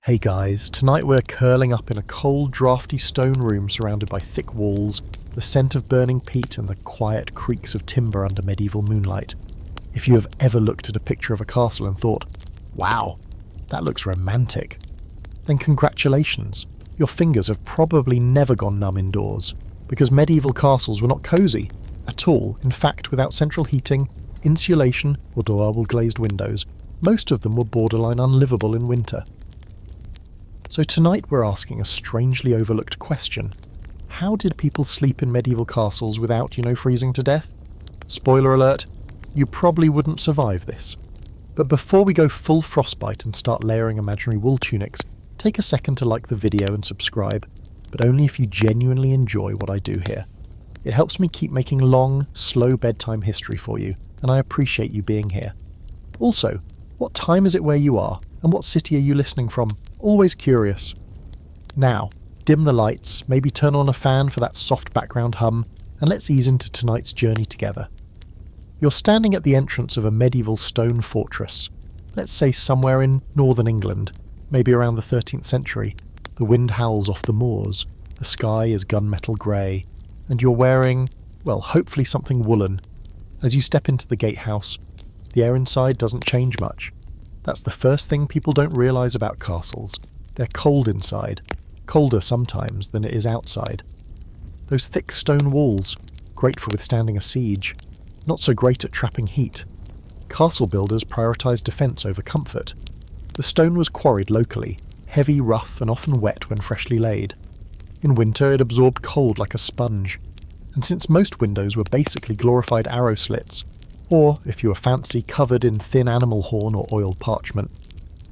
Hey guys, tonight we're curling up in a cold, drafty stone room surrounded by thick walls, the scent of burning peat and the quiet creaks of timber under medieval moonlight. If you have ever looked at a picture of a castle and thought, wow, that looks romantic, then congratulations, your fingers have probably never gone numb indoors, because medieval castles were not cosy at all. In fact, without central heating, insulation or double glazed windows, most of them were borderline unlivable in winter. So tonight we're asking a strangely overlooked question. How did people sleep in medieval castles without, freezing to death? Spoiler alert, you probably wouldn't survive this. But before we go full frostbite and start layering imaginary wool tunics, take a second to like the video and subscribe, but only if you genuinely enjoy what I do here. It helps me keep making long, slow bedtime history for you, and I appreciate you being here. Also, what time is it where you are, and what city are you listening from? Always curious. Now, dim the lights, maybe turn on a fan for that soft background hum, and let's ease into tonight's journey together. You're standing at the entrance of a medieval stone fortress, let's say somewhere in northern England, maybe around the 13th century. The wind howls off the moors, the sky is gunmetal grey, and you're wearing, well, hopefully something woolen. As you step into the gatehouse, the air inside doesn't change much. That's the first thing people don't realise about castles. They're cold inside, colder sometimes than it is outside. Those thick stone walls, great for withstanding a siege, not so great at trapping heat. Castle builders prioritised defence over comfort. The stone was quarried locally, heavy, rough and often wet when freshly laid. In winter it absorbed cold like a sponge, and since most windows were basically glorified arrow slits, or, if you were fancy, covered in thin animal horn or oiled parchment,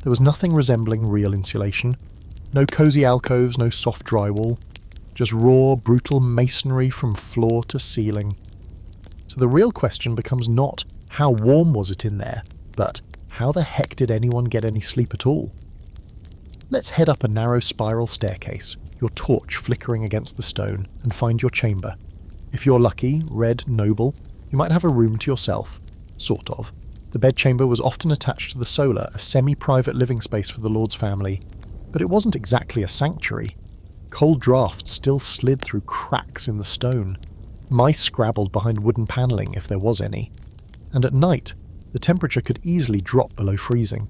there was nothing resembling real insulation. No cosy alcoves, no soft drywall, just raw, brutal masonry from floor to ceiling. So the real question becomes not, how warm was it in there, but how the heck did anyone get any sleep at all? Let's head up a narrow spiral staircase, your torch flickering against the stone, and find your chamber. If you're lucky, red, noble, you might have a room to yourself. Sort of. The bedchamber was often attached to the solar, a semi-private living space for the lord's family. But it wasn't exactly a sanctuary. Cold draughts still slid through cracks in the stone. Mice scrabbled behind wooden panelling, if there was any. And at night, the temperature could easily drop below freezing.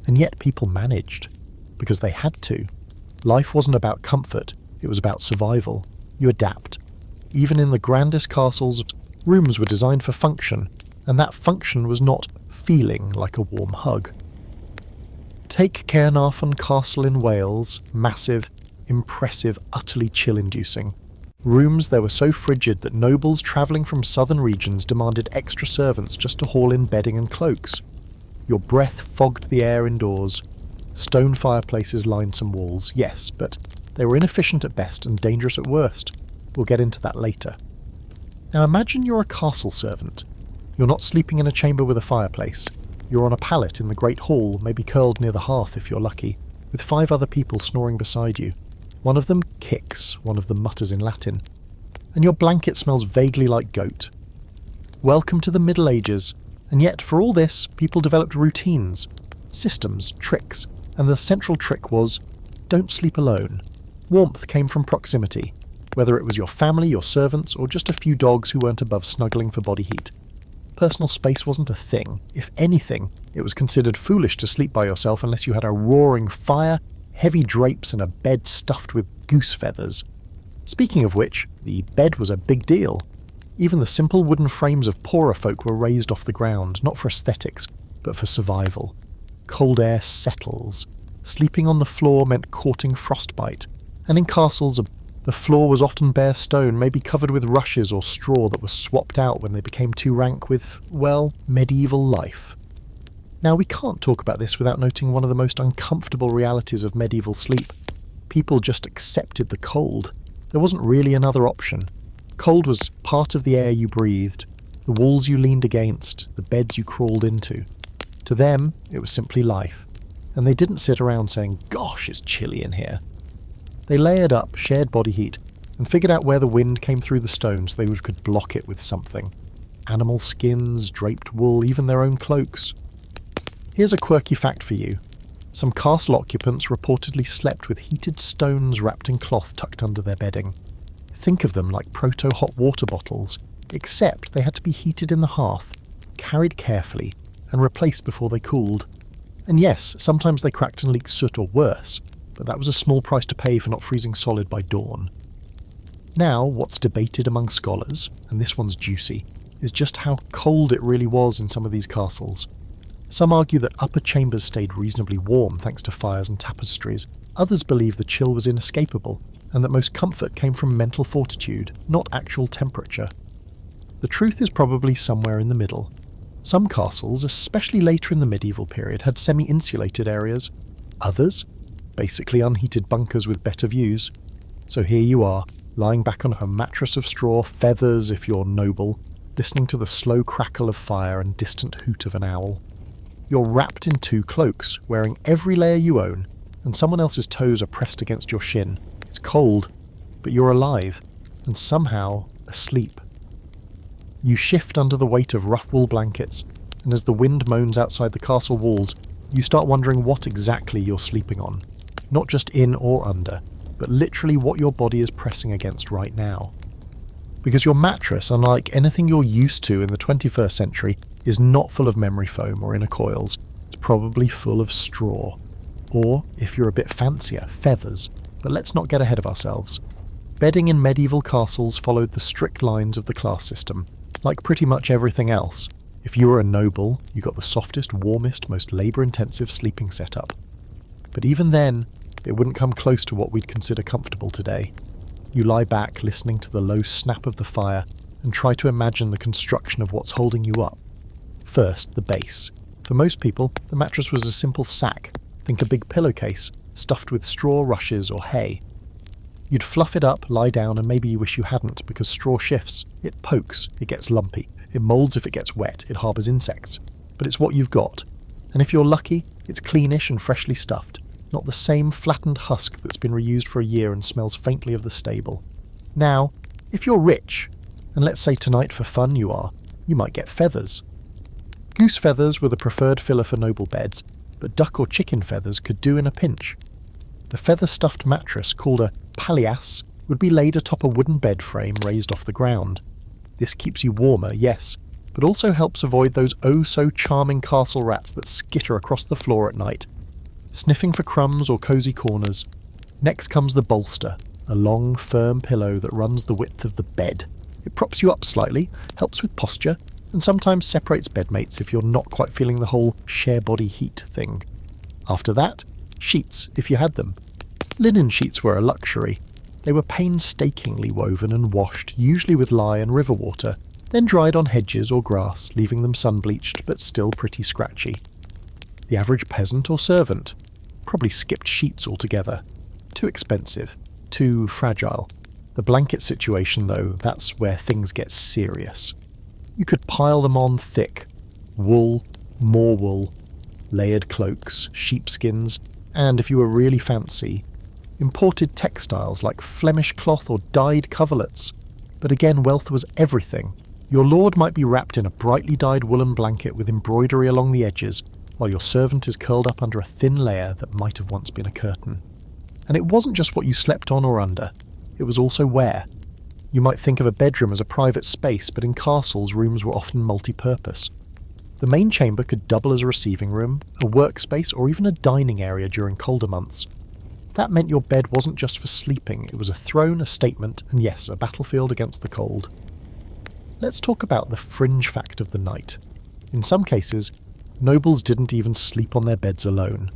And yet people managed. Because they had to. Life wasn't about comfort, it was about survival. You adapt. Even in the grandest castles, rooms were designed for function, and that function was not feeling like a warm hug. Take Caernarfon Castle in Wales, massive, impressive, utterly chill-inducing. Rooms there were so frigid that nobles travelling from southern regions demanded extra servants just to haul in bedding and cloaks. Your breath fogged the air indoors. Stone fireplaces lined some walls, yes, but they were inefficient at best and dangerous at worst. We'll get into that later. Now imagine you're a castle servant. You're not sleeping in a chamber with a fireplace. You're on a pallet in the great hall, maybe curled near the hearth if you're lucky, with 5 other people snoring beside you. One of them kicks, one of them mutters in Latin. And your blanket smells vaguely like goat. Welcome to the Middle Ages, and yet for all this, people developed routines, systems, tricks, and the central trick was, don't sleep alone. Warmth came from proximity. Whether it was your family, your servants, or just a few dogs who weren't above snuggling for body heat. Personal space wasn't a thing. If anything, it was considered foolish to sleep by yourself unless you had a roaring fire, heavy drapes, and a bed stuffed with goose feathers. Speaking of which, the bed was a big deal. Even the simple wooden frames of poorer folk were raised off the ground, not for aesthetics, but for survival. Cold air settles. Sleeping on the floor meant courting frostbite, and in castles, the floor was often bare stone, maybe covered with rushes or straw that were swapped out when they became too rank with, well, medieval life. Now we can't talk about this without noting one of the most uncomfortable realities of medieval sleep. People just accepted the cold. There wasn't really another option. Cold was part of the air you breathed, the walls you leaned against, the beds you crawled into. To them, it was simply life. And they didn't sit around saying, gosh, it's chilly in here. They layered up, shared body heat, and figured out where the wind came through the stone so they could block it with something. Animal skins, draped wool, even their own cloaks. Here's a quirky fact for you. Some castle occupants reportedly slept with heated stones wrapped in cloth tucked under their bedding. Think of them like proto-hot water bottles, except they had to be heated in the hearth, carried carefully, and replaced before they cooled. And yes, sometimes they cracked and leaked soot or worse, but that was a small price to pay for not freezing solid by dawn. Now, what's debated among scholars, and this one's juicy, is just how cold it really was in some of these castles. Some argue that upper chambers stayed reasonably warm thanks to fires and tapestries. Others believe the chill was inescapable, and that most comfort came from mental fortitude, not actual temperature. The truth is probably somewhere in the middle. Some castles, especially later in the medieval period, had semi-insulated areas. Others, basically unheated bunkers with better views. So here you are, lying back on a mattress of straw, feathers if you're noble, listening to the slow crackle of fire and distant hoot of an owl. You're wrapped in 2 cloaks, wearing every layer you own, and someone else's toes are pressed against your shin. It's cold, but you're alive, and somehow asleep. You shift under the weight of rough wool blankets, and as the wind moans outside the castle walls, you start wondering what exactly you're sleeping on. Not just in or under, but literally what your body is pressing against right now. Because your mattress, unlike anything you're used to in the 21st century, is not full of memory foam or inner coils. It's probably full of straw. Or, if you're a bit fancier, feathers. But let's not get ahead of ourselves. Bedding in medieval castles followed the strict lines of the class system. Like pretty much everything else, if you were a noble, you got the softest, warmest, most labour-intensive sleeping setup. But even then, it wouldn't come close to what we'd consider comfortable today. You lie back listening to the low snap of the fire and try to imagine the construction of what's holding you up. First, the base. For most people, the mattress was a simple sack. Think a big pillowcase, stuffed with straw rushes or hay. You'd fluff it up, lie down, and maybe you wish you hadn't, because straw shifts. It pokes, it gets lumpy, it moulds if it gets wet, it harbours insects. But it's what you've got. And if you're lucky, it's cleanish and freshly stuffed, not the same flattened husk that's been reused for a year and smells faintly of the stable. Now, if you're rich, and let's say tonight for fun you are, you might get feathers. Goose feathers were the preferred filler for noble beds, but duck or chicken feathers could do in a pinch. The feather-stuffed mattress, called a palliasse, would be laid atop a wooden bed frame raised off the ground. This keeps you warmer, yes, but also helps avoid those oh-so-charming castle rats that skitter across the floor at night, sniffing for crumbs or cosy corners. Next comes the bolster, a long, firm pillow that runs the width of the bed. It props you up slightly, helps with posture, and sometimes separates bedmates if you're not quite feeling the whole share body heat thing. After that, sheets, if you had them. Linen sheets were a luxury. They were painstakingly woven and washed, usually with lye and river water, then dried on hedges or grass, leaving them sun-bleached but still pretty scratchy. The average peasant or servant probably skipped sheets altogether. Too expensive, too fragile. The blanket situation, though, that's where things get serious. You could pile them on thick. Wool, more wool, layered cloaks, sheepskins, and if you were really fancy, imported textiles like Flemish cloth or dyed coverlets. But again, wealth was everything. Your lord might be wrapped in a brightly dyed woolen blanket with embroidery along the edges, while your servant is curled up under a thin layer that might have once been a curtain. And it wasn't just what you slept on or under, it was also where. You might think of a bedroom as a private space, but in castles, rooms were often multi-purpose. The main chamber could double as a receiving room, a workspace, or even a dining area during colder months. That meant your bed wasn't just for sleeping, it was a throne, a statement, and yes, a battlefield against the cold. Let's talk about the fringe fact of the night. In some cases, nobles didn't even sleep on their beds alone.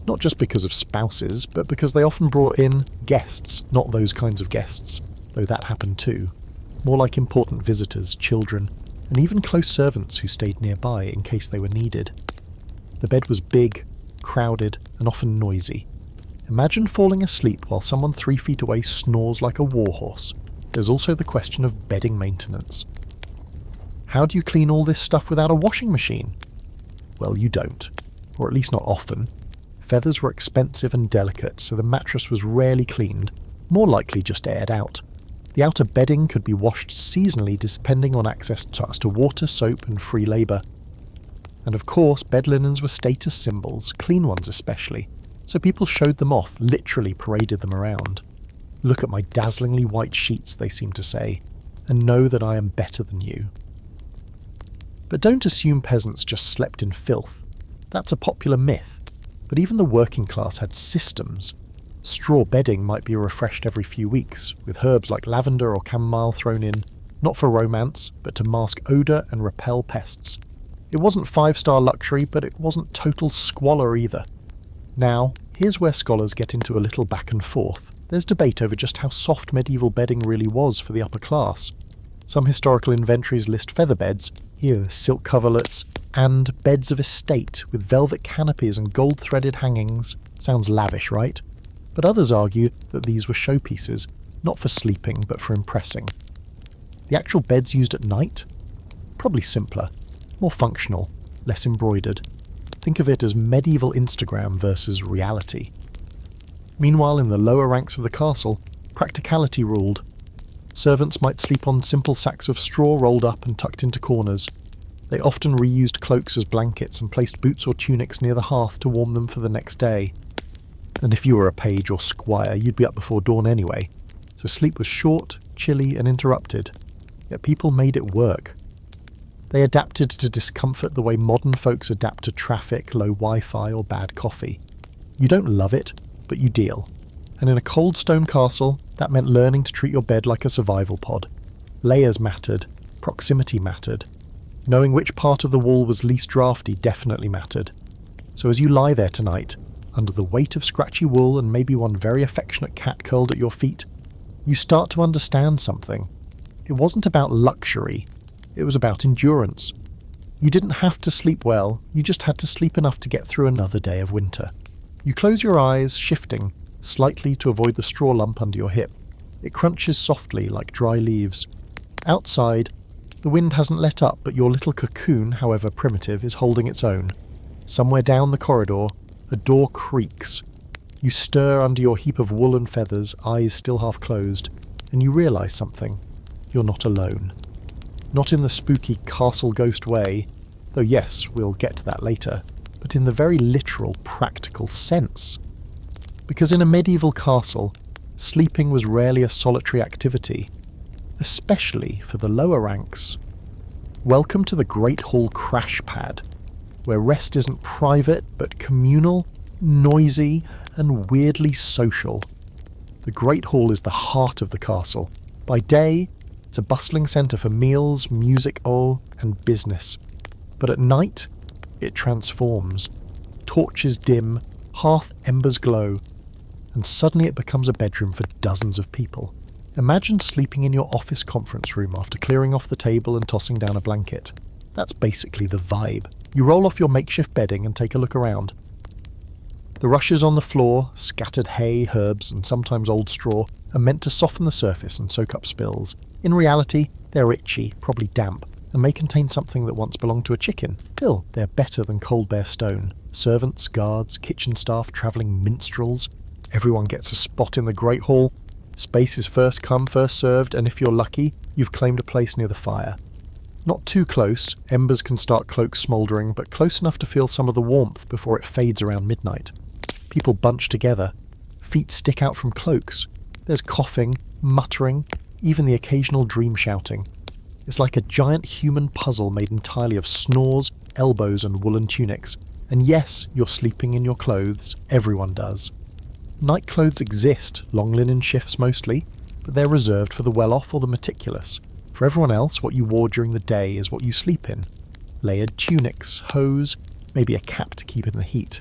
Not just because of spouses, but because they often brought in guests, not those kinds of guests, though that happened too. More like important visitors, children, and even close servants who stayed nearby in case they were needed. The bed was big, crowded, and often noisy. Imagine falling asleep while someone 3 feet away snores like a warhorse. There's also the question of bedding maintenance. How do you clean all this stuff without a washing machine? Well, you don't. Or at least not often. Feathers were expensive and delicate, so the mattress was rarely cleaned, more likely just aired out. The outer bedding could be washed seasonally depending on access to water, soap, and free labour. And of course, bed linens were status symbols, clean ones especially, so people showed them off, literally paraded them around. Look at my dazzlingly white sheets, they seem to say, and know that I am better than you. But don't assume peasants just slept in filth. That's a popular myth, but even the working class had systems. Straw bedding might be refreshed every few weeks, with herbs like lavender or chamomile thrown in, not for romance, but to mask odour and repel pests. It wasn't five-star luxury, but it wasn't total squalor either. Now, here's where scholars get into a little back and forth. There's debate over just how soft medieval bedding really was for the upper class. Some historical inventories list feather beds, here silk coverlets, and beds of estate with velvet canopies and gold-threaded hangings. Sounds lavish, right? But others argue that these were showpieces, not for sleeping but for impressing. The actual beds used at night? Probably simpler, more functional, less embroidered. Think of it as medieval Instagram versus reality. Meanwhile, in the lower ranks of the castle, practicality ruled. Servants might sleep on simple sacks of straw rolled up and tucked into corners. They often reused cloaks as blankets and placed boots or tunics near the hearth to warm them for the next day. And if you were a page or squire, you'd be up before dawn anyway, so sleep was short, chilly and interrupted. Yet people made it work. They adapted to discomfort the way modern folks adapt to traffic, low Wi-Fi or bad coffee. You don't love it, but you deal. And in a cold stone castle, that meant learning to treat your bed like a survival pod. Layers mattered, proximity mattered. Knowing which part of the wall was least drafty definitely mattered. So as you lie there tonight, under the weight of scratchy wool and maybe one very affectionate cat curled at your feet, you start to understand something. It wasn't about luxury. It was about endurance. You didn't have to sleep well, you just had to sleep enough to get through another day of winter. You close your eyes, shifting, slightly to avoid the straw lump under your hip. It crunches softly like dry leaves. Outside, the wind hasn't let up, but your little cocoon, however primitive, is holding its own. Somewhere down the corridor, a door creaks. You stir under your heap of wool and feathers, eyes still half closed, and you realise something. You're not alone. Not in the spooky castle ghost way, though yes, we'll get to that later, but in the very literal, practical sense. Because in a medieval castle, sleeping was rarely a solitary activity, especially for the lower ranks. Welcome to the Great Hall crash pad, where rest isn't private but communal, noisy, and weirdly social. The Great Hall is the heart of the castle. By day, it's a bustling centre for meals, music, and business. But at night, it transforms. Torches dim, hearth embers glow, and suddenly it becomes a bedroom for dozens of people. Imagine sleeping in your office conference room after clearing off the table and tossing down a blanket. That's basically the vibe. You roll off your makeshift bedding and take a look around. The rushes on the floor, scattered hay, herbs, and sometimes old straw, are meant to soften the surface and soak up spills. In reality, they're itchy, probably damp, and may contain something that once belonged to a chicken. Still, they're better than cold bare stone. Servants, guards, kitchen staff, travelling minstrels. Everyone gets a spot in the Great Hall. Space is first come, first served, and if you're lucky, you've claimed a place near the fire. Not too close, embers can start cloaks smouldering, but close enough to feel some of the warmth before it fades around midnight. People bunch together. Feet stick out from cloaks. There's coughing, muttering, even the occasional dream shouting. It's like a giant human puzzle made entirely of snores, elbows, and woolen tunics. And yes, you're sleeping in your clothes. Everyone does. Night clothes exist, long linen shifts mostly, but they're reserved for the well-off or the meticulous. For everyone else, what you wore during the day is what you sleep in. Layered tunics, hose, maybe a cap to keep in the heat.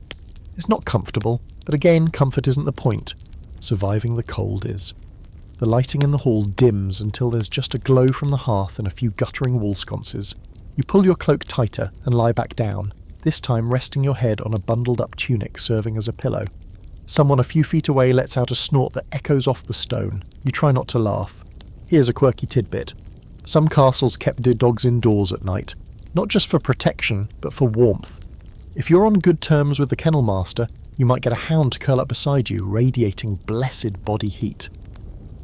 It's not comfortable, but again, comfort isn't the point. Surviving the cold is. The lighting in the hall dims until there's just a glow from the hearth and a few guttering wall sconces. You pull your cloak tighter and lie back down, this time resting your head on a bundled-up tunic serving as a pillow. Someone a few feet away lets out a snort that echoes off the stone. You try not to laugh. Here's a quirky tidbit. Some castles kept their dogs indoors at night, not just for protection, but for warmth. If you're on good terms with the kennel master, you might get a hound to curl up beside you, radiating blessed body heat.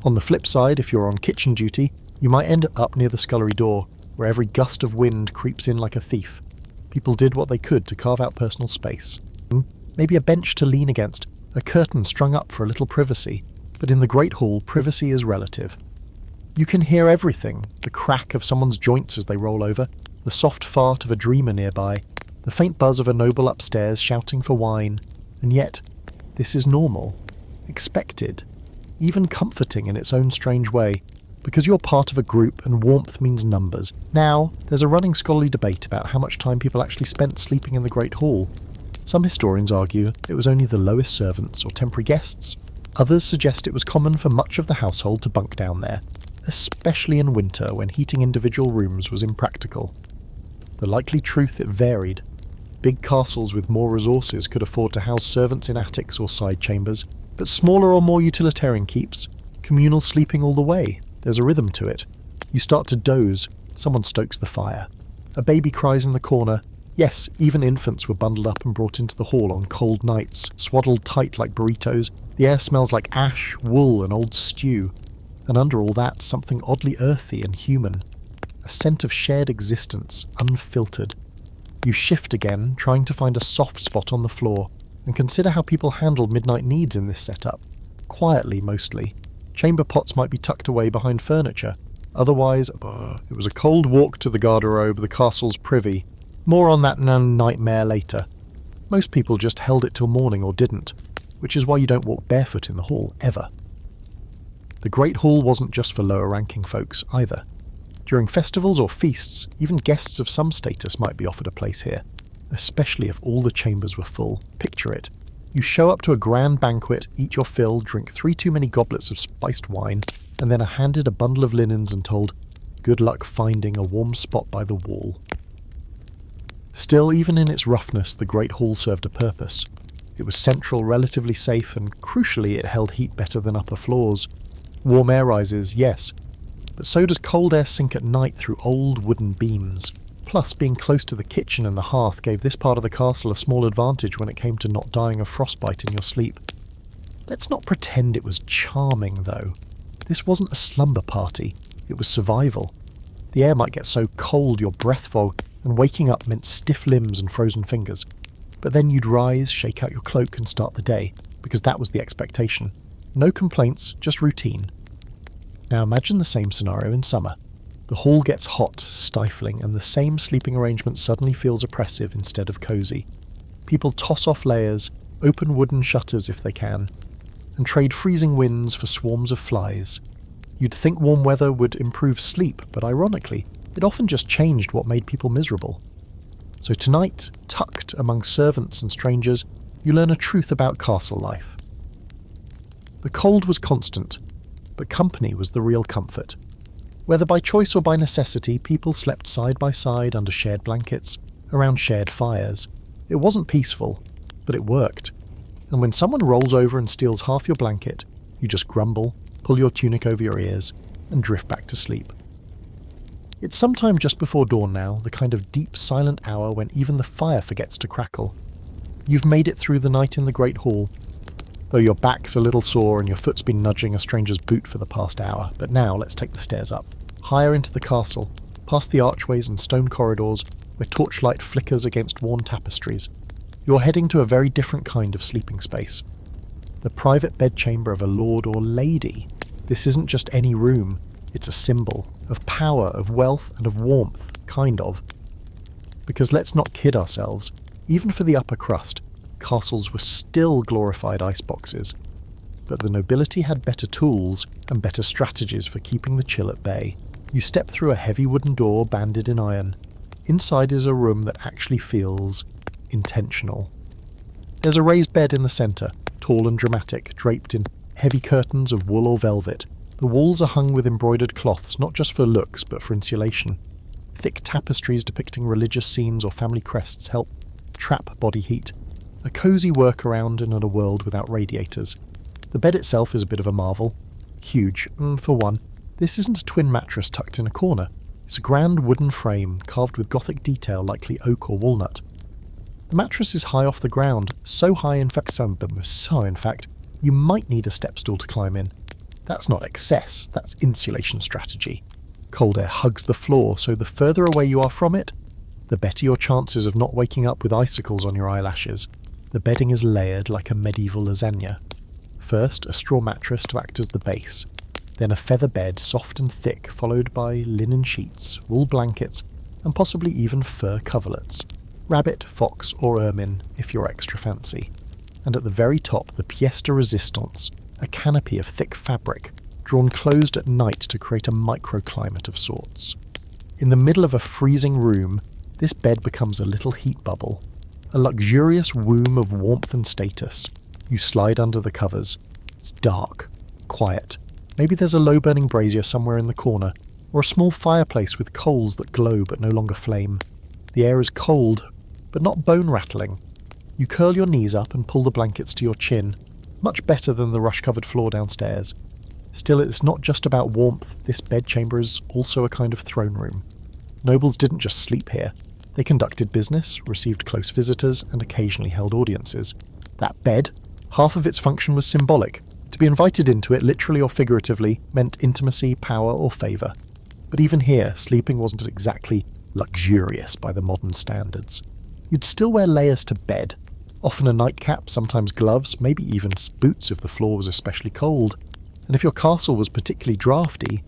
On the flip side, if you're on kitchen duty, you might end up near the scullery door, where every gust of wind creeps in like a thief. People did what they could to carve out personal space. Maybe a bench to lean against, a curtain strung up for a little privacy. But in the Great Hall, privacy is relative. You can hear everything, the crack of someone's joints as they roll over, the soft fart of a dreamer nearby, the faint buzz of a noble upstairs shouting for wine, and yet, this is normal, expected, even comforting in its own strange way, because you're part of a group and warmth means numbers. Now, there's a running scholarly debate about how much time people actually spent sleeping in the Great Hall. Some historians argue it was only the lowest servants or temporary guests. Others suggest it was common for much of the household to bunk down there, especially in winter when heating individual rooms was impractical. The likely truth, it varied. Big castles with more resources could afford to house servants in attics or side chambers, but smaller or more utilitarian keeps, communal sleeping all the way. There's a rhythm to it. You start to doze, someone stokes the fire. A baby cries in the corner. Yes, even infants were bundled up and brought into the hall on cold nights, swaddled tight like burritos. The air smells like ash, wool and old stew. And under all that, something oddly earthy and human. A scent of shared existence, unfiltered. You shift again, trying to find a soft spot on the floor, and consider how people handled midnight needs in this setup. Quietly, mostly. Chamber pots might be tucked away behind furniture. Otherwise, it was a cold walk to the garderobe, the castle's privy. More on that nightmare later. Most people just held it till morning or didn't, which is why you don't walk barefoot in the hall, ever. The Great Hall wasn't just for lower-ranking folks, either. During festivals or feasts, even guests of some status might be offered a place here, especially if all the chambers were full. Picture it. You show up to a grand banquet, eat your fill, drink 3 too many goblets of spiced wine, and then are handed a bundle of linens and told, good luck finding a warm spot by the wall. Still, even in its roughness, the Great Hall served a purpose. It was central, relatively safe, and crucially it held heat better than upper floors. Warm air rises, yes, but so does cold air sink at night through old wooden beams. Plus, being close to the kitchen and the hearth gave this part of the castle a small advantage when it came to not dying of frostbite in your sleep. Let's not pretend it was charming, though. This wasn't a slumber party, it was survival. The air might get so cold your breath fogged, and waking up meant stiff limbs and frozen fingers. But then you'd rise, shake out your cloak and start the day, because that was the expectation. No complaints, just routine. Now imagine the same scenario in summer. The hall gets hot, stifling, and the same sleeping arrangement suddenly feels oppressive instead of cosy. People toss off layers, open wooden shutters if they can, and trade freezing winds for swarms of flies. You'd think warm weather would improve sleep, but ironically, it often just changed what made people miserable. So tonight, tucked among servants and strangers, you learn a truth about castle life. The cold was constant, but company was the real comfort. Whether by choice or by necessity, people slept side by side under shared blankets, around shared fires. It wasn't peaceful, but it worked. And when someone rolls over and steals half your blanket, you just grumble, pull your tunic over your ears, and drift back to sleep. It's sometime just before dawn now, the kind of deep, silent hour when even the fire forgets to crackle. You've made it through the night in the Great Hall, though your back's a little sore and your foot's been nudging a stranger's boot for the past hour. But now let's take the stairs up, higher into the castle, past the archways and stone corridors where torchlight flickers against worn tapestries. You're heading to a very different kind of sleeping space. The private bedchamber of a lord or lady. This isn't just any room, it's a symbol of power, of wealth and of warmth, kind of. Because let's not kid ourselves, even for the upper crust, castles were still glorified iceboxes, but the nobility had better tools and better strategies for keeping the chill at bay. You step through a heavy wooden door banded in iron. Inside is a room that actually feels intentional. There's a raised bed in the centre, tall and dramatic, draped in heavy curtains of wool or velvet. The walls are hung with embroidered cloths, not just for looks, but for insulation. Thick tapestries depicting religious scenes or family crests help trap body heat. A cosy workaround in a world without radiators. The bed itself is a bit of a marvel. Huge, for one. This isn't a twin mattress tucked in a corner. It's a grand wooden frame carved with Gothic detail, likely oak or walnut. The mattress is high off the ground, so high in fact, you might need a step stool to climb in. That's not excess, that's insulation strategy. Cold air hugs the floor, so the further away you are from it, the better your chances of not waking up with icicles on your eyelashes. The bedding is layered like a medieval lasagna. First, a straw mattress to act as the base, then a feather bed, soft and thick, followed by linen sheets, wool blankets, and possibly even fur coverlets. Rabbit, fox, or ermine, if you're extra fancy. And at the very top, the pièce de résistance, a canopy of thick fabric, drawn closed at night to create a microclimate of sorts. In the middle of a freezing room, this bed becomes a little heat bubble, a luxurious womb of warmth and status. You slide under the covers. It's dark, quiet. Maybe there's a low-burning brazier somewhere in the corner, or a small fireplace with coals that glow but no longer flame. The air is cold, but not bone-rattling. You curl your knees up and pull the blankets to your chin, much better than the rush-covered floor downstairs. Still, it's not just about warmth. This bedchamber is also a kind of throne room. Nobles didn't just sleep here. They conducted business, received close visitors, and occasionally held audiences. That bed, half of its function was symbolic. To be invited into it, literally or figuratively, meant intimacy, power, or favour. But even here, sleeping wasn't exactly luxurious by the modern standards. You'd still wear layers to bed, often a nightcap, sometimes gloves, maybe even boots if the floor was especially cold. And if your castle was particularly drafty,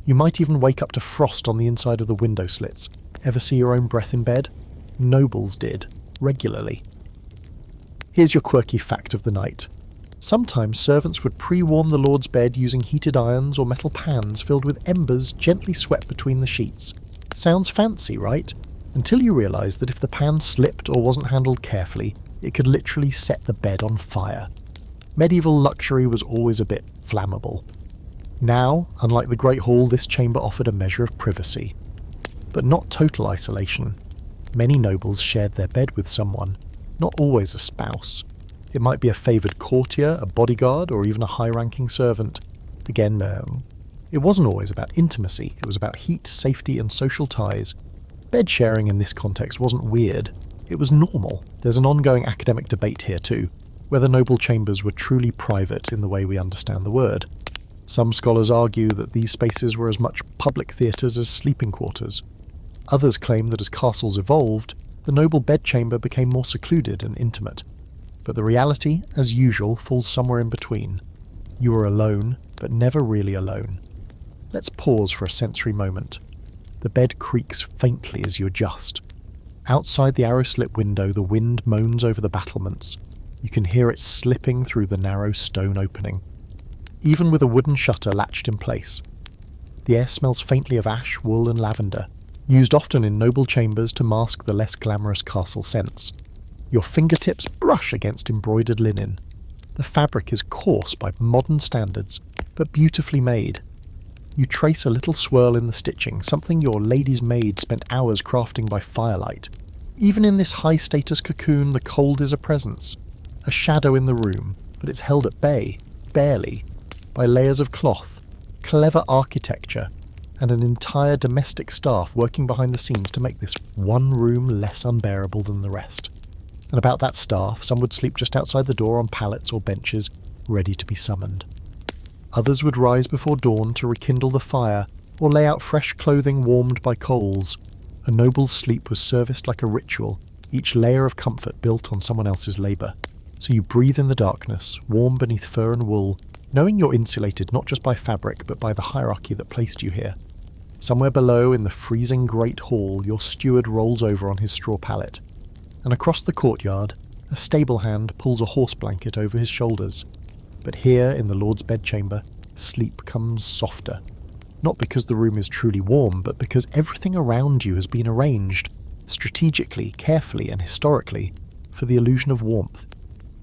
you might even wake up to frost on the inside of the window slits. Ever see your own breath in bed? Nobles did, regularly. Here's your quirky fact of the night. Sometimes servants would pre-warm the lord's bed using heated irons or metal pans filled with embers gently swept between the sheets. Sounds fancy, right? Until you realise that if the pan slipped or wasn't handled carefully, it could literally set the bed on fire. Medieval luxury was always a bit flammable. Now, unlike the Great Hall, this chamber offered a measure of privacy. But not total isolation. Many nobles shared their bed with someone, not always a spouse. It might be a favoured courtier, a bodyguard, or even a high-ranking servant. Again, it wasn't always about intimacy. It was about heat, safety, and social ties. Bed sharing in this context wasn't weird. It was normal. There's an ongoing academic debate here too, whether noble chambers were truly private in the way we understand the word. Some scholars argue that these spaces were as much public theatres as sleeping quarters. Others claim that as castles evolved, the noble bedchamber became more secluded and intimate. But the reality, as usual, falls somewhere in between. You are alone, but never really alone. Let's pause for a sensory moment. The bed creaks faintly as you adjust. Outside the arrow-slit window, the wind moans over the battlements. You can hear it slipping through the narrow stone opening, even with a wooden shutter latched in place. The air smells faintly of ash, wool and lavender, used often in noble chambers to mask the less glamorous castle scents. Your fingertips brush against embroidered linen. The fabric is coarse by modern standards, but beautifully made. You trace a little swirl in the stitching, something your lady's maid spent hours crafting by firelight. Even in this high-status cocoon, the cold is a presence. A shadow in the room, but it's held at bay, barely, by layers of cloth, clever architecture, and an entire domestic staff working behind the scenes to make this one room less unbearable than the rest. And about that staff, some would sleep just outside the door on pallets or benches, ready to be summoned. Others would rise before dawn to rekindle the fire, or lay out fresh clothing warmed by coals. A noble's sleep was serviced like a ritual, each layer of comfort built on someone else's labour. So you breathe in the darkness, warm beneath fur and wool, knowing you're insulated not just by fabric but by the hierarchy that placed you here. Somewhere below, in the freezing great hall, your steward rolls over on his straw pallet, and across the courtyard, a stable hand pulls a horse blanket over his shoulders. But here, in the Lord's bedchamber, sleep comes softer. Not because the room is truly warm, but because everything around you has been arranged, strategically, carefully, and historically, for the illusion of warmth.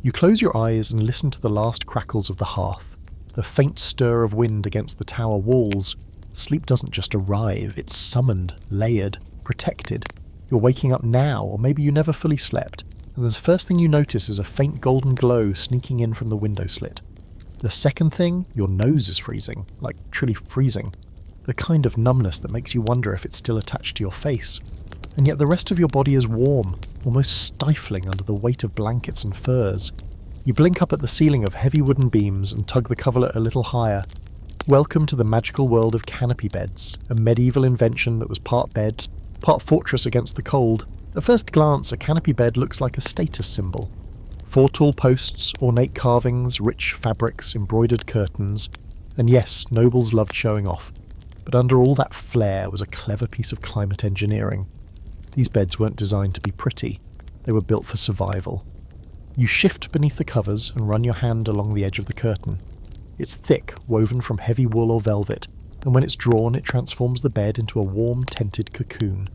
You close your eyes and listen to the last crackles of the hearth, the faint stir of wind against the tower walls. Sleep doesn't just arrive, it's summoned, layered, protected. You're waking up now, or maybe you never fully slept, and the first thing you notice is a faint golden glow sneaking in from the window slit. The second thing, your nose is freezing, like truly freezing. The kind of numbness that makes you wonder if it's still attached to your face. And yet the rest of your body is warm, almost stifling under the weight of blankets and furs. You blink up at the ceiling of heavy wooden beams and tug the coverlet a little higher. Welcome to the magical world of canopy beds, a medieval invention that was part bed, Part fortress against the cold, at first glance a canopy bed looks like a status symbol. 4 tall posts, ornate carvings, rich fabrics, embroidered curtains, and yes, nobles loved showing off, but under all that flair was a clever piece of climate engineering. These beds weren't designed to be pretty, they were built for survival. You shift beneath the covers and run your hand along the edge of the curtain. It's thick, woven from heavy wool or velvet, and when it's drawn it transforms the bed into a warm, tented cocoon.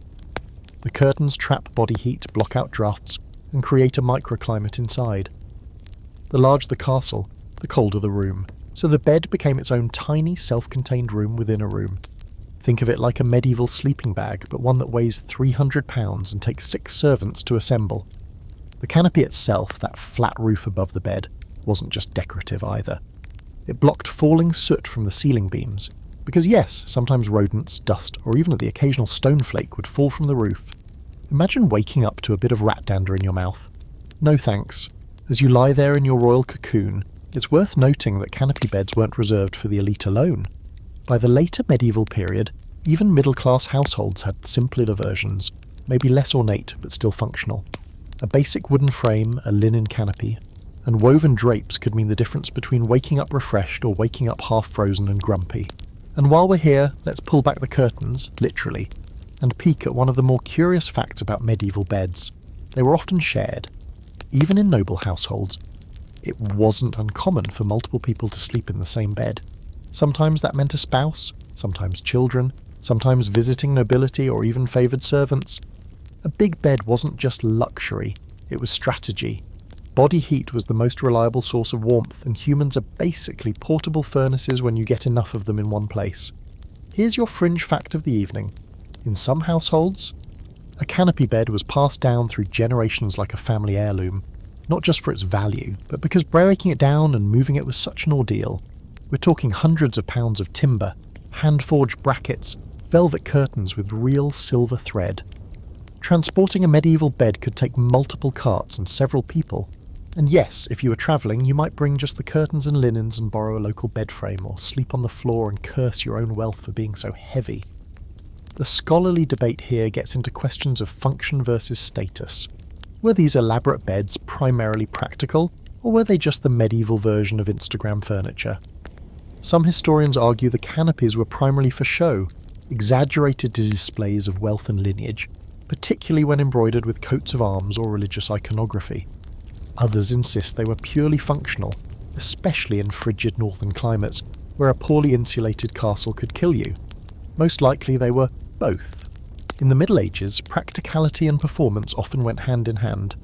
The curtains trap body heat, block out drafts, and create a microclimate inside. The larger the castle, the colder the room, so the bed became its own tiny, self-contained room within a room. Think of it like a medieval sleeping bag, but one that weighs 300 pounds and takes 6 servants to assemble. The canopy itself, that flat roof above the bed, wasn't just decorative either. It blocked falling soot from the ceiling beams, because yes, sometimes rodents, dust, or even the occasional stone flake would fall from the roof. Imagine waking up to a bit of rat dander in your mouth. No thanks. As you lie there in your royal cocoon, it's worth noting that canopy beds weren't reserved for the elite alone. By the later medieval period, even middle-class households had simpler versions, maybe less ornate but still functional. A basic wooden frame, a linen canopy, and woven drapes could mean the difference between waking up refreshed or waking up half-frozen and grumpy. And while we're here, let's pull back the curtains, literally, and peek at one of the more curious facts about medieval beds. They were often shared. Even in noble households, it wasn't uncommon for multiple people to sleep in the same bed. Sometimes that meant a spouse, sometimes children, sometimes visiting nobility or even favoured servants. A big bed wasn't just luxury, it was strategy. Body heat was the most reliable source of warmth, and humans are basically portable furnaces when you get enough of them in one place. Here's your fringe fact of the evening. In some households, a canopy bed was passed down through generations like a family heirloom, not just for its value, but because breaking it down and moving it was such an ordeal. We're talking hundreds of pounds of timber, hand-forged brackets, velvet curtains with real silver thread. Transporting a medieval bed could take multiple carts and several people. And yes, if you were travelling, you might bring just the curtains and linens and borrow a local bed frame, or sleep on the floor and curse your own wealth for being so heavy. The scholarly debate here gets into questions of function versus status. Were these elaborate beds primarily practical, or were they just the medieval version of Instagram furniture? Some historians argue the canopies were primarily for show, exaggerated displays of wealth and lineage, particularly when embroidered with coats of arms or religious iconography. Others insist they were purely functional, especially in frigid northern climates, where a poorly insulated castle could kill you. Most likely they were both. In the Middle Ages, practicality and performance often went hand in hand.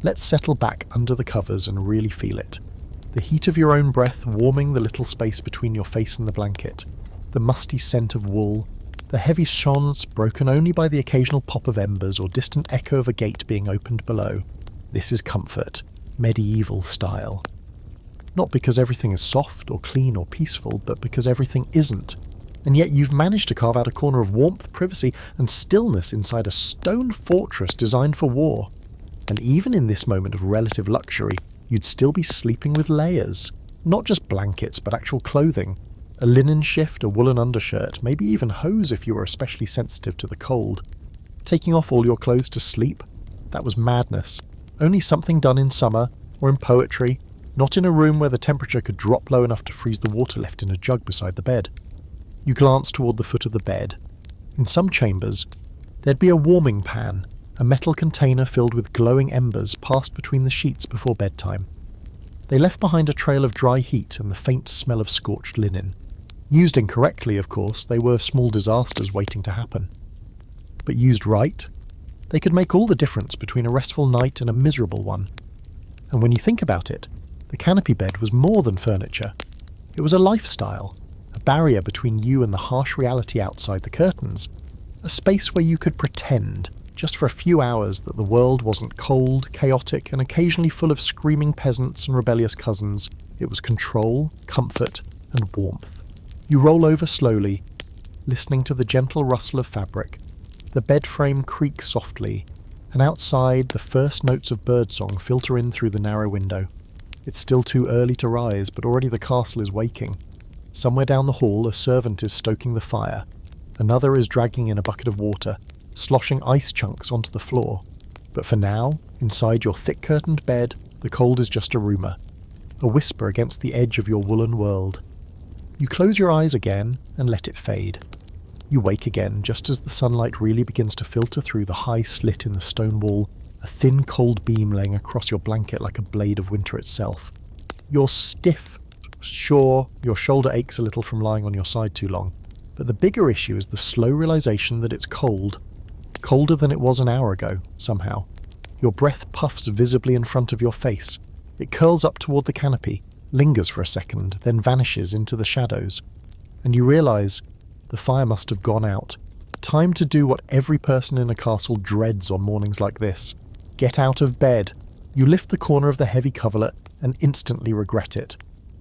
Let's settle back under the covers and really feel it. The heat of your own breath warming the little space between your face and the blanket, the musty scent of wool, the heavy sconce broken only by the occasional pop of embers or distant echo of a gate being opened below. This is comfort, medieval style. Not because everything is soft or clean or peaceful, but because everything isn't. And yet you've managed to carve out a corner of warmth, privacy, and stillness inside a stone fortress designed for war. And even in this moment of relative luxury, you'd still be sleeping with layers. Not just blankets, but actual clothing. A linen shift, a woolen undershirt, maybe even hose if you were especially sensitive to the cold. Taking off all your clothes to sleep? That was madness. Only something done in summer, or in poetry, not in a room where the temperature could drop low enough to freeze the water left in a jug beside the bed. You glance toward the foot of the bed. In some chambers, there'd be a warming pan, a metal container filled with glowing embers passed between the sheets before bedtime. They left behind a trail of dry heat and the faint smell of scorched linen. Used incorrectly, of course, they were small disasters waiting to happen. But used right, they could make all the difference between a restful night and a miserable one. And when you think about it, the canopy bed was more than furniture. It was a lifestyle, a barrier between you and the harsh reality outside the curtains, a space where you could pretend, just for a few hours, that the world wasn't cold, chaotic, and occasionally full of screaming peasants and rebellious cousins. It was control, comfort, and warmth. You roll over slowly, listening to the gentle rustle of fabric. The bed frame creaks softly, and outside the first notes of birdsong filter in through the narrow window. It's still too early to rise, but already the castle is waking. Somewhere down the hall a servant is stoking the fire. Another is dragging in a bucket of water. sloshing ice chunks onto the floor. But for now, inside your thick-curtained bed, the cold is just a rumour, a whisper against the edge of your woolen world. You close your eyes again and let it fade. You wake again just as the sunlight really begins to filter through the high slit in the stone wall, a thin cold beam laying across your blanket like a blade of winter itself. You're stiff. Sure, your shoulder aches a little from lying on your side too long, but the bigger issue is the slow realization that it's cold. Colder than it was an hour ago, somehow. Your breath puffs visibly in front of your face. It curls up toward the canopy, lingers for a second, then vanishes into the shadows. And you realize the fire must have gone out. Time to do what every person in a castle dreads on mornings like this. Get out of bed. You lift the corner of the heavy coverlet and instantly regret it.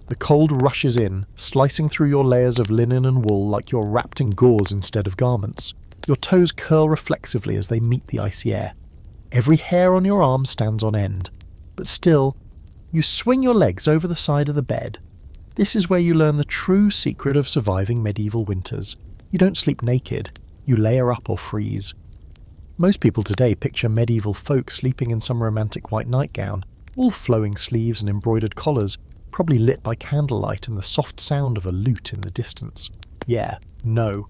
The cold rushes in, slicing through your layers of linen and wool like you're wrapped in gauze instead of garments. Your toes curl reflexively as they meet the icy air. Every hair on your arm stands on end. But still, you swing your legs over the side of the bed. This is where you learn the true secret of surviving medieval winters. You don't sleep naked. You layer up or freeze. Most people today picture medieval folk sleeping in some romantic white nightgown, all flowing sleeves and embroidered collars, probably lit by candlelight and the soft sound of a lute in the distance. Yeah, no.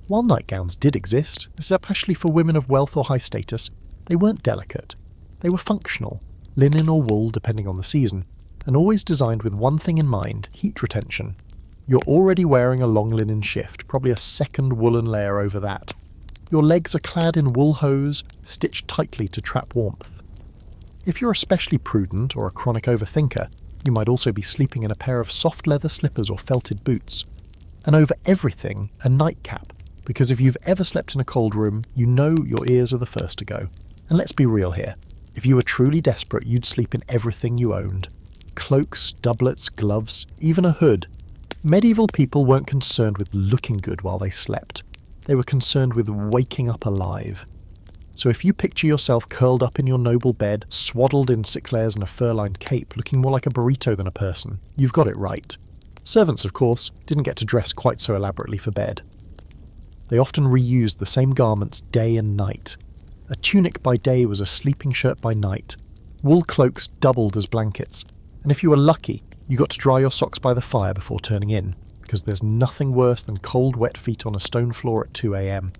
While nightgowns did exist, especially for women of wealth or high status, they weren't delicate. They were functional, linen or wool depending on the season, and always designed with one thing in mind: heat retention. You're already wearing a long linen shift, probably a second woolen layer over that. Your legs are clad in wool hose, stitched tightly to trap warmth. If you're especially prudent or a chronic overthinker, you might also be sleeping in a pair of soft leather slippers or felted boots. And over everything, a nightcap, because if you've ever slept in a cold room, you know your ears are the first to go. And let's be real here. If you were truly desperate, you'd sleep in everything you owned. Cloaks, doublets, gloves, even a hood. Medieval people weren't concerned with looking good while they slept. They were concerned with waking up alive. So if you picture yourself curled up in your noble bed, swaddled in 6 layers and a fur-lined cape, looking more like a burrito than a person, you've got it right. Servants, of course, didn't get to dress quite so elaborately for bed. They often reused the same garments day and night. A tunic by day was a sleeping shirt by night. Wool cloaks doubled as blankets. And if you were lucky, you got to dry your socks by the fire before turning in, because there's nothing worse than cold, wet feet on a stone floor at 2 a.m.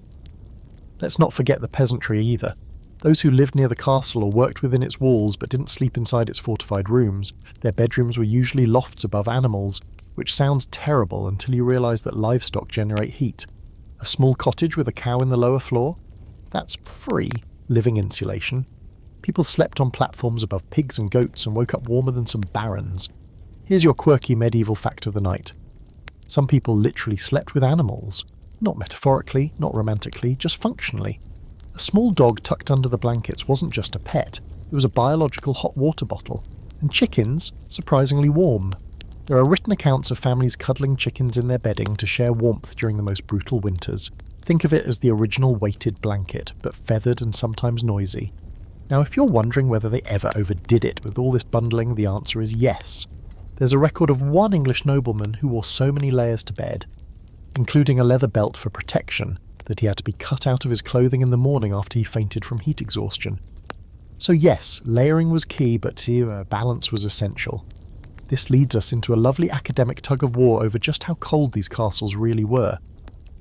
Let's not forget the peasantry either. Those who lived near the castle or worked within its walls but didn't sleep inside its fortified rooms. Their bedrooms were usually lofts above animals, which sounds terrible until you realise that livestock generate heat. A small cottage with a cow in the lower floor? That's free living insulation. People slept on platforms above pigs and goats and woke up warmer than some barons. Here's your quirky medieval fact of the night. Some people literally slept with animals. Not metaphorically, not romantically, just functionally. A small dog tucked under the blankets wasn't just a pet, it was a biological hot water bottle. And chickens, surprisingly warm. There are written accounts of families cuddling chickens in their bedding to share warmth during the most brutal winters. Think of it as the original weighted blanket, but feathered and sometimes noisy. Now, if you're wondering whether they ever overdid it with all this bundling, the answer is yes. There's a record of one English nobleman who wore so many layers to bed, including a leather belt for protection, that he had to be cut out of his clothing in the morning after he fainted from heat exhaustion. So yes, layering was key, but balance was essential. This leads us into a lovely academic tug-of-war over just how cold these castles really were.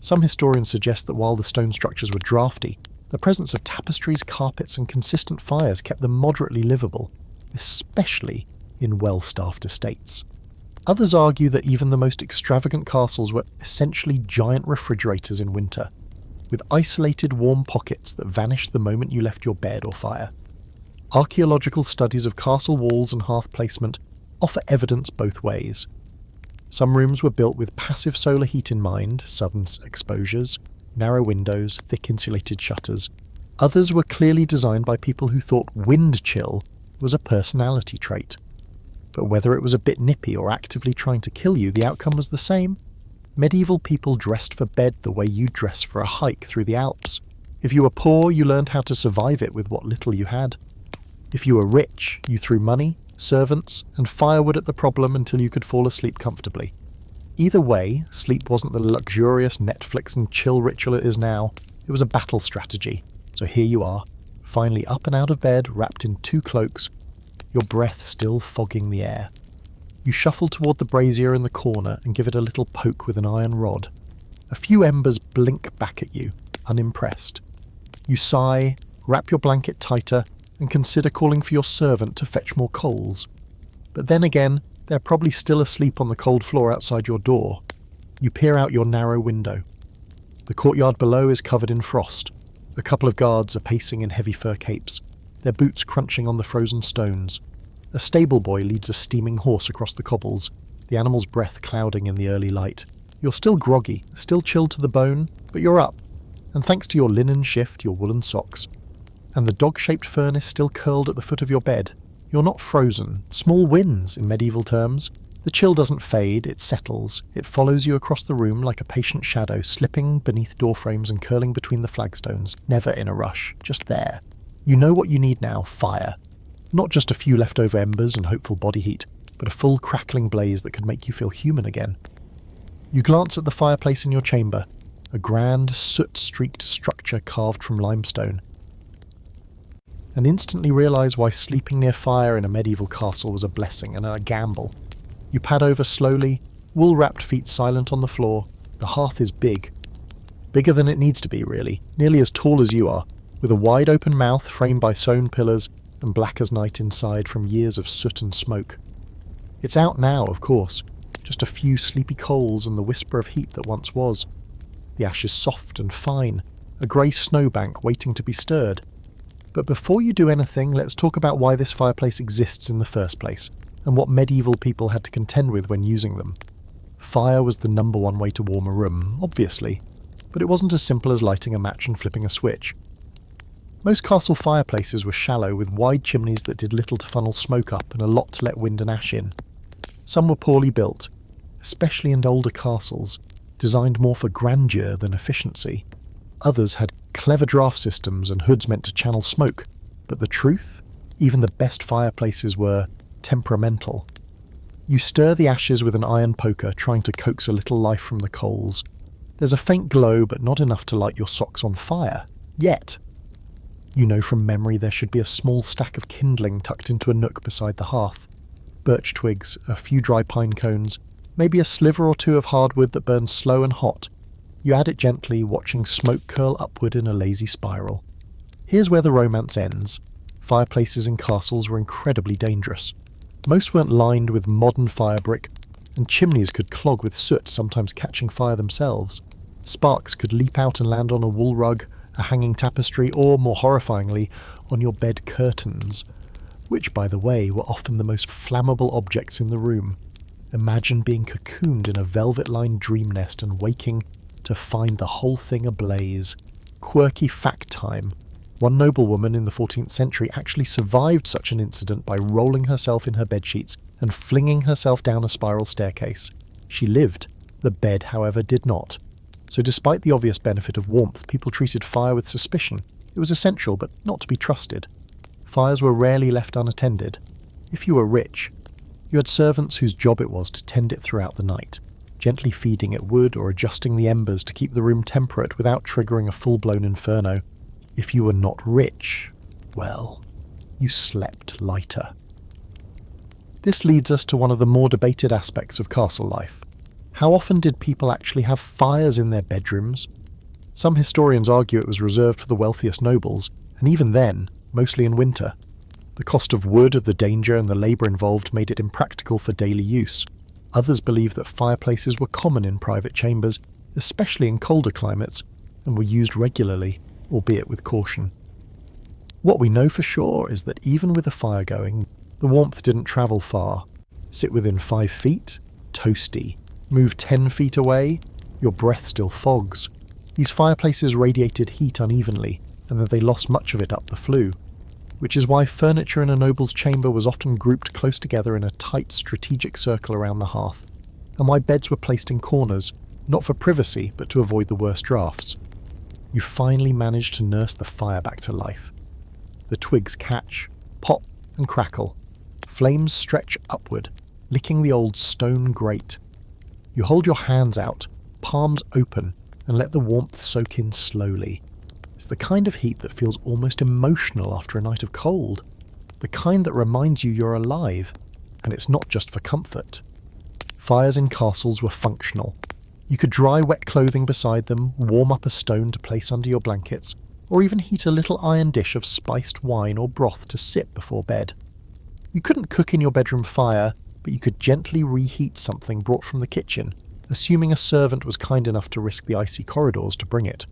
Some historians suggest that while the stone structures were drafty, the presence of tapestries, carpets and consistent fires kept them moderately livable, especially in well-staffed estates. Others argue that even the most extravagant castles were essentially giant refrigerators in winter, with isolated warm pockets that vanished the moment you left your bed or fire. Archaeological studies of castle walls and hearth placement offer evidence both ways. Some rooms were built with passive solar heat in mind, southern exposures, narrow windows, thick insulated shutters. Others were clearly designed by people who thought wind chill was a personality trait. But whether it was a bit nippy or actively trying to kill you, the outcome was the same. Medieval people dressed for bed the way you dress for a hike through the Alps. If you were poor, you learned how to survive it with what little you had. If you were rich, you threw money, servants, and firewood at the problem until you could fall asleep comfortably. Either way, sleep wasn't the luxurious Netflix and chill ritual it is now. It was a battle strategy, so here you are, finally up and out of bed, wrapped in 2 cloaks, your breath still fogging the air. You shuffle toward the brazier in the corner and give it a little poke with an iron rod. A few embers blink back at you, unimpressed. You sigh, wrap your blanket tighter, and consider calling for your servant to fetch more coals. But then again, they're probably still asleep on the cold floor outside your door. You peer out your narrow window. The courtyard below is covered in frost. A couple of guards are pacing in heavy fur capes, their boots crunching on the frozen stones. A stable boy leads a steaming horse across the cobbles, the animal's breath clouding in the early light. You're still groggy, still chilled to the bone, but you're up. And thanks to your linen shift, your woolen socks, and the dog-shaped furnace still curled at the foot of your bed, you're not frozen. Small wins, in medieval terms. The chill doesn't fade, it settles. It follows you across the room like a patient shadow, slipping beneath doorframes and curling between the flagstones, never in a rush, just there. You know what you need now, fire. Not just a few leftover embers and hopeful body heat, but a full crackling blaze that could make you feel human again. You glance at the fireplace in your chamber, a grand, soot-streaked structure carved from limestone, and instantly realise why sleeping near fire in a medieval castle was a blessing and a gamble. You pad over slowly, wool-wrapped feet silent on the floor. The hearth is big. Bigger than it needs to be, really, nearly as tall as you are, with a wide-open mouth framed by sewn pillars and black as night inside from years of soot and smoke. It's out now, of course, just a few sleepy coals and the whisper of heat that once was. The ash is soft and fine, a grey snowbank waiting to be stirred. But before you do anything, let's talk about why this fireplace exists in the first place, and what medieval people had to contend with when using them. Fire was the #1 way to warm a room, obviously, but it wasn't as simple as lighting a match and flipping a switch. Most castle fireplaces were shallow, with wide chimneys that did little to funnel smoke up and a lot to let wind and ash in. Some were poorly built, especially in older castles, designed more for grandeur than efficiency. Others had clever draft systems and hoods meant to channel smoke, but the truth? Even the best fireplaces were temperamental. You stir the ashes with an iron poker, trying to coax a little life from the coals. There's a faint glow, but not enough to light your socks on fire. Yet. You know from memory there should be a small stack of kindling tucked into a nook beside the hearth. Birch twigs, a few dry pine cones, maybe a sliver or two of hardwood that burns slow and hot. You add it gently, watching smoke curl upward in a lazy spiral. Here's where the romance ends. Fireplaces in castles were incredibly dangerous. Most weren't lined with modern fire brick, and chimneys could clog with soot, sometimes catching fire themselves. Sparks could leap out and land on a wool rug, a hanging tapestry, or, more horrifyingly, on your bed curtains, which, by the way, were often the most flammable objects in the room. Imagine being cocooned in a velvet-lined dream nest and waking to find the whole thing ablaze. Quirky fact time. One noblewoman in the 14th century actually survived such an incident by rolling herself in her bedsheets and flinging herself down a spiral staircase. She lived. The bed, however, did not. So despite the obvious benefit of warmth, people treated fire with suspicion. It was essential, but not to be trusted. Fires were rarely left unattended. If you were rich, you had servants whose job it was to tend it throughout the night, gently feeding it wood or adjusting the embers to keep the room temperate without triggering a full-blown inferno. If you were not rich, well, you slept lighter. This leads us to one of the more debated aspects of castle life. How often did people actually have fires in their bedrooms? Some historians argue it was reserved for the wealthiest nobles, and even then, mostly in winter. The cost of wood, the danger, and the labour involved made it impractical for daily use. Others believe that fireplaces were common in private chambers, especially in colder climates, and were used regularly, albeit with caution. What we know for sure is that even with a fire going, the warmth didn't travel far. Sit within 5 feet? Toasty. Move 10 feet away? Your breath still fogs. These fireplaces radiated heat unevenly, and that they lost much of it up the flue, which is why furniture in a noble's chamber was often grouped close together in a tight strategic circle around the hearth, and why beds were placed in corners, not for privacy, but to avoid the worst drafts. You finally manage to nurse the fire back to life. The twigs catch, pop, and crackle. Flames stretch upward, licking the old stone grate. You hold your hands out, palms open, and let the warmth soak in slowly. It's the kind of heat that feels almost emotional after a night of cold. The kind that reminds you you're alive, and it's not just for comfort. Fires in castles were functional. You could dry wet clothing beside them, warm up a stone to place under your blankets, or even heat a little iron dish of spiced wine or broth to sip before bed. You couldn't cook in your bedroom fire, but you could gently reheat something brought from the kitchen, assuming a servant was kind enough to risk the icy corridors to bring it.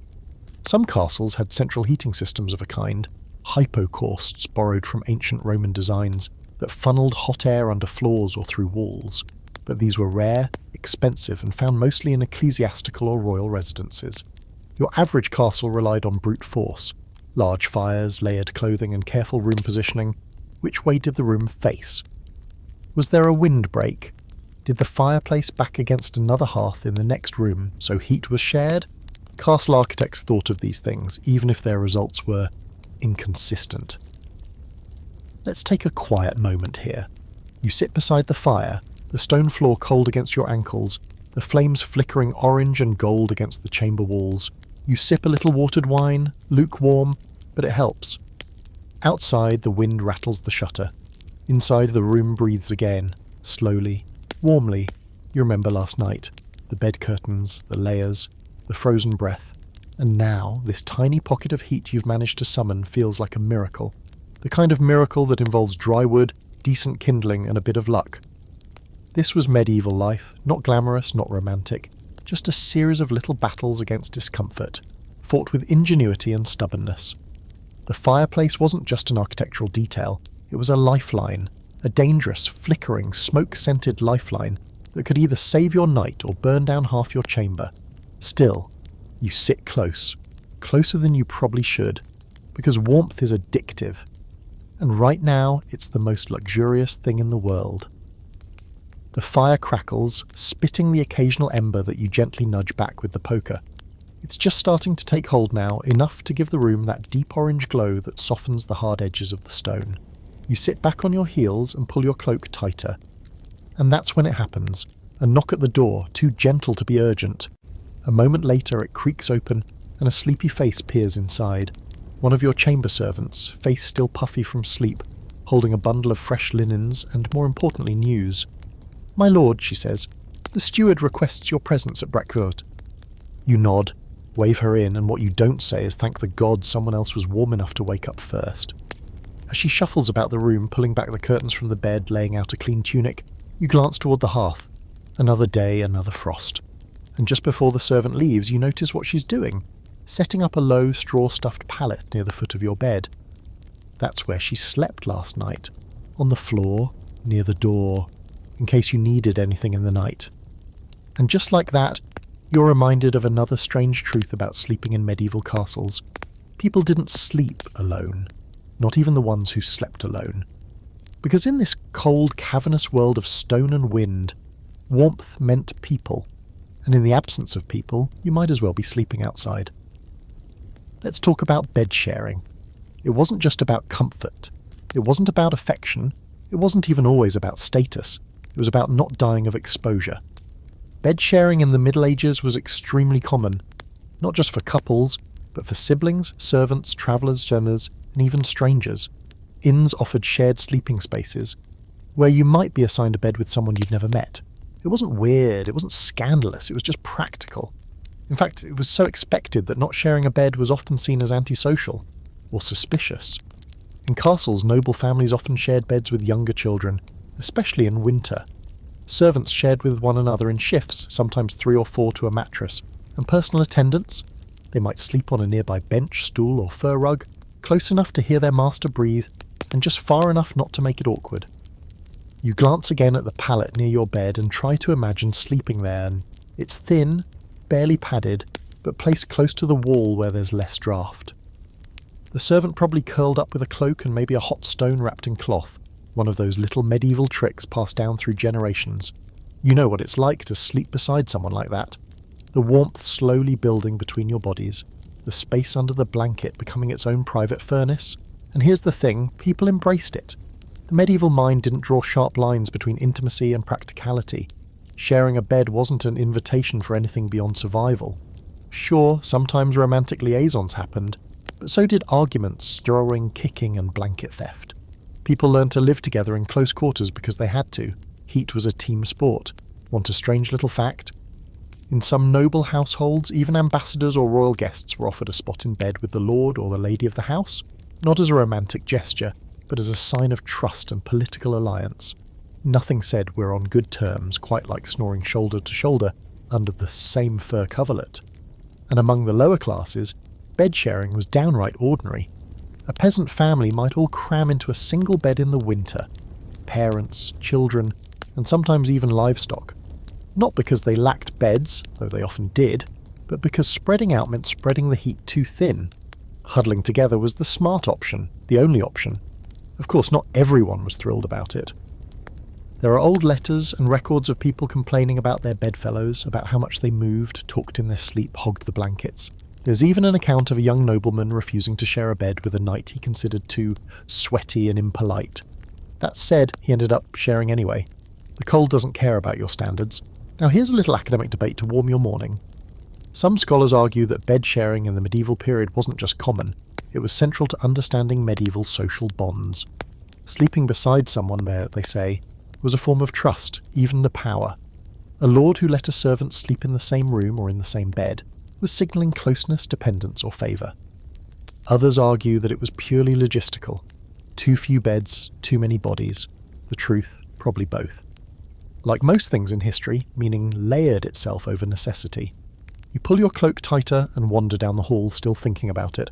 Some castles had central heating systems of a kind, hypocausts borrowed from ancient Roman designs, that funneled hot air under floors or through walls, but these were rare, expensive, and found mostly in ecclesiastical or royal residences. Your average castle relied on brute force, large fires, layered clothing, and careful room positioning. Which way did the room face? Was there a windbreak? Did the fireplace back against another hearth in the next room, so heat was shared? Castle architects thought of these things, even if their results were inconsistent. Let's take a quiet moment here. You sit beside the fire, the stone floor cold against your ankles, the flames flickering orange and gold against the chamber walls. You sip a little watered wine, lukewarm, but it helps. Outside, the wind rattles the shutter. Inside, the room breathes again, slowly, warmly. You remember last night, the bed curtains, the layers, the frozen breath. And now, this tiny pocket of heat you've managed to summon feels like a miracle. The kind of miracle that involves dry wood, decent kindling, and a bit of luck. This was medieval life, not glamorous, not romantic, just a series of little battles against discomfort, fought with ingenuity and stubbornness. The fireplace wasn't just an architectural detail, it was a lifeline, a dangerous, flickering, smoke-scented lifeline that could either save your night or burn down half your chamber. Still, you sit close, closer than you probably should, because warmth is addictive. And right now, it's the most luxurious thing in the world. The fire crackles, spitting the occasional ember that you gently nudge back with the poker. It's just starting to take hold now, enough to give the room that deep orange glow that softens the hard edges of the stone. You sit back on your heels and pull your cloak tighter. And that's when it happens. A knock at the door, too gentle to be urgent. A moment later it creaks open, and a sleepy face peers inside. One of your chamber servants, face still puffy from sleep, holding a bundle of fresh linens and, more importantly, news. "My lord," she says, "the steward requests your presence at breakfast." You nod, wave her in, and what you don't say is thank the gods someone else was warm enough to wake up first. As she shuffles about the room, pulling back the curtains from the bed, laying out a clean tunic, you glance toward the hearth. Another day, another frost. And just before the servant leaves, you notice what she's doing, setting up a low, straw-stuffed pallet near the foot of your bed. That's where she slept last night, on the floor, near the door, in case you needed anything in the night. And just like that, you're reminded of another strange truth about sleeping in medieval castles. People didn't sleep alone, not even the ones who slept alone. Because in this cold, cavernous world of stone and wind, warmth meant people, and in the absence of people, you might as well be sleeping outside. Let's talk about bed sharing. It wasn't just about comfort. It wasn't about affection. It wasn't even always about status. It was about not dying of exposure. Bed sharing in the Middle Ages was extremely common, not just for couples, but for siblings, servants, travellers, journeyers, and even strangers. Inns offered shared sleeping spaces, where you might be assigned a bed with someone you'd never met. It wasn't weird, it wasn't scandalous, it was just practical. In fact, it was so expected that not sharing a bed was often seen as antisocial, or suspicious. In castles, noble families often shared beds with younger children, especially in winter. Servants shared with one another in shifts, sometimes 3 or 4 to a mattress, and personal attendants? They might sleep on a nearby bench, stool, or fur rug, close enough to hear their master breathe, and just far enough not to make it awkward. You glance again at the pallet near your bed and try to imagine sleeping there, and it's thin, barely padded, but placed close to the wall where there's less draft. The servant probably curled up with a cloak and maybe a hot stone wrapped in cloth, one of those little medieval tricks passed down through generations. You know what it's like to sleep beside someone like that. The warmth slowly building between your bodies, the space under the blanket becoming its own private furnace. And here's the thing, people embraced it. The medieval mind didn't draw sharp lines between intimacy and practicality. Sharing a bed wasn't an invitation for anything beyond survival. Sure, sometimes romantic liaisons happened, But so did arguments, strolling, kicking, and blanket theft. People learned to live together in close quarters because they had to. Heat was a team sport. Want a strange little fact? In some noble households, even ambassadors or royal guests were offered a spot in bed with the lord or the lady of the house, not as a romantic gesture, but as a sign of trust and political alliance. Nothing said we're on good terms, quite like snoring shoulder to shoulder under the same fur coverlet. And among the lower classes, bed sharing was downright ordinary. A peasant family might all cram into a single bed in the winter. Parents, children, and sometimes even livestock. Not because they lacked beds, though they often did, but because spreading out meant spreading the heat too thin. Huddling together was the smart option, the only option. Of course, not everyone was thrilled about it. There are old letters and records of people complaining about their bedfellows, about how much they moved, talked in their sleep, hogged the blankets. There's even an account of a young nobleman refusing to share a bed with a knight he considered too sweaty and impolite. That said, he ended up sharing anyway. The cold doesn't care about your standards. Now here's a little academic debate to warm your morning. Some scholars argue that bed sharing in the medieval period wasn't just common, it was central to understanding medieval social bonds. Sleeping beside someone, they say, was a form of trust, even the power. A lord who let a servant sleep in the same room or in the same bed was signalling closeness, dependence, or favour. Others argue that it was purely logistical. Too few beds, too many bodies. The truth, probably both. Like most things in history, meaning layered itself over necessity. You pull your cloak tighter and wander down the hall still thinking about it.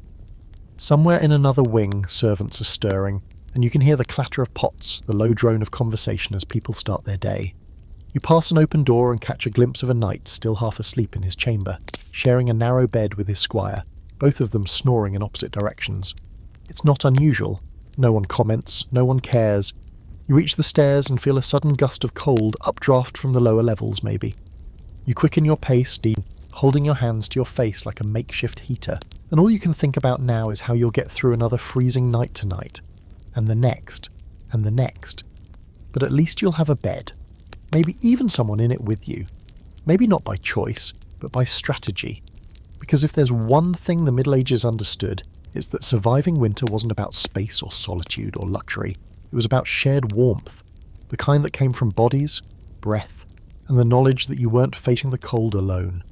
Somewhere in another wing, servants are stirring, and you can hear the clatter of pots, the low drone of conversation as people start their day. You pass an open door and catch a glimpse of a knight still half asleep in his chamber, sharing a narrow bed with his squire, both of them snoring in opposite directions. It's not unusual. No one comments, no one cares. You reach the stairs and feel a sudden gust of cold, updraft from the lower levels maybe. You quicken your pace, holding your hands to your face like a makeshift heater, and all you can think about now is how you'll get through another freezing night tonight. And the next, and the next. But at least you'll have a bed. Maybe even someone in it with you. Maybe not by choice, but by strategy. Because if there's one thing the Middle Ages understood, it's that surviving winter wasn't about space or solitude or luxury. It was about shared warmth, the kind that came from bodies, breath, and the knowledge that you weren't facing the cold alone.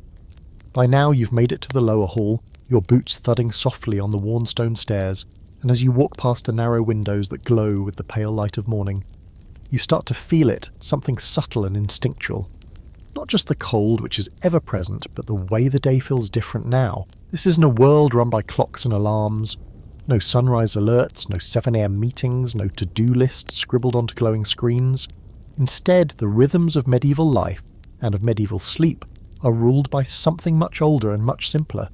By now you've made it to the lower hall, your boots thudding softly on the worn stone stairs, and as you walk past the narrow windows that glow with the pale light of morning, you start to feel it, something subtle and instinctual. Not just the cold, which is ever present, but the way the day feels different now. This isn't a world run by clocks and alarms. No sunrise alerts, no 7 a.m. meetings, no to-do lists scribbled onto glowing screens. Instead, the rhythms of medieval life, and of medieval sleep, are ruled by something much older and much simpler.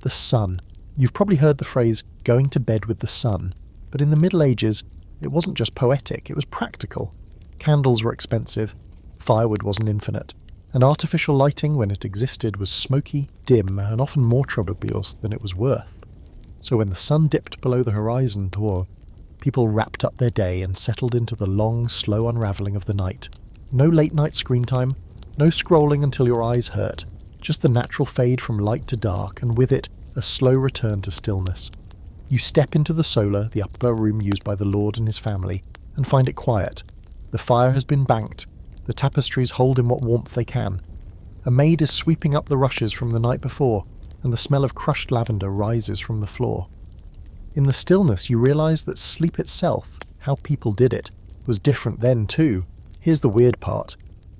The sun. You've probably heard the phrase, going to bed with the sun. But in the Middle Ages, it wasn't just poetic, it was practical. Candles were expensive, firewood wasn't infinite, and artificial lighting, when it existed, was smoky, dim, and often more trouble than it was worth. So when the sun dipped below the horizon, people wrapped up their day and settled into the long, slow unravelling of the night. No late-night screen time, no scrolling until your eyes hurt, just the natural fade from light to dark, and with it, a slow return to stillness. You step into the solar, the upper room used by the lord and his family, and find it quiet. The fire has been banked, the tapestries hold in what warmth they can. A maid is sweeping up the rushes from the night before, and the smell of crushed lavender rises from the floor. In the stillness you realise that sleep itself, how people did it, was different then too. Here's the weird part.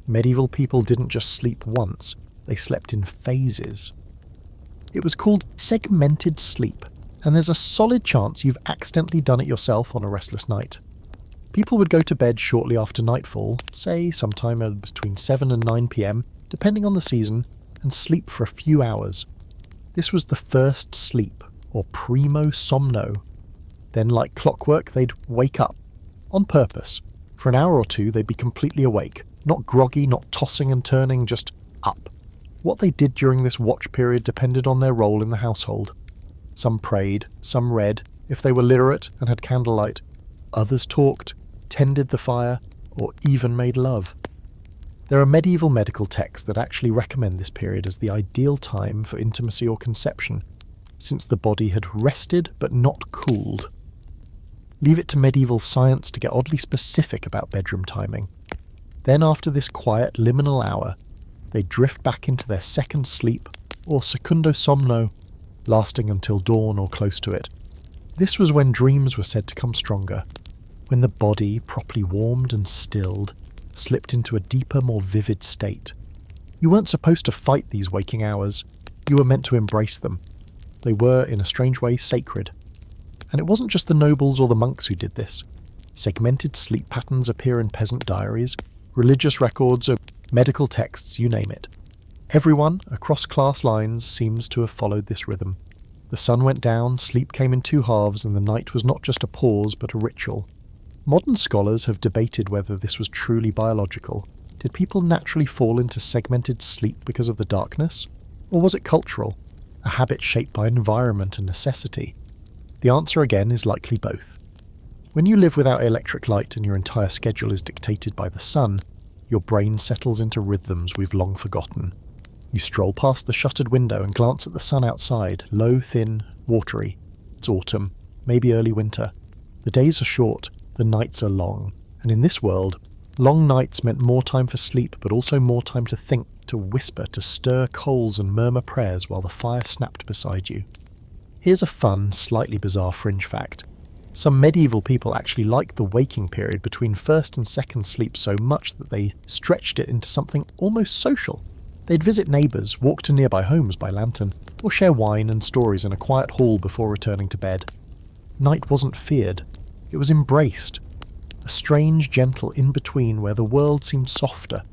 Medieval people didn't just sleep once, they slept in phases. It was called segmented sleep, and there's a solid chance you've accidentally done it yourself on a restless night. People would go to bed shortly after nightfall, say sometime between 7 and 9 p.m, depending on the season, and sleep for a few hours. This was the first sleep, or primo somno. Then, like clockwork, they'd wake up, on purpose. For an hour or two they'd be completely awake, not groggy, not tossing and turning, just up. What they did during this watch period depended on their role in the household. Some prayed, some read, if they were literate and had candlelight. Others talked, tended the fire, or even made love. There are medieval medical texts that actually recommend this period as the ideal time for intimacy or conception. since the body had rested but not cooled. Leave it to medieval science to get oddly specific about bedroom timing. Then after this quiet liminal hour, they drift back into their second sleep, or secundo somno, lasting until dawn or close to it. This was when dreams were said to come stronger, when the body, properly warmed and stilled, slipped into a deeper, more vivid state. You weren't supposed to fight these waking hours, you were meant to embrace them. They were, in a strange way, sacred. And it wasn't just the nobles or the monks who did this. Segmented sleep patterns appear in peasant diaries, religious records, or medical texts, you name it. Everyone, across class lines, seems to have followed this rhythm. The sun went down, sleep came in two halves, and the night was not just a pause but a ritual. Modern scholars have debated whether this was truly biological. Did people naturally fall into segmented sleep because of the darkness? Or was it cultural, a habit shaped by environment and necessity? The answer again is likely both. When you live without electric light and your entire schedule is dictated by the sun, your brain settles into rhythms we've long forgotten. You stroll past the shuttered window and glance at the sun outside, low, thin, watery. It's autumn, maybe early winter. The days are short, the nights are long, and in this world, long nights meant more time for sleep but also more time to think, to whisper, to stir coals and murmur prayers while the fire snapped beside you. Here's a fun, slightly bizarre fringe fact. Some medieval people actually liked the waking period between first and second sleep so much that they stretched it into something almost social. They'd visit neighbours, walk to nearby homes by lantern, or share wine and stories in a quiet hall before returning to bed. Night wasn't feared, it was embraced. A strange, gentle in-between where the world seemed softer.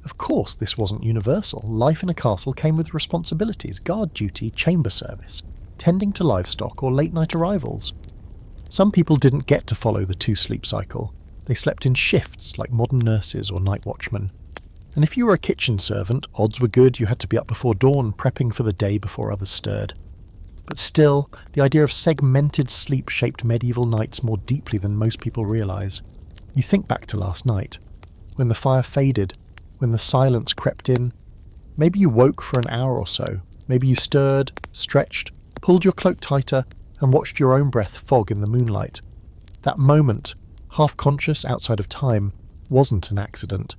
Of course, this wasn't universal. Life in a castle came with responsibilities, guard duty, chamber service, tending to livestock, or late-night arrivals. Some people didn't get to follow the two-sleep cycle. They slept in shifts, like modern nurses or night watchmen. And if you were a kitchen servant, odds were good you had to be up before dawn, prepping for the day before others stirred. But still, the idea of segmented sleep shaped medieval nights more deeply than most people realise. You think back to last night, when the fire faded, when the silence crept in. Maybe you woke for an hour or so. Maybe you stirred, stretched, pulled your cloak tighter, and watched your own breath fog in the moonlight. That moment, half-conscious outside of time, wasn't an accident.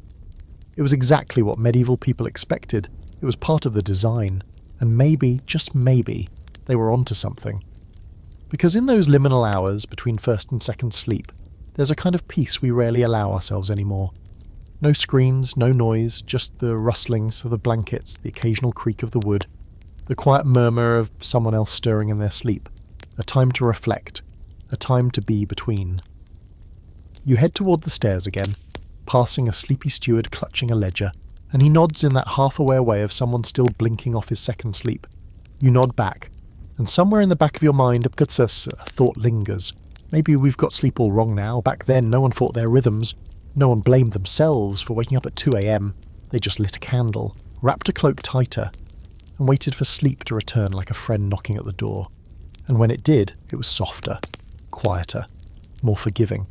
It was exactly what medieval people expected. It was part of the design. And maybe, just maybe, they were onto something. Because in those liminal hours between first and second sleep, there's a kind of peace we rarely allow ourselves anymore. No screens, no noise, just the rustlings of the blankets, the occasional creak of the wood, the quiet murmur of someone else stirring in their sleep. A time to reflect, a time to be between. You head toward the stairs again, passing a sleepy steward clutching a ledger, and he nods in that half-aware way of someone still blinking off his second sleep. You nod back, and somewhere in the back of your mind a thought lingers. Maybe we've got sleep all wrong now. Back then no one fought their rhythms. No one blamed themselves for waking up at 2 a.m. They just lit a candle, wrapped a cloak tighter, and waited for sleep to return like a friend knocking at the door. And when it did, it was softer, quieter, more forgiving.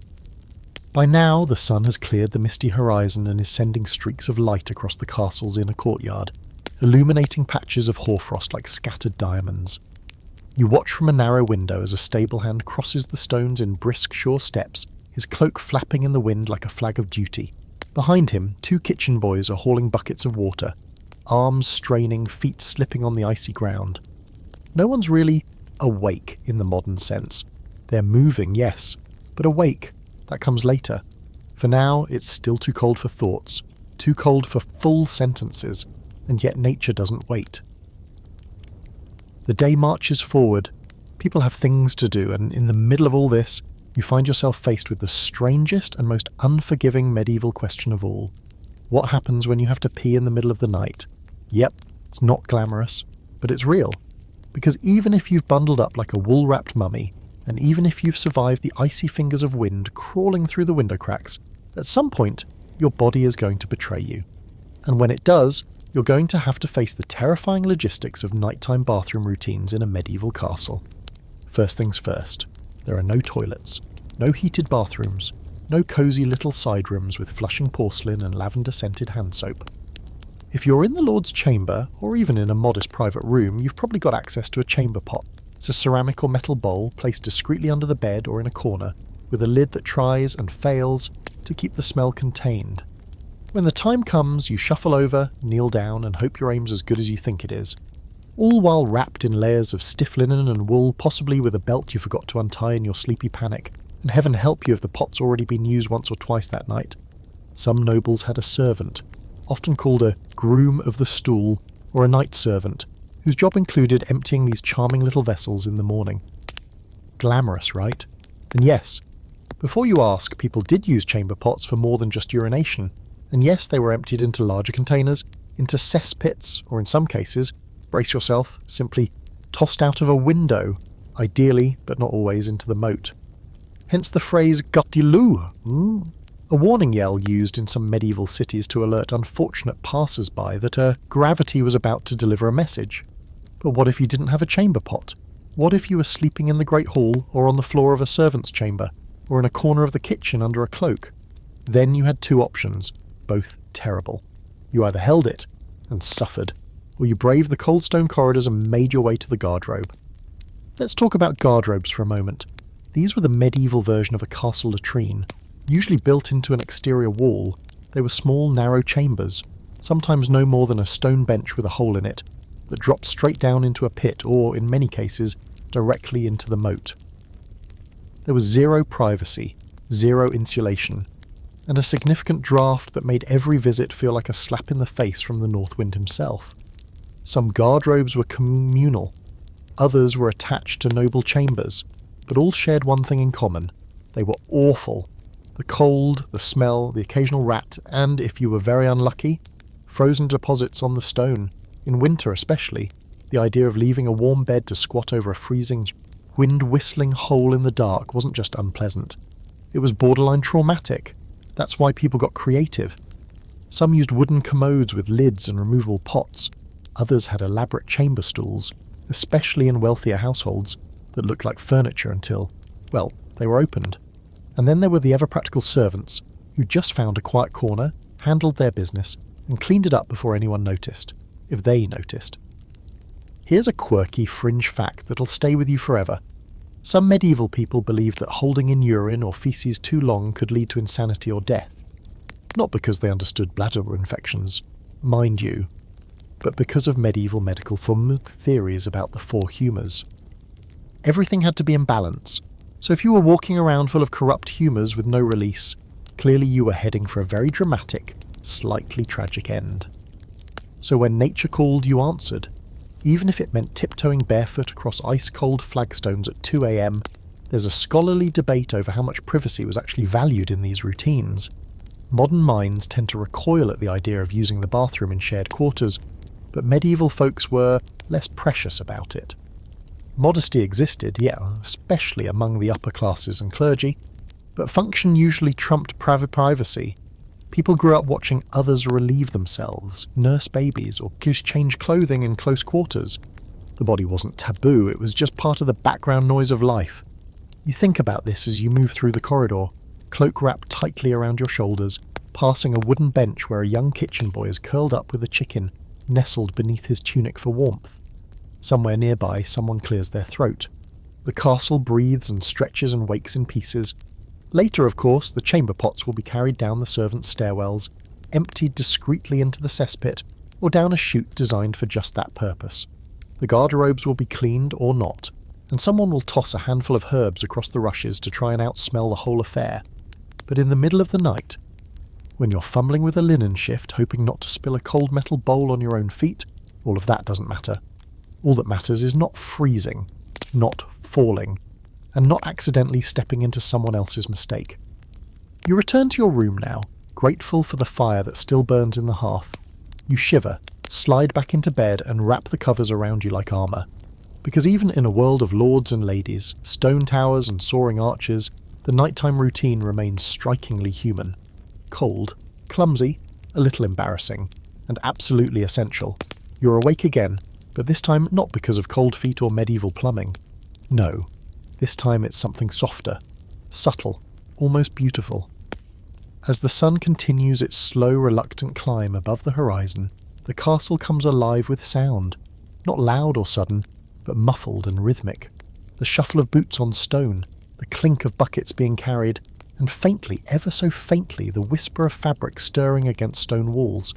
By now, the sun has cleared the misty horizon and is sending streaks of light across the castle's inner courtyard, illuminating patches of hoarfrost like scattered diamonds. You watch from a narrow window as a stable hand crosses the stones in brisk, sure steps, his cloak flapping in the wind like a flag of duty. Behind him, 2 kitchen boys are hauling buckets of water, arms straining, feet slipping on the icy ground. No one's really awake in the modern sense. They're moving, yes, but awake, that comes later. For now, it's still too cold for thoughts, too cold for full sentences, and yet nature doesn't wait. The day marches forward, people have things to do, and in the middle of all this, you find yourself faced with the strangest and most unforgiving medieval question of all. What happens when you have to pee in the middle of the night? Yep, it's not glamorous, but it's real. Because even if you've bundled up like a wool-wrapped mummy, and even if you've survived the icy fingers of wind crawling through the window cracks, at some point, your body is going to betray you. And when it does, you're going to have to face the terrifying logistics of nighttime bathroom routines in a medieval castle. First things first, there are no toilets, no heated bathrooms, no cosy little side rooms with flushing porcelain and lavender-scented hand soap. If you're in the Lord's chamber, or even in a modest private room, you've probably got access to a chamber pot. It's a ceramic or metal bowl placed discreetly under the bed or in a corner, with a lid that tries and fails to keep the smell contained. When the time comes, you shuffle over, kneel down, and hope your aim's as good as you think it is. All while wrapped in layers of stiff linen and wool, possibly with a belt you forgot to untie in your sleepy panic, and heaven help you if the pot's already been used once or twice that night. Some nobles had a servant, often called a groom of the stool or a night servant, whose job included emptying these charming little vessels in the morning. Glamorous, right? And yes, before you ask, people did use chamber pots for more than just urination. And yes, they were emptied into larger containers, into cesspits, or in some cases, brace yourself, simply tossed out of a window, ideally, but not always, into the moat. Hence the phrase "Gardilou," a warning yell used in some medieval cities to alert unfortunate passers-by that gravity was about to deliver a message. But what if you didn't have a chamber pot? What if you were sleeping in the Great Hall, or on the floor of a servant's chamber, or in a corner of the kitchen under a cloak? Then you had two options, both terrible. You either held it and suffered, or you braved the cold stone corridors and made your way to the guardrobe. Let's talk about guardrobes for a moment. These were the medieval version of a castle latrine. Usually built into an exterior wall, they were small, narrow chambers, sometimes no more than a stone bench with a hole in it, that dropped straight down into a pit or, in many cases, directly into the moat. There was zero privacy, zero insulation, and a significant draught that made every visit feel like a slap in the face from the North Wind himself. Some guardrobes were communal, others were attached to noble chambers, but all shared one thing in common. They were awful. The cold, the smell, the occasional rat, and, if you were very unlucky, frozen deposits on the stone. In winter especially, the idea of leaving a warm bed to squat over a freezing, wind-whistling hole in the dark wasn't just unpleasant. It was borderline traumatic. That's why people got creative. Some used wooden commodes with lids and removable pots. Others had elaborate chamber stools, especially in wealthier households, that looked like furniture until, well, they were opened. And then there were the ever-practical servants, who just found a quiet corner, handled their business, and cleaned it up before anyone noticed, if they noticed. Here's a quirky fringe fact that'll stay with you forever. Some medieval people believed that holding in urine or feces too long could lead to insanity or death. Not because they understood bladder infections, mind you, but because of medieval medical theories about the four humours. Everything had to be in balance, so if you were walking around full of corrupt humours with no release, clearly you were heading for a very dramatic, slightly tragic end. So when nature called, you answered. Even if it meant tiptoeing barefoot across ice-cold flagstones at 2 a.m, there's a scholarly debate over how much privacy was actually valued in these routines. Modern minds tend to recoil at the idea of using the bathroom in shared quarters, but medieval folks were less precious about it. Modesty existed, yeah, especially among the upper classes and clergy, but function usually trumped privacy. People grew up watching others relieve themselves, nurse babies, or change clothing in close quarters. The body wasn't taboo, it was just part of the background noise of life. You think about this as you move through the corridor, cloak wrapped tightly around your shoulders, passing a wooden bench where a young kitchen boy is curled up with a chicken, nestled beneath his tunic for warmth. Somewhere nearby, someone clears their throat. The castle breathes and stretches and wakes in pieces. Later, of course, the chamber pots will be carried down the servants' stairwells, emptied discreetly into the cesspit, or down a chute designed for just that purpose. The garderobes will be cleaned or not, and someone will toss a handful of herbs across the rushes to try and outsmell the whole affair. But in the middle of the night, when you're fumbling with a linen shift, hoping not to spill a cold metal bowl on your own feet, all of that doesn't matter. All that matters is not freezing, not falling, and not accidentally stepping into someone else's mistake. You return to your room now, grateful for the fire that still burns in the hearth. You shiver, slide back into bed, and wrap the covers around you like armour. Because even in a world of lords and ladies, stone towers and soaring arches, the nighttime routine remains strikingly human. Cold, clumsy, a little embarrassing, and absolutely essential. You're awake again, but this time not because of cold feet or medieval plumbing. No, this time it's something softer, subtle, almost beautiful. As the sun continues its slow, reluctant climb above the horizon, the castle comes alive with sound. Not loud or sudden, but muffled and rhythmic. The shuffle of boots on stone, the clink of buckets being carried, and faintly, ever so faintly, the whisper of fabric stirring against stone walls.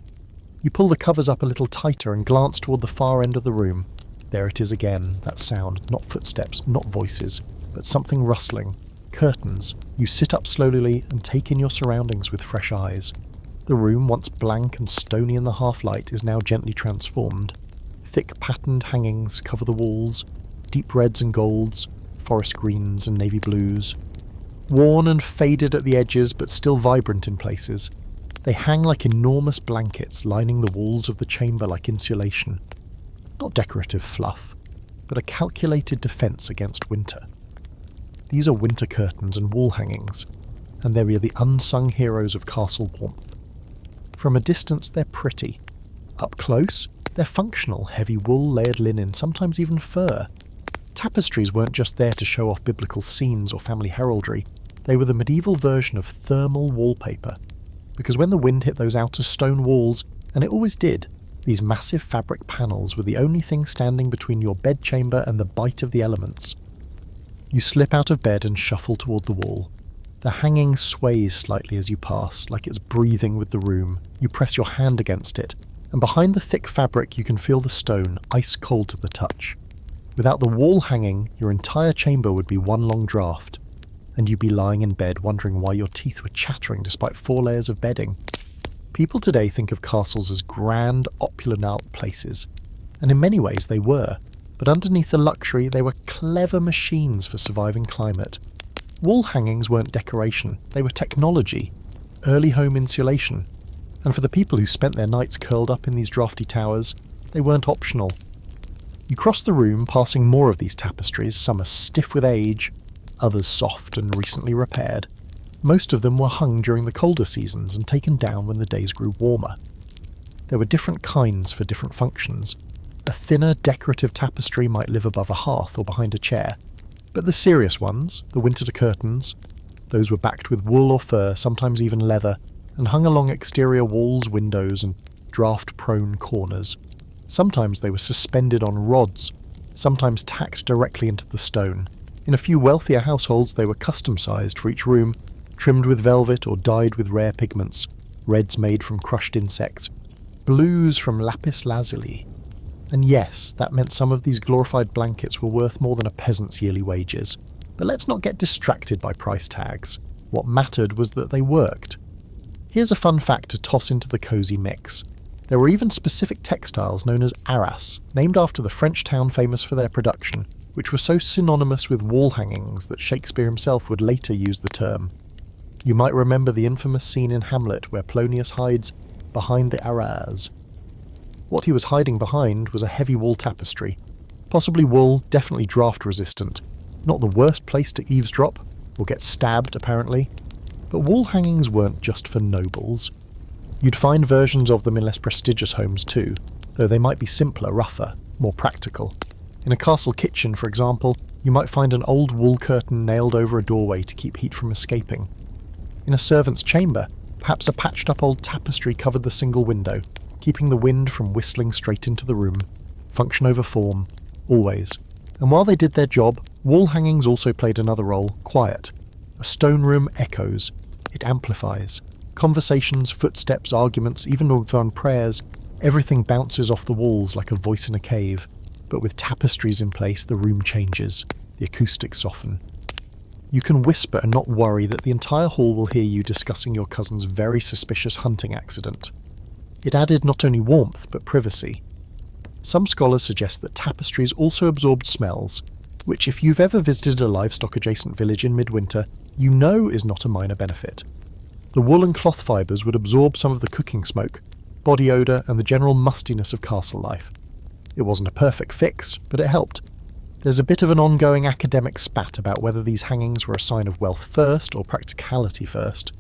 You pull the covers up a little tighter and glance toward the far end of the room. There it is again, that sound, not footsteps, not voices, but something rustling. Curtains. You sit up slowly and take in your surroundings with fresh eyes. The room, once blank and stony in the half-light, is now gently transformed. Thick patterned hangings cover the walls, deep reds and golds, forest greens and navy blues. Worn and faded at the edges, but still vibrant in places. They hang like enormous blankets, lining the walls of the chamber like insulation. Not decorative fluff, but a calculated defence against winter. These are winter curtains and wall hangings, and they are the unsung heroes of castle warmth. From a distance they're pretty. Up close, they're functional, heavy wool, layered linen, sometimes even fur. Tapestries weren't just there to show off biblical scenes or family heraldry. They were the medieval version of thermal wallpaper. Because when the wind hit those outer stone walls, and it always did, these massive fabric panels were the only thing standing between your bedchamber and the bite of the elements. You slip out of bed and shuffle toward the wall. The hanging sways slightly as you pass, like it's breathing with the room. You press your hand against it, and behind the thick fabric you can feel the stone, ice cold to the touch. Without the wall hanging, your entire chamber would be one long draught, and you'd be lying in bed wondering why your teeth were chattering despite 4 layers of bedding. People today think of castles as grand, opulent places, and in many ways they were, but underneath the luxury they were clever machines for surviving climate. Wall hangings weren't decoration, they were technology, early home insulation, and for the people who spent their nights curled up in these drafty towers, they weren't optional. You cross the room, passing more of these tapestries, some are stiff with age, others soft and recently repaired. Most of them were hung during the colder seasons and taken down when the days grew warmer. There were different kinds for different functions. A thinner, decorative tapestry might live above a hearth or behind a chair, but the serious ones, the winter curtains, those were backed with wool or fur, sometimes even leather, and hung along exterior walls, windows, and draught-prone corners. Sometimes they were suspended on rods, sometimes tacked directly into the stone. In a few wealthier households they were custom-sized for each room, trimmed with velvet or dyed with rare pigments, reds made from crushed insects, blues from lapis lazuli. And yes, that meant some of these glorified blankets were worth more than a peasant's yearly wages. But let's not get distracted by price tags. What mattered was that they worked. Here's a fun fact to toss into the cosy mix. There were even specific textiles known as arras, named after the French town famous for their production, which were so synonymous with wall hangings that Shakespeare himself would later use the term. You might remember the infamous scene in Hamlet where Polonius hides behind the arras. What he was hiding behind was a heavy wool tapestry. Possibly wool, definitely draft resistant. Not the worst place to eavesdrop, or get stabbed apparently. But wall hangings weren't just for nobles. You'd find versions of them in less prestigious homes too, though they might be simpler, rougher, more practical. In a castle kitchen, for example, you might find an old wool curtain nailed over a doorway to keep heat from escaping. In a servant's chamber, perhaps a patched-up old tapestry covered the single window, keeping the wind from whistling straight into the room. Function over form, always. And while they did their job, wall hangings also played another role, quiet. A stone room echoes. It amplifies. Conversations, footsteps, arguments, even on prayers, everything bounces off the walls like a voice in a cave. But with tapestries in place, the room changes. The acoustics soften. You can whisper and not worry that the entire hall will hear you discussing your cousin's very suspicious hunting accident. It added not only warmth, but privacy. Some scholars suggest that tapestries also absorbed smells, which if you've ever visited a livestock-adjacent village in midwinter, you know is not a minor benefit. The wool and cloth fibres would absorb some of the cooking smoke, body odour, and the general mustiness of castle life. It wasn't a perfect fix, but it helped. There's a bit of an ongoing academic spat about whether these hangings were a sign of wealth first or practicality first.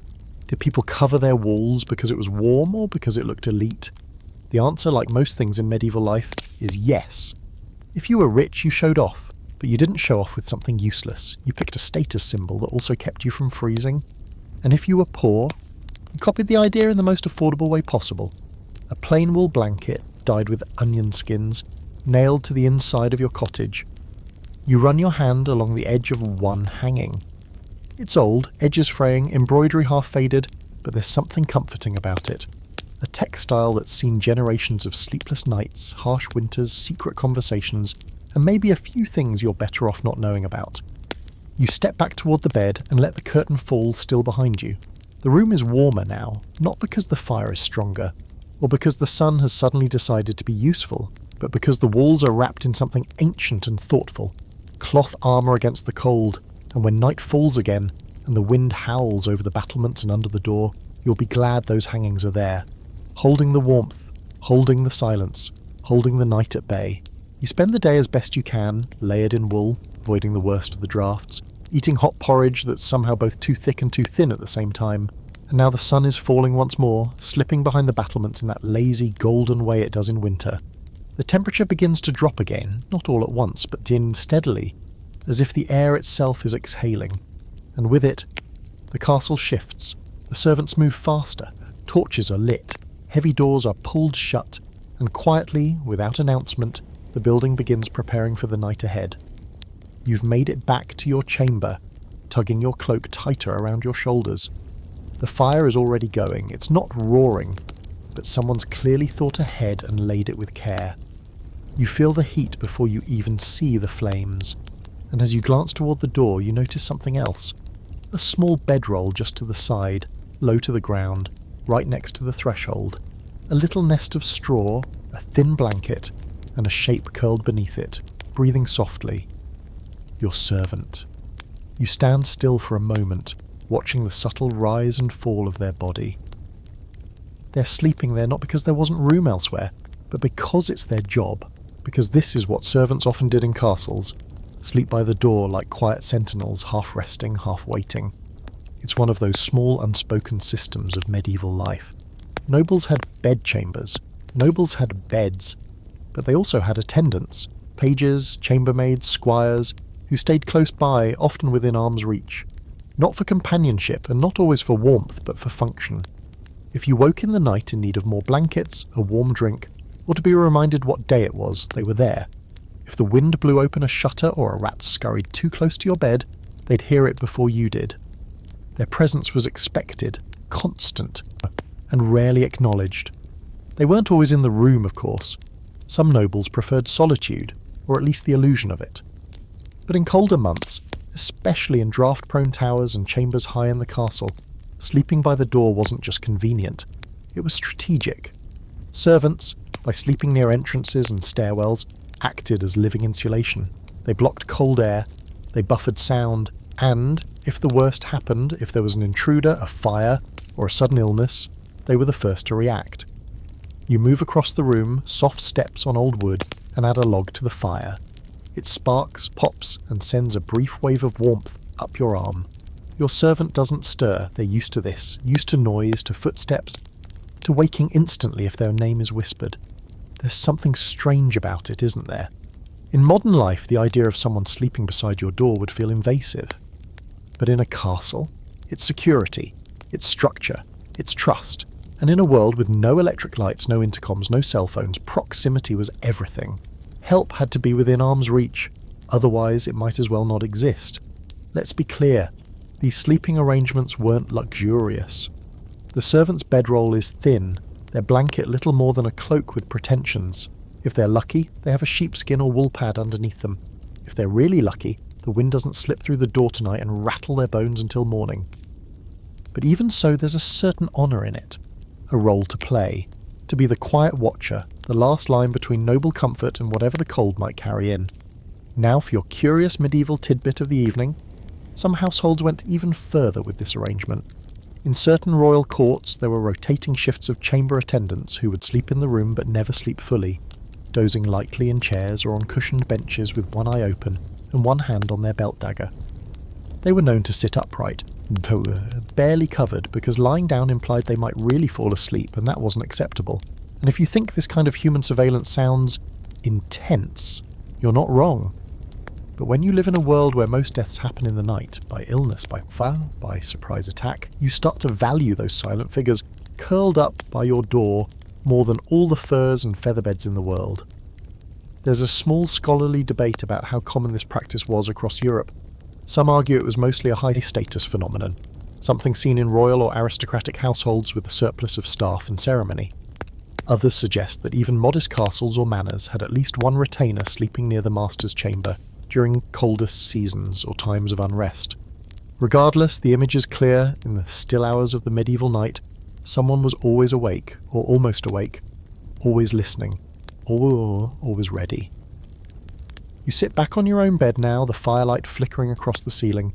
Did people cover their walls because it was warm or because it looked elite? The answer, like most things in medieval life, is yes. If you were rich, you showed off, but you didn't show off with something useless. You picked a status symbol that also kept you from freezing. And if you were poor, you copied the idea in the most affordable way possible. A plain wool blanket, dyed with onion skins, nailed to the inside of your cottage. You run your hand along the edge of one hanging. It's old, edges fraying, embroidery half faded, but there's something comforting about it. A textile that's seen generations of sleepless nights, harsh winters, secret conversations, and maybe a few things you're better off not knowing about. You step back toward the bed and let the curtain fall still behind you. The room is warmer now, not because the fire is stronger, or because the sun has suddenly decided to be useful, but because the walls are wrapped in something ancient and thoughtful. Cloth armour against the cold, and when night falls again, and the wind howls over the battlements and under the door, you'll be glad those hangings are there. Holding the warmth, holding the silence, holding the night at bay. You spend the day as best you can, layered in wool, avoiding the worst of the drafts, eating hot porridge that's somehow both too thick and too thin at the same time, and now the sun is falling once more, slipping behind the battlements in that lazy, golden way it does in winter. The temperature begins to drop again, not all at once, but in steadily, as if the air itself is exhaling. And with it, the castle shifts. The servants move faster, torches are lit, heavy doors are pulled shut, and quietly, without announcement, the building begins preparing for the night ahead. You've made it back to your chamber, tugging your cloak tighter around your shoulders. The fire is already going. It's not roaring, but someone's clearly thought ahead and laid it with care. You feel the heat before you even see the flames, and as you glance toward the door you notice something else. A small bedroll just to the side, low to the ground, right next to the threshold. A little nest of straw, a thin blanket, and a shape curled beneath it, breathing softly. Your servant. You stand still for a moment, watching the subtle rise and fall of their body. They're sleeping there not because there wasn't room elsewhere, but because it's their job, because this is what servants often did in castles, sleep by the door like quiet sentinels, half resting, half waiting. It's one of those small unspoken systems of medieval life. Nobles had bedchambers, nobles had beds, but they also had attendants, pages, chambermaids, squires, who stayed close by, often within arm's reach. Not for companionship, and not always for warmth, but for function. If you woke in the night in need of more blankets, a warm drink, or to be reminded what day it was, they were there. If the wind blew open a shutter or a rat scurried too close to your bed, they'd hear it before you did. Their presence was expected, constant, and rarely acknowledged. They weren't always in the room, of course. Some nobles preferred solitude, or at least the illusion of it. But in colder months, especially in draft-prone towers and chambers high in the castle, sleeping by the door wasn't just convenient, it was strategic. Servants, by sleeping near entrances and stairwells, acted as living insulation. They blocked cold air, they buffered sound, and, if the worst happened, if there was an intruder, a fire, or a sudden illness, they were the first to react. You move across the room, soft steps on old wood, and add a log to the fire. It sparks, pops, and sends a brief wave of warmth up your arm. Your servant doesn't stir, they're used to this, used to noise, to footsteps, to waking instantly if their name is whispered. There's something strange about it, isn't there? In modern life, the idea of someone sleeping beside your door would feel invasive. But in a castle, it's security, it's structure, it's trust. And in a world with no electric lights, no intercoms, no cell phones, proximity was everything. Help had to be within arm's reach, otherwise it might as well not exist. Let's be clear, these sleeping arrangements weren't luxurious. The servant's bedroll is thin, their blanket little more than a cloak with pretensions. If they're lucky, they have a sheepskin or wool pad underneath them. If they're really lucky, the wind doesn't slip through the door tonight and rattle their bones until morning. But even so, there's a certain honour in it, a role to play, to be the quiet watcher, the last line between noble comfort and whatever the cold might carry in. Now for your curious medieval tidbit of the evening. Some households went even further with this arrangement. In certain royal courts there were rotating shifts of chamber attendants who would sleep in the room but never sleep fully, dozing lightly in chairs or on cushioned benches with one eye open and one hand on their belt dagger. They were known to sit upright, barely covered, because lying down implied they might really fall asleep, and that wasn't acceptable. And if you think this kind of human surveillance sounds intense, you're not wrong. But when you live in a world where most deaths happen in the night, by illness, by fire, by surprise attack, you start to value those silent figures curled up by your door, more than all the furs and featherbeds in the world. There's a small scholarly debate about how common this practice was across Europe. Some argue it was mostly a high-status phenomenon, something seen in royal or aristocratic households with a surplus of staff and ceremony. Others suggest that even modest castles or manors had at least one retainer sleeping near the master's chamber during coldest seasons or times of unrest. Regardless, the image is clear. In the still hours of the medieval night, someone was always awake, or almost awake, always listening, or always ready. You sit back on your own bed now, the firelight flickering across the ceiling.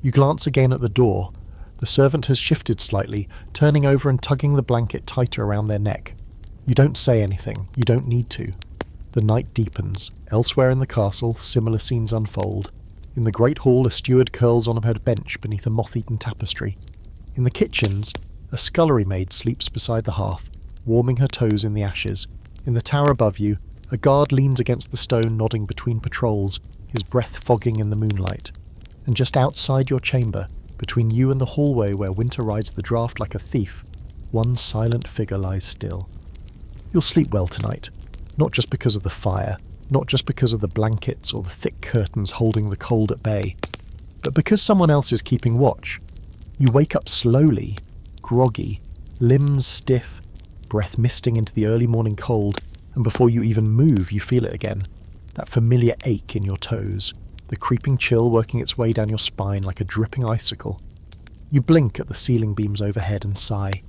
You glance again at the door. The servant has shifted slightly, turning over and tugging the blanket tighter around their neck. You don't say anything. You don't need to. The night deepens. Elsewhere in the castle, similar scenes unfold. In the great hall, a steward curls on a bench beneath a moth-eaten tapestry. In the kitchens, a scullery maid sleeps beside the hearth, warming her toes in the ashes. In the tower above you, a guard leans against the stone, nodding between patrols, his breath fogging in the moonlight. And just outside your chamber, between you and the hallway where winter rides the draught like a thief, one silent figure lies still. You'll sleep well tonight, not just because of the fire, not just because of the blankets or the thick curtains holding the cold at bay, but because someone else is keeping watch. You wake up slowly, groggy, limbs stiff, breath misting into the early morning cold, and before you even move, you feel it again. That familiar ache in your toes, the creeping chill working its way down your spine like a dripping icicle. You blink at the ceiling beams overhead and sigh.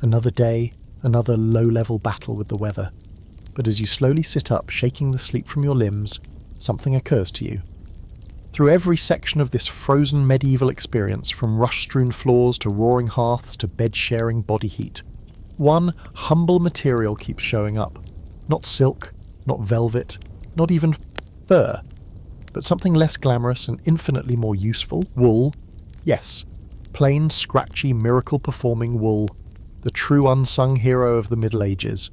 Another day, another low-level battle with the weather. But as you slowly sit up, shaking the sleep from your limbs, something occurs to you. Through every section of this frozen medieval experience, from rush-strewn floors to roaring hearths to bed-sharing body heat, one humble material keeps showing up. Not silk, not velvet, not even fur, but something less glamorous and infinitely more useful. Wool. Yes, plain, scratchy, miracle-performing wool. The true unsung hero of the Middle Ages.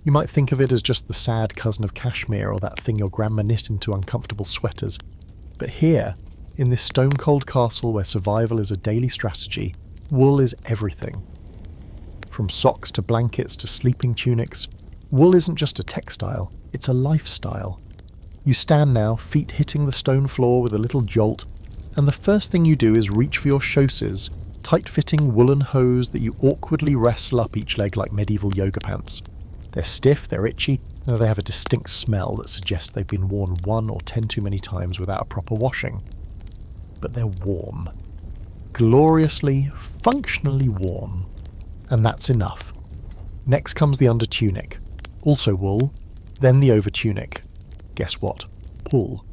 You might think of it as just the sad cousin of cashmere or that thing your grandma knit into uncomfortable sweaters. But here, in this stone-cold castle where survival is a daily strategy, wool is everything. From socks to blankets to sleeping tunics, wool isn't just a textile, it's a lifestyle. You stand now, feet hitting the stone floor with a little jolt, and the first thing you do is reach for your chausses, tight-fitting woolen hose that you awkwardly wrestle up each leg like medieval yoga pants. They're stiff, they're itchy, and they have a distinct smell that suggests they've been worn 1 or 10 too many times without a proper washing. But they're warm. Gloriously, functionally warm. And that's enough. Next comes the undertunic, also wool, then the overtunic. Guess what? Wool.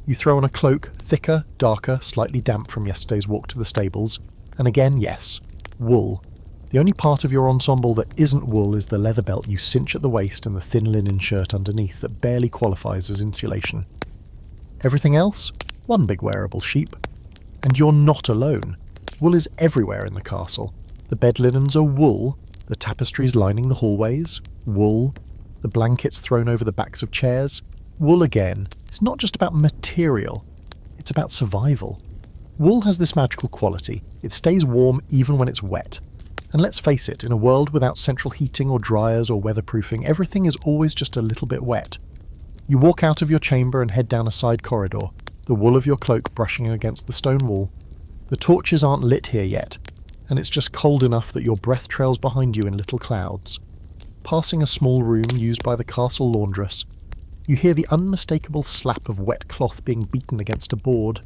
You throw on a cloak, thicker, darker, slightly damp from yesterday's walk to the stables, and again, yes, wool. The only part of your ensemble that isn't wool is the leather belt you cinch at the waist and the thin linen shirt underneath that barely qualifies as insulation. Everything else? One big wearable sheep. And you're not alone. Wool is everywhere in the castle. The bed linens are wool, the tapestries lining the hallways, wool, the blankets thrown over the backs of chairs, wool again. It's not just about material, it's about survival. Wool has this magical quality. It stays warm even when it's wet. And let's face it, in a world without central heating or dryers or weatherproofing, everything is always just a little bit wet. You walk out of your chamber and head down a side corridor, the wool of your cloak brushing against the stone wall. The torches aren't lit here yet, and it's just cold enough that your breath trails behind you in little clouds. Passing a small room used by the castle laundress, you hear the unmistakable slap of wet cloth being beaten against a board.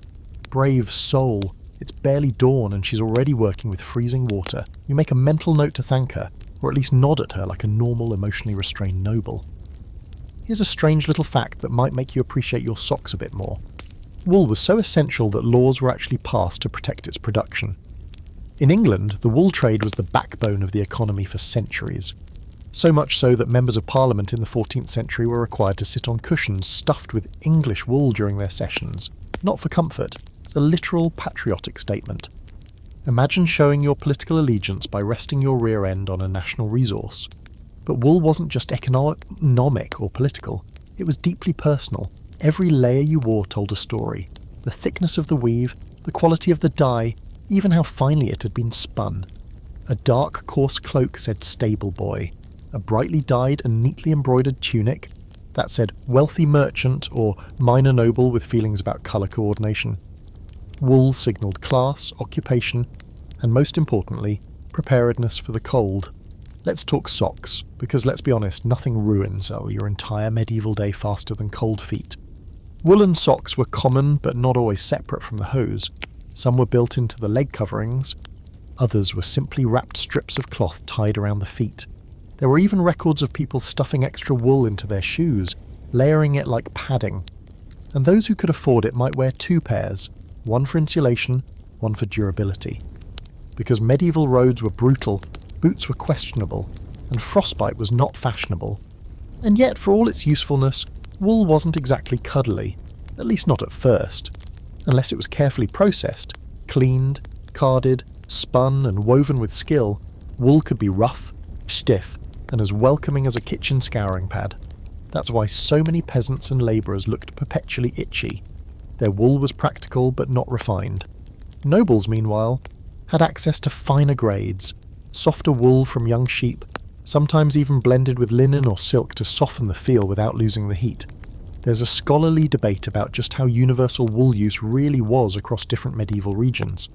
Brave soul. It's barely dawn and she's already working with freezing water. You make a mental note to thank her, or at least nod at her like a normal, emotionally restrained noble. Here's a strange little fact that might make you appreciate your socks a bit more. Wool was so essential that laws were actually passed to protect its production. In England, the wool trade was the backbone of the economy for centuries. So much so that members of Parliament in the 14th century were required to sit on cushions stuffed with English wool during their sessions, not for comfort. It's a literal patriotic statement. Imagine showing your political allegiance by resting your rear end on a national resource. But wool wasn't just economic or political, it was deeply personal. Every layer you wore told a story. The thickness of the weave, the quality of the dye, even how finely it had been spun. A dark, coarse cloak said stable boy. a brightly dyed and neatly embroidered tunic that said wealthy merchant or minor noble with feelings about colour coordination. Wool signalled class, occupation, and most importantly, preparedness for the cold. Let's talk socks, because let's be honest, nothing ruins your entire medieval day faster than cold feet. Woolen socks were common but not always separate from the hose. Some were built into the leg coverings, others were simply wrapped strips of cloth tied around the feet. There were even records of people stuffing extra wool into their shoes, layering it like padding. And those who could afford it might wear 2 pairs, one for insulation, one for durability. Because medieval roads were brutal, boots were questionable, and frostbite was not fashionable. And yet, for all its usefulness, wool wasn't exactly cuddly, at least not at first. Unless it was carefully processed, cleaned, carded, spun and woven with skill, wool could be rough, stiff, and as welcoming as a kitchen scouring pad. That's why so many peasants and labourers looked perpetually itchy. Their wool was practical but not refined. Nobles, meanwhile, had access to finer grades, softer wool from young sheep, sometimes even blended with linen or silk to soften the feel without losing the heat. There's a scholarly debate about just how universal wool use really was across different medieval regions.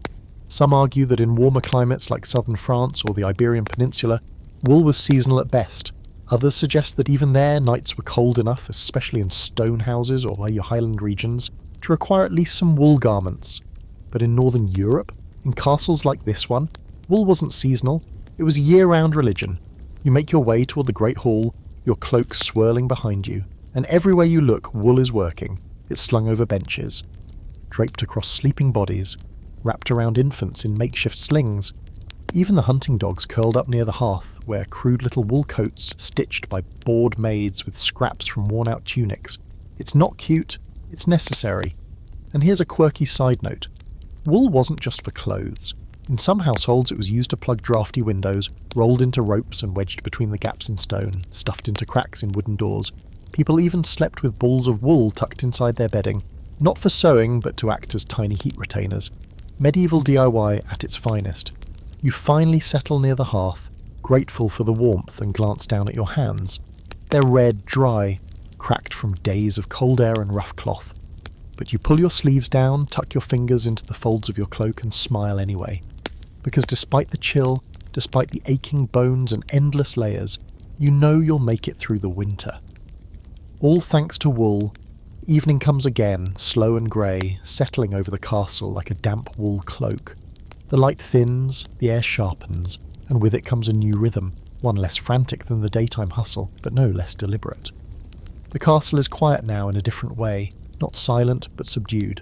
Some argue that in warmer climates like southern France or the Iberian Peninsula, wool was seasonal at best. Others suggest that even there nights were cold enough, especially in stone houses or your highland regions, to require at least some wool garments. But in northern Europe, in castles like this one, wool wasn't seasonal, it was a year-round religion. You make your way toward the Great Hall, your cloak swirling behind you, and everywhere you look, wool is working. It's slung over benches, draped across sleeping bodies, wrapped around infants in makeshift slings. Even the hunting dogs curled up near the hearth wear crude little wool coats stitched by bored maids with scraps from worn-out tunics. It's not cute, it's necessary. And here's a quirky side note. Wool wasn't just for clothes. In some households it was used to plug drafty windows, rolled into ropes and wedged between the gaps in stone, stuffed into cracks in wooden doors. People even slept with balls of wool tucked inside their bedding, not for sewing but to act as tiny heat retainers. Medieval DIY at its finest. You finally settle near the hearth, grateful for the warmth, and glance down at your hands. They're red, dry, cracked from days of cold air and rough cloth. But you pull your sleeves down, tuck your fingers into the folds of your cloak and smile anyway. Because despite the chill, despite the aching bones and endless layers, you know you'll make it through the winter. All thanks to wool, evening comes again, slow and grey, settling over the castle like a damp wool cloak. The light thins, the air sharpens, and with it comes a new rhythm, one less frantic than the daytime hustle, but no less deliberate. The castle is quiet now in a different way, not silent but subdued.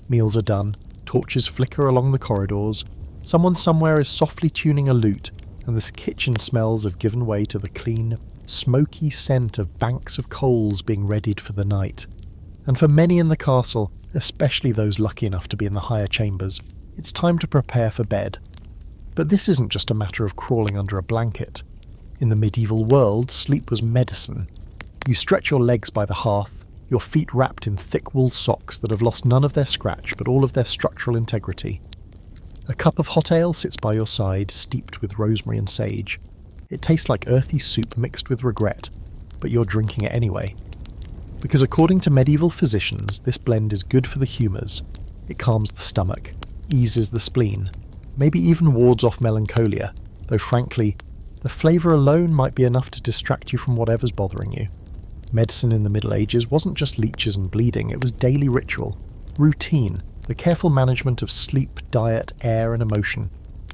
Meals are done, torches flicker along the corridors, someone somewhere is softly tuning a lute, and the kitchen smells have given way to the clean, smoky scent of banks of coals being readied for the night. And for many in the castle, especially those lucky enough to be in the higher chambers, it's time to prepare for bed. But this isn't just a matter of crawling under a blanket. In the medieval world, sleep was medicine. You stretch your legs by the hearth, your feet wrapped in thick wool socks that have lost none of their scratch but all of their structural integrity. A cup of hot ale sits by your side, steeped with rosemary and sage. It tastes like earthy soup mixed with regret, but you're drinking it anyway. Because according to medieval physicians, this blend is good for the humours. It calms the stomach, eases the spleen, maybe even wards off melancholia, though frankly, the flavour alone might be enough to distract you from whatever's bothering you. Medicine in the Middle Ages wasn't just leeches and bleeding, it was daily ritual, routine, the careful management of sleep, diet, air and emotion.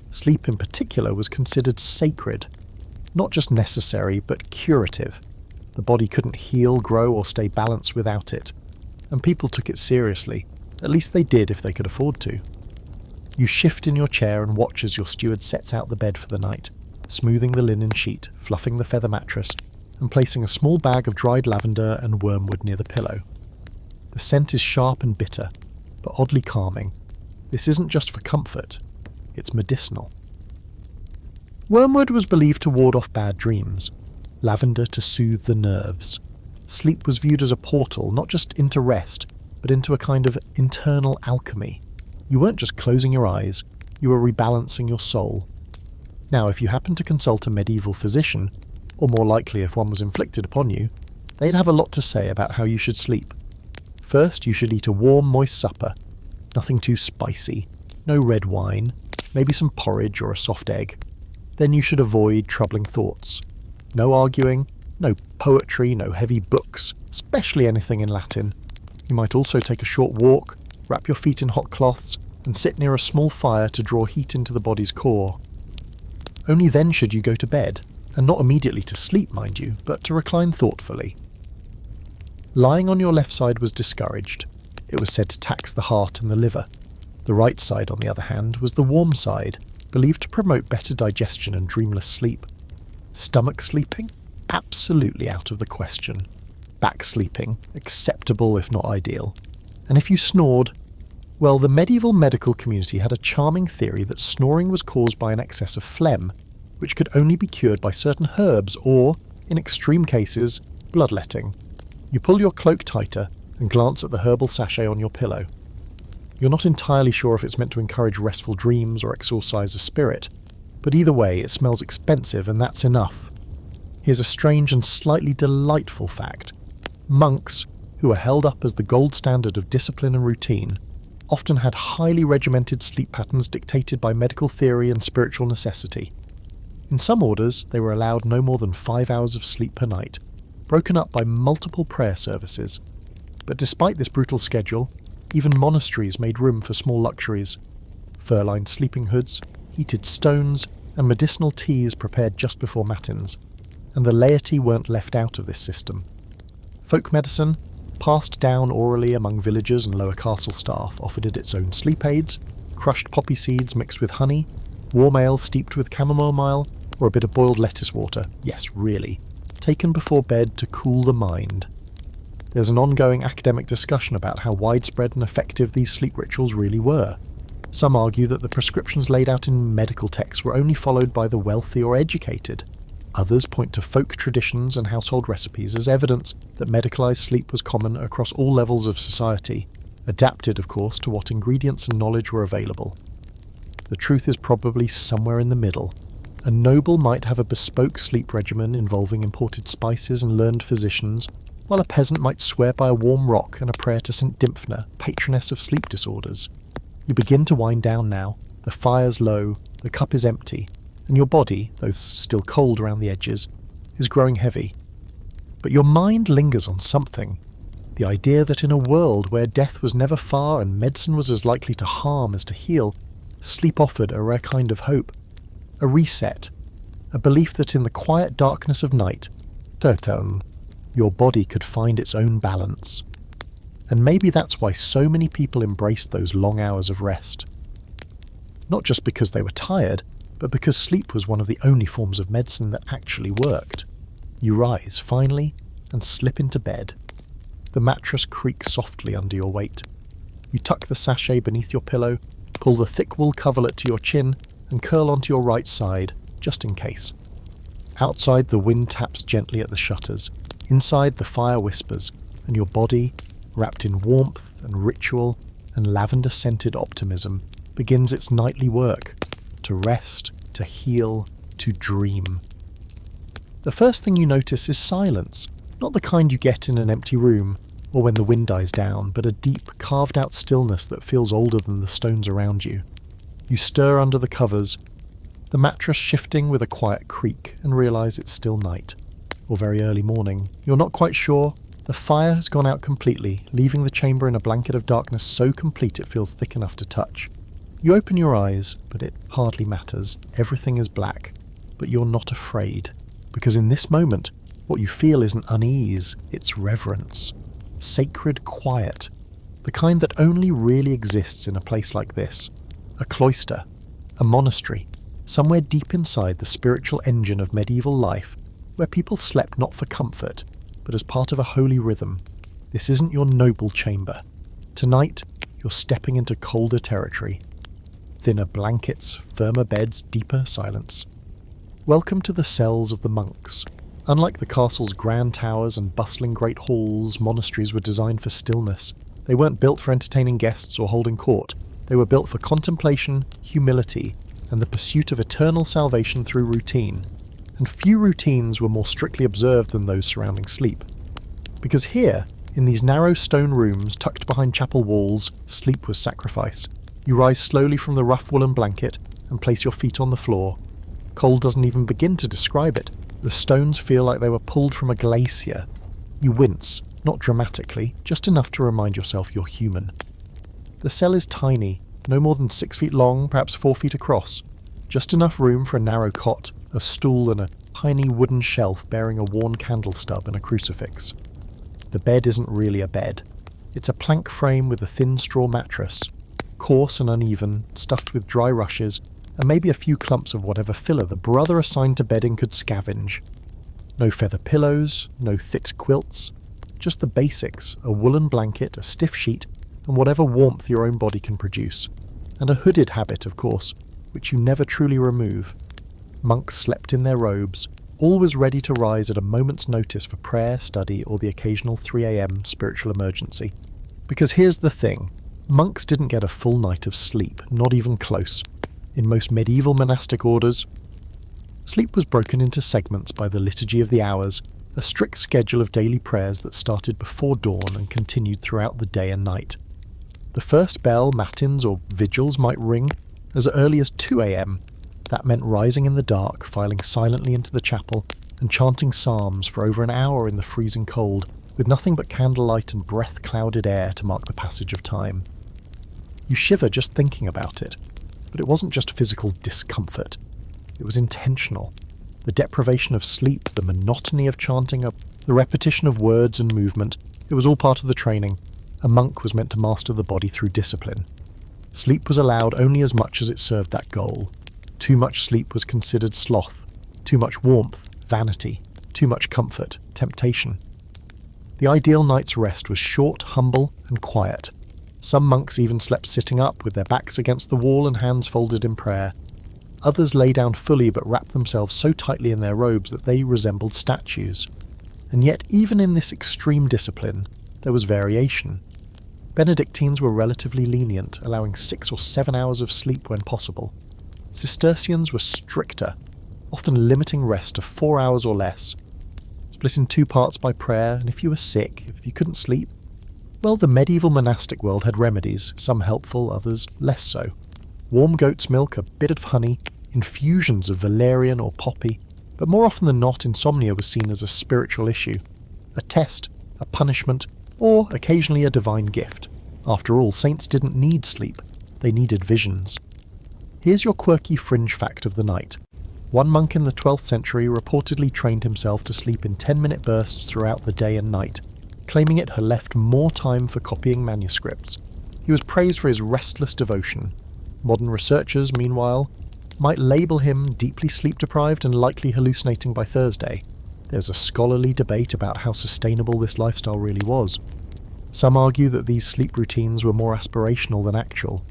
Sleep in particular was considered sacred, not just necessary but curative. The body couldn't heal, grow or stay balanced without it, and people took it seriously, at least they did if they could afford to. You shift in your chair and watch as your steward sets out the bed for the night, smoothing the linen sheet, fluffing the feather mattress, and placing a small bag of dried lavender and wormwood near the pillow. The scent is sharp and bitter, but oddly calming. This isn't just for comfort, it's medicinal. Wormwood was believed to ward off bad dreams, lavender to soothe the nerves. Sleep was viewed as a portal, not just into rest, but into a kind of internal alchemy. You weren't just closing your eyes, you were rebalancing your soul. Now, if you happen to consult a medieval physician, or more likely if one was inflicted upon you, they'd have a lot to say about how you should sleep. First, you should eat a warm, moist supper. Nothing too spicy, no red wine, maybe some porridge or a soft egg. Then you should avoid troubling thoughts. No arguing, no poetry, no heavy books, especially anything in Latin. You might also take a short walk, wrap your feet in hot cloths, and sit near a small fire to draw heat into the body's core. Only then should you go to bed, and not immediately to sleep, mind you, but to recline thoughtfully. Lying on your left side was discouraged. It was said to tax the heart and the liver. The right side, on the other hand, was the warm side, believed to promote better digestion and dreamless sleep. Stomach sleeping? Absolutely out of the question. Back sleeping? Acceptable if not ideal. And if you snored, well, the medieval medical community had a charming theory that snoring was caused by an excess of phlegm, which could only be cured by certain herbs or, in extreme cases, bloodletting. You pull your cloak tighter and glance at the herbal sachet on your pillow. You're not entirely sure if it's meant to encourage restful dreams or exorcise a spirit, but either way it smells expensive and that's enough. Here's a strange and slightly delightful fact. Monks, who are held up as the gold standard of discipline and routine, often had highly regimented sleep patterns dictated by medical theory and spiritual necessity. In some orders, they were allowed no more than 5 hours of sleep per night, broken up by multiple prayer services. But despite this brutal schedule, even monasteries made room for small luxuries. Fur-lined sleeping hoods, heated stones, and medicinal teas prepared just before matins. And the laity weren't left out of this system. Folk medicine, passed down orally among villagers and lower castle staff, offered it its own sleep aids, crushed poppy seeds mixed with honey, warm ale steeped with chamomile, or a bit of boiled lettuce water, yes, really, taken before bed to cool the mind. There's an ongoing academic discussion about how widespread and effective these sleep rituals really were. Some argue that the prescriptions laid out in medical texts were only followed by the wealthy or educated. Others point to folk traditions and household recipes as evidence that medicalized sleep was common across all levels of society, adapted, of course, to what ingredients and knowledge were available. The truth is probably somewhere in the middle. A noble might have a bespoke sleep regimen involving imported spices and learned physicians, while a peasant might swear by a warm rock and a prayer to St. Dymphna, patroness of sleep disorders. You begin to wind down now, the fire's low, the cup is empty, and your body, though still cold around the edges, is growing heavy. But your mind lingers on something. The idea that in a world where death was never far and medicine was as likely to harm as to heal, sleep offered a rare kind of hope. A reset. A belief that in the quiet darkness of night, your body could find its own balance. And maybe that's why so many people embraced those long hours of rest. Not just because they were tired, but because sleep was one of the only forms of medicine that actually worked. You rise, finally, and slip into bed. The mattress creaks softly under your weight. You tuck the sachet beneath your pillow, pull the thick wool coverlet to your chin, and curl onto your right side, just in case. Outside, the wind taps gently at the shutters. Inside, the fire whispers, and your body, wrapped in warmth and ritual and lavender-scented optimism, begins its nightly work, to rest, to heal, to dream. The first thing you notice is silence, not the kind you get in an empty room, or when the wind dies down, but a deep, carved-out stillness that feels older than the stones around you. You stir under the covers, the mattress shifting with a quiet creak, and realise it's still night, or very early morning. You're not quite sure. The fire has gone out completely, leaving the chamber in a blanket of darkness so complete it feels thick enough to touch. You open your eyes, but it hardly matters. Everything is black, but you're not afraid, because in this moment, what you feel isn't unease, it's reverence. Sacred quiet, the kind that only really exists in a place like this. A cloister, a monastery, somewhere deep inside the spiritual engine of medieval life, where people slept not for comfort, but as part of a holy rhythm. This isn't your noble chamber. Tonight, you're stepping into colder territory. Thinner blankets, firmer beds, deeper silence. Welcome to the cells of the monks. Unlike the castle's grand towers and bustling great halls, monasteries were designed for stillness. They weren't built for entertaining guests or holding court. They were built for contemplation, humility, and the pursuit of eternal salvation through routine. and few routines were more strictly observed than those surrounding sleep. Because here, in these narrow stone rooms tucked behind chapel walls, sleep was sacrificed. You rise slowly from the rough woolen blanket and place your feet on the floor. Cold doesn't even begin to describe it. The stones feel like they were pulled from a glacier. You wince, not dramatically, just enough to remind yourself you're human. The cell is tiny, no more than 6 feet long, perhaps 4 feet across. Just enough room for a narrow cot, a stool and a tiny wooden shelf bearing a worn candle stub and a crucifix. The bed isn't really a bed. It's a plank frame with a thin straw mattress, coarse and uneven, stuffed with dry rushes, and maybe a few clumps of whatever filler the brother assigned to bedding could scavenge. No feather pillows, no thick quilts, just the basics, a woolen blanket, a stiff sheet, and whatever warmth your own body can produce. And a hooded habit, of course, which you never truly remove. Monks slept in their robes, always ready to rise at a moment's notice for prayer, study, or the occasional 3 a.m. spiritual emergency. Because here's the thing. Monks didn't get a full night of sleep, not even close. In most medieval monastic orders, sleep was broken into segments by the Liturgy of the Hours, a strict schedule of daily prayers that started before dawn and continued throughout the day and night. The first bell, matins or vigils might ring as early as 2 a.m. That meant rising in the dark, filing silently into the chapel, and chanting psalms for over an hour in the freezing cold, with nothing but candlelight and breath-clouded air to mark the passage of time. You shiver just thinking about it, but it wasn't just physical discomfort. It was intentional. The deprivation of sleep, the monotony of chanting, the repetition of words and movement, it was all part of the training. A monk was meant to master the body through discipline. Sleep was allowed only as much as it served that goal. Too much sleep was considered sloth, too much warmth, vanity, too much comfort, temptation. The ideal night's rest was short, humble, and quiet. Some monks even slept sitting up with their backs against the wall and hands folded in prayer. Others lay down fully but wrapped themselves so tightly in their robes that they resembled statues. And yet, even in this extreme discipline, there was variation. Benedictines were relatively lenient, allowing 6 or 7 hours of sleep when possible. Cistercians were stricter, often limiting rest to 4 hours or less. Split in 2 parts by prayer, and if you were sick, if you couldn't sleep, well, the medieval monastic world had remedies, some helpful, others less so. Warm goat's milk, a bit of honey, infusions of valerian or poppy, but more often than not insomnia was seen as a spiritual issue, a test, a punishment, or occasionally a divine gift. After all, saints didn't need sleep, they needed visions. Here's your quirky fringe fact of the night. One monk in the 12th century reportedly trained himself to sleep in 10-minute bursts throughout the day and night, claiming it had left more time for copying manuscripts. He was praised for his restless devotion. Modern researchers, meanwhile, might label him deeply sleep-deprived and likely hallucinating by Thursday. There's a scholarly debate about how sustainable this lifestyle really was. Some argue that these sleep routines were more aspirational than actual,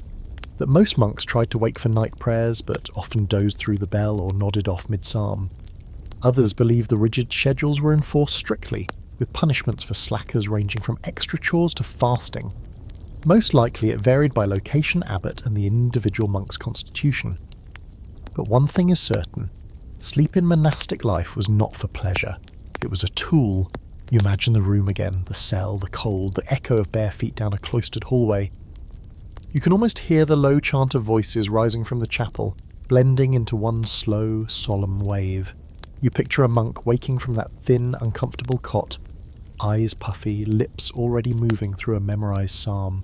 that most monks tried to wake for night prayers but often dozed through the bell or nodded off mid-psalm. Others believe the rigid schedules were enforced strictly, with punishments for slackers ranging from extra chores to fasting. Most likely it varied by location, abbot, and the individual monk's constitution. But one thing is certain, sleep in monastic life was not for pleasure. It was a tool. You imagine the room again, the cell, the cold, the echo of bare feet down a cloistered hallway. You can almost hear the low chant of voices rising from the chapel, blending into one slow, solemn wave. You picture a monk waking from that thin, uncomfortable cot, eyes puffy, lips already moving through a memorized psalm.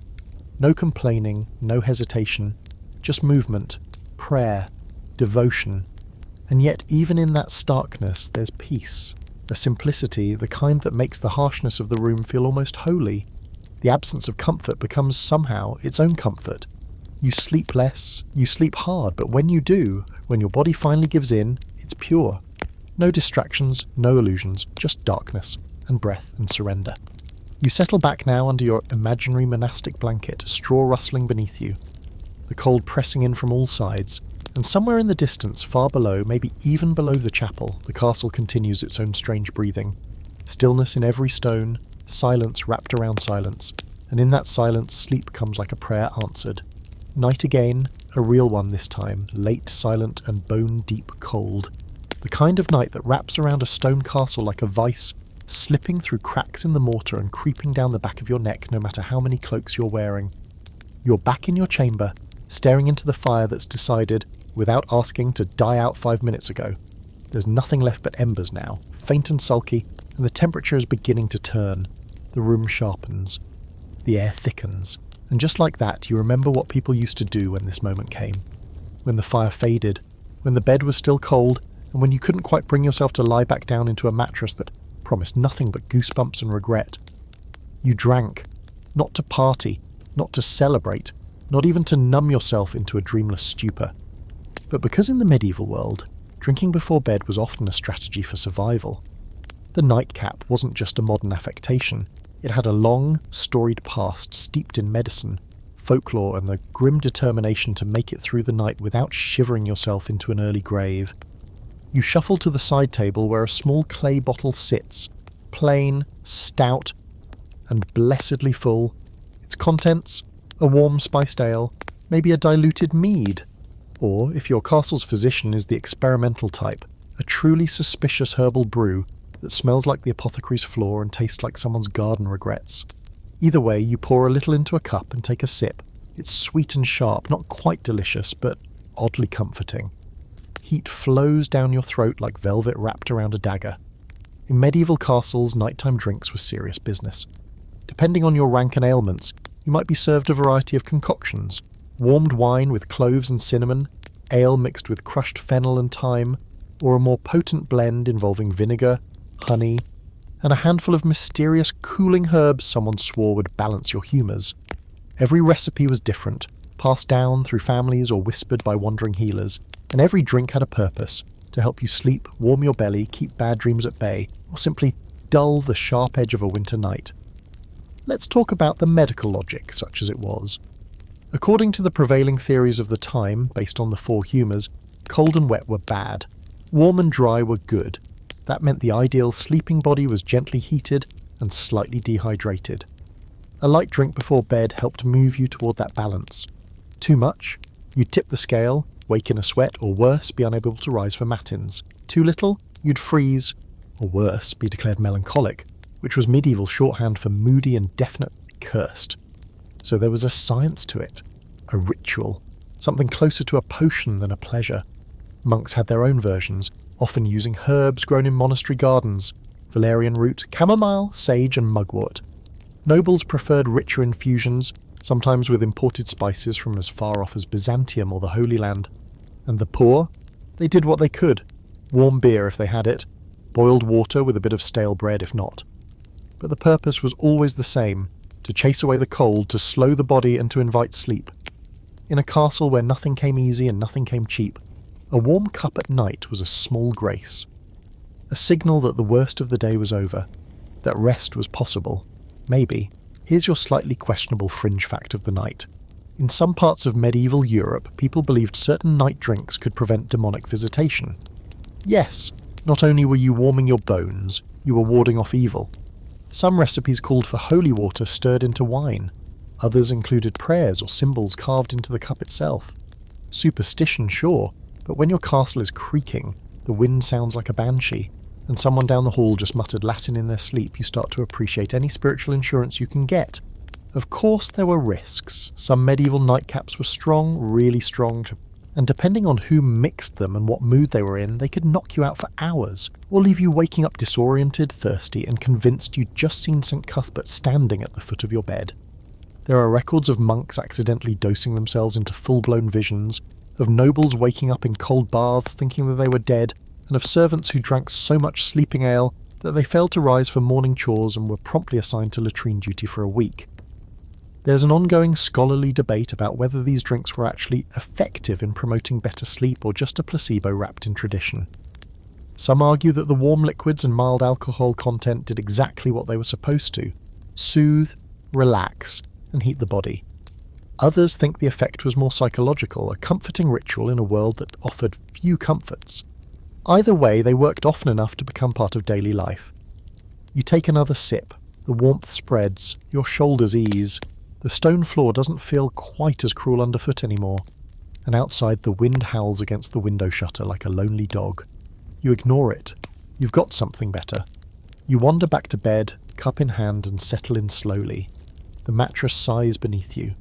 No complaining, no hesitation, just movement, prayer, devotion. And yet even in that starkness there's peace, a simplicity, the kind that makes the harshness of the room feel almost holy. The absence of comfort becomes somehow its own comfort. You sleep less, you sleep hard, but when you do, when your body finally gives in, it's pure. No distractions, no illusions, just darkness and breath and surrender. You settle back now under your imaginary monastic blanket, straw rustling beneath you, the cold pressing in from all sides, and somewhere in the distance, far below, maybe even below the chapel, the castle continues its own strange breathing. Stillness in every stone, silence wrapped around silence, and in that silence sleep comes like a prayer answered. Night again, a real one this time, late, silent, and bone-deep cold. The kind of night that wraps around a stone castle like a vice, slipping through cracks in the mortar and creeping down the back of your neck no matter how many cloaks you're wearing. You're back in your chamber, staring into the fire that's decided, without asking, to die out 5 minutes ago. There's nothing left but embers now, faint and sulky, and the temperature is beginning to turn. The room sharpens. The air thickens. And just like that, you remember what people used to do when this moment came. When the fire faded, when the bed was still cold, and when you couldn't quite bring yourself to lie back down into a mattress that promised nothing but goosebumps and regret. You drank, not to party, not to celebrate, not even to numb yourself into a dreamless stupor. But because in the medieval world, drinking before bed was often a strategy for survival, the nightcap wasn't just a modern affectation. It had a long, storied past steeped in medicine, folklore, and the grim determination to make it through the night without shivering yourself into an early grave. You shuffle to the side table where a small clay bottle sits, plain, stout, and blessedly full. Its contents, a warm spiced ale, maybe a diluted mead, or, if your castle's physician is the experimental type, a truly suspicious herbal brew that smells like the apothecary's floor and tastes like someone's garden regrets. Either way, you pour a little into a cup and take a sip. It's sweet and sharp, not quite delicious, but oddly comforting. Heat flows down your throat like velvet wrapped around a dagger. In medieval castles, nighttime drinks were serious business. Depending on your rank and ailments, you might be served a variety of concoctions. Warmed wine with cloves and cinnamon, ale mixed with crushed fennel and thyme, or a more potent blend involving vinegar, honey, and a handful of mysterious cooling herbs someone swore would balance your humours. Every recipe was different, passed down through families or whispered by wandering healers, and every drink had a purpose, to help you sleep, warm your belly, keep bad dreams at bay, or simply dull the sharp edge of a winter night. Let's talk about the medical logic, such as it was. According to the prevailing theories of the time, based on the four humours, cold and wet were bad. Warm and dry were good. That meant the ideal sleeping body was gently heated and slightly dehydrated. A light drink before bed helped move you toward that balance. Too much? You'd tip the scale, wake in a sweat, or worse, be unable to rise for matins. Too little? You'd freeze, or worse, be declared melancholic, which was medieval shorthand for moody and definitely cursed. So there was a science to it, a ritual, something closer to a potion than a pleasure. Monks had their own versions, often using herbs grown in monastery gardens, valerian root, chamomile, sage and mugwort. Nobles preferred richer infusions, sometimes with imported spices from as far off as Byzantium or the Holy Land. And the poor? They did what they could. Warm beer if they had it, boiled water with a bit of stale bread if not. But the purpose was always the same, to chase away the cold, to slow the body and to invite sleep. In a castle where nothing came easy and nothing came cheap, a warm cup at night was a small grace. A signal that the worst of the day was over, that rest was possible. Maybe. Here's your slightly questionable fringe fact of the night. In some parts of medieval Europe, people believed certain night drinks could prevent demonic visitation. Yes, not only were you warming your bones, you were warding off evil. Some recipes called for holy water stirred into wine. Others included prayers or symbols carved into the cup itself. Superstition, sure, but when your castle is creaking, the wind sounds like a banshee, and someone down the hall just muttered Latin in their sleep, you start to appreciate any spiritual insurance you can get. Of course there were risks. Some medieval nightcaps were strong, really strong, and depending on who mixed them and what mood they were in, they could knock you out for hours, or leave you waking up disoriented, thirsty, and convinced you'd just seen St. Cuthbert standing at the foot of your bed. There are records of monks accidentally dosing themselves into full-blown visions, of nobles waking up in cold baths thinking that they were dead, and of servants who drank so much sleeping ale that they failed to rise for morning chores and were promptly assigned to latrine duty for a week. There's an ongoing scholarly debate about whether these drinks were actually effective in promoting better sleep or just a placebo wrapped in tradition. Some argue that the warm liquids and mild alcohol content did exactly what they were supposed to: soothe, relax, and heat the body. Others think the effect was more psychological, a comforting ritual in a world that offered few comforts. Either way, they worked often enough to become part of daily life. You take another sip, the warmth spreads, your shoulders ease, the stone floor doesn't feel quite as cruel underfoot anymore, and outside the wind howls against the window shutter like a lonely dog. You ignore it. You've got something better. You wander back to bed, cup in hand, and settle in slowly. The mattress sighs beneath you.